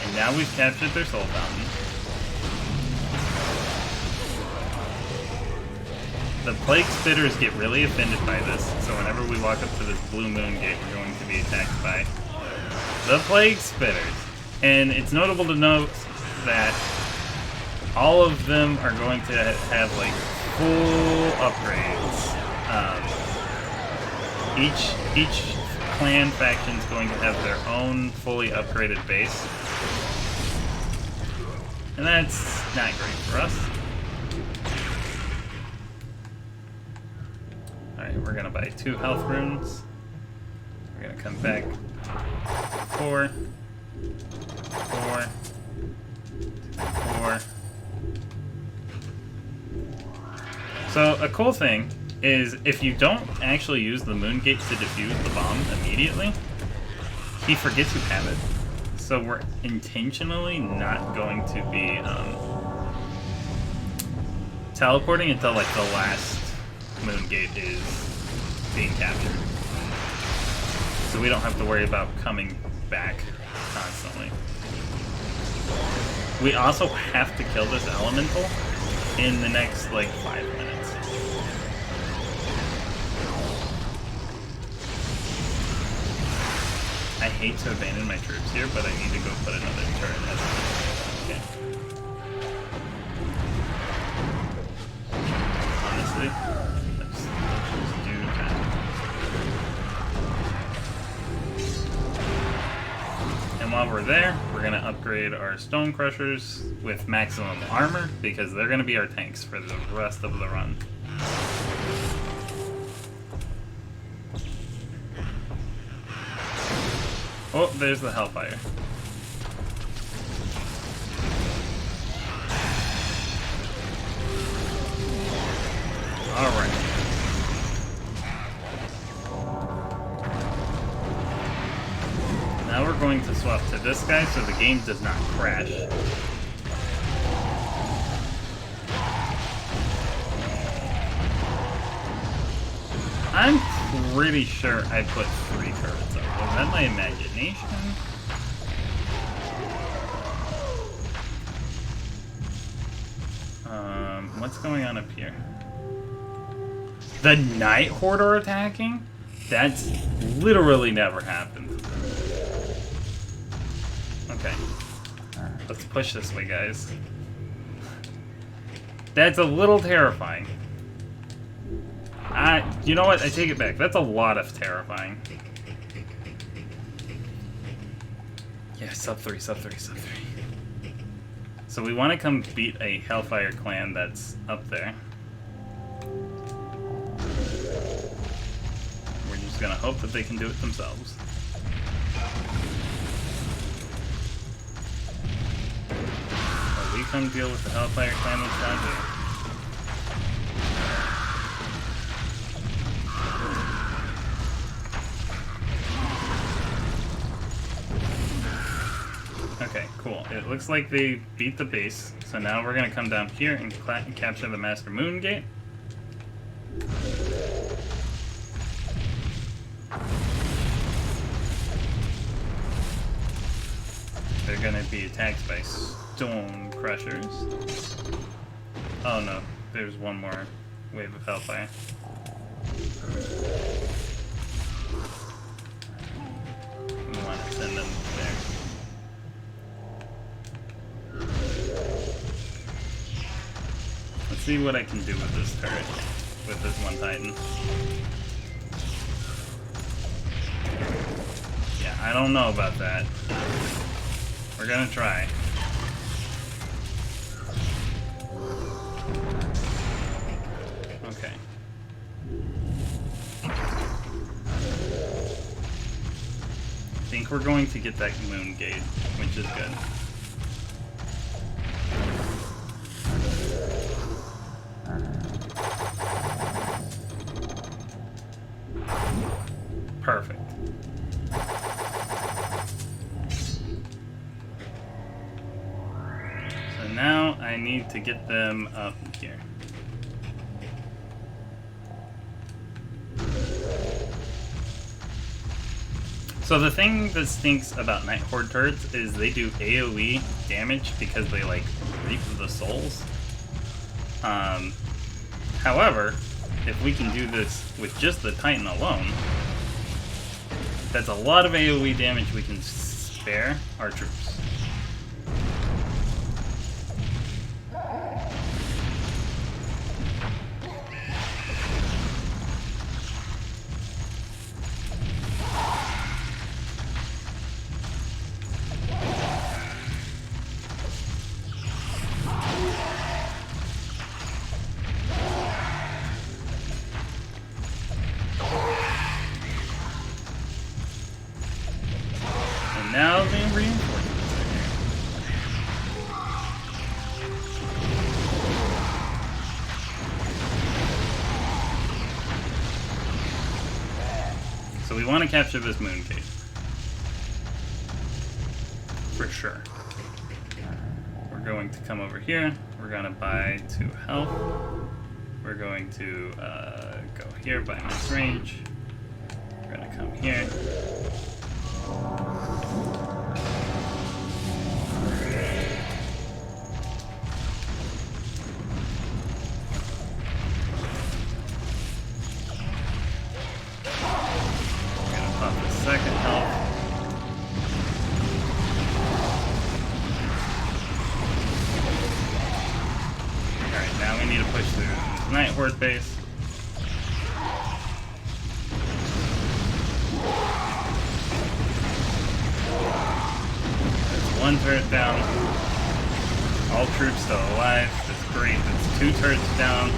and now we've captured their soul fountain. The Plague Spitters get really offended by this, so whenever we walk up to this Blue Moon Gate, we're going to be attacked by the Plague Spitters. And it's notable to note that all of them are going to have like full upgrades. Each clan faction is going to have their own fully upgraded base, and that's not great for us. Alright, we're gonna buy 2 health runes. We're gonna come back 4, 4, 4. So a cool thing is if you don't actually use the moon gate to defuse the bomb immediately, he forgets you have it. So we're intentionally not going to be teleporting until like the last moon gate is being captured. So we don't have to worry about coming back constantly. We also have to kill this elemental in the next like 5 minutes. I hate to abandon my troops here, but I need to go put another turret as okay. Honestly, let's just do that. And while we're there, we're gonna upgrade our stone crushers with maximum armor because they're gonna be our tanks for the rest of the run. Oh, there's the Hellfire. Alright. Now we're going to swap to this guy so the game does not crash. I'm pretty sure I put 3 turrets up. Was that my imagination? What's going on up here? The Night Horde are attacking? That's literally never happened. Okay. Let's push this way, guys. That's a little terrifying. You know what? I take it back. That's a lot of terrifying. Yeah, sub 3, sub 3, sub 3. So we want to come beat a Hellfire clan that's up there. We're just gonna hope that they can do it themselves. While we come deal with the Hellfire clan that's down here. Okay, cool. It looks like they beat the base, so now we're gonna come down here and capture the Master Moon Gate. They're gonna be attacked by stone crushers. Oh no, there's one more wave of Hellfire. We want to send them there. Let's see what I can do with this turret, with this one Titan. Yeah, I don't know about that. We're gonna try. Okay. I think we're going to get that moon gate, which is good. Perfect. So now I need to get them up here. So the thing that stinks about Night Horde turrets is they do AoE damage because they like reap the souls. However, if we can do this with just the Titan alone, that's a lot of AoE damage we can spare our troops. So we want to capture this moon gate. For sure. We're going to come over here. We're going to buy 2 health. We're going to go here, buy max range. We're going to come here. Second health. Alright, now we need to push through this Night Horde base. There's 1 turret down. All troops still alive. That's great. That's 2 turrets down.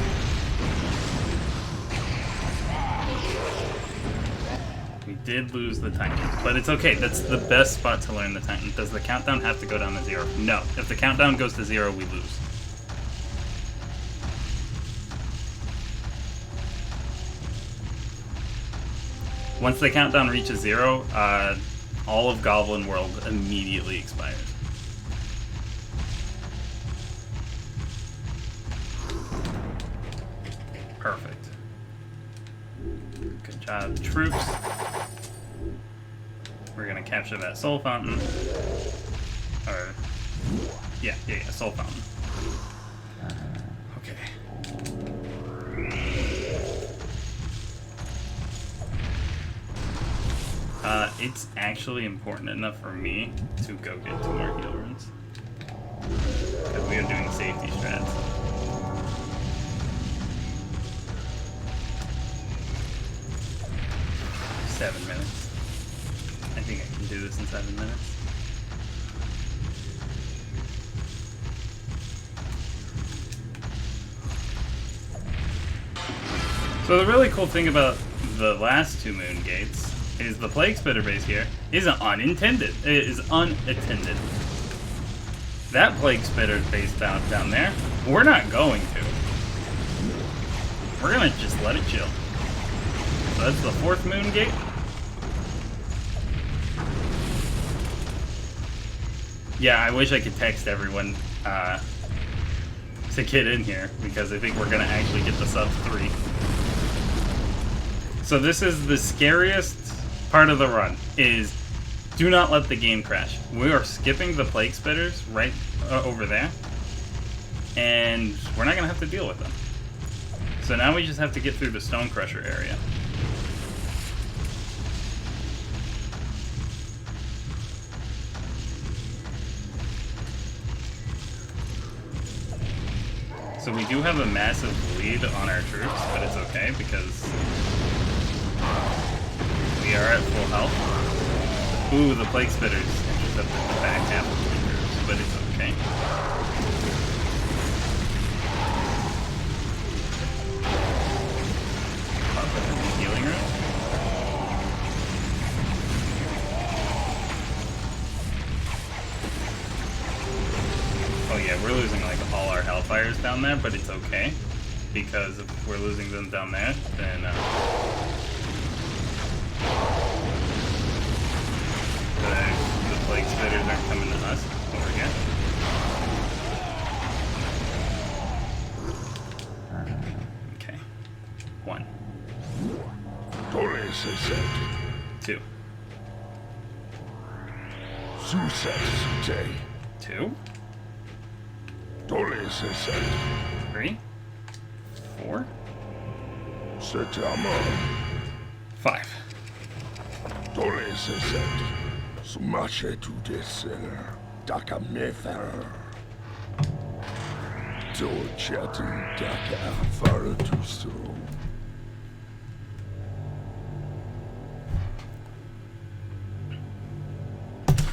We did lose the Titan, but it's okay. That's the best spot to learn the Titan. Does the countdown have to go down to 0? No. If the countdown goes to 0, we lose. Once the countdown reaches 0, all of Goblin World immediately expires. Perfect. Good job, troops. We're gonna capture that soul fountain. Or, yeah, soul fountain. Okay. It's actually important enough for me to go get 2 more heal runes. Because we are doing safety strats. Seven minutes. I think I can do this in 7 minutes. So the really cool thing about the last 2 moon gates is the Plague Spitter base here is unintended. It is unattended. That Plague Spitter base down there, we're not going to. We're gonna just let it chill. So that's the 4th moon gate. Yeah, I wish I could text everyone to get in here, because I think we're going to actually get the sub 3. So this is the scariest part of the run, is do not let the game crash. We are skipping the Plague Spitters right over there, and we're not going to have to deal with them. So now we just have to get through the Stone Crusher area. So we do have a massive lead on our troops, but it's okay because we are at full health. Ooh, the Plague Spitters intercepted the back half of the troops, but it's okay. Pop up in the healing room. Oh yeah, we're losing like all our Hellfires down there, but it's okay. Because if we're losing them down there, then the Plague Spitters aren't coming to us over here. Okay. 1. 2. 2. 3. 4. 5.
Sumache tu desel, daka mefer. To chatin daka far to so.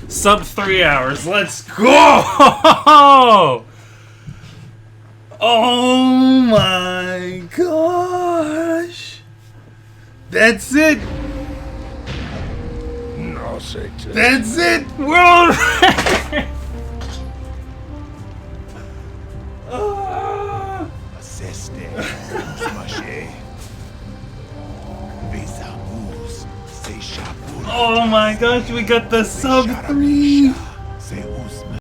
Sub 3 hours. Let's go! Oh my gosh! That's it!
No, Satan.
That's it! World record!
Assiste, Sumache. Besamus,
gosh, we got the sub 3!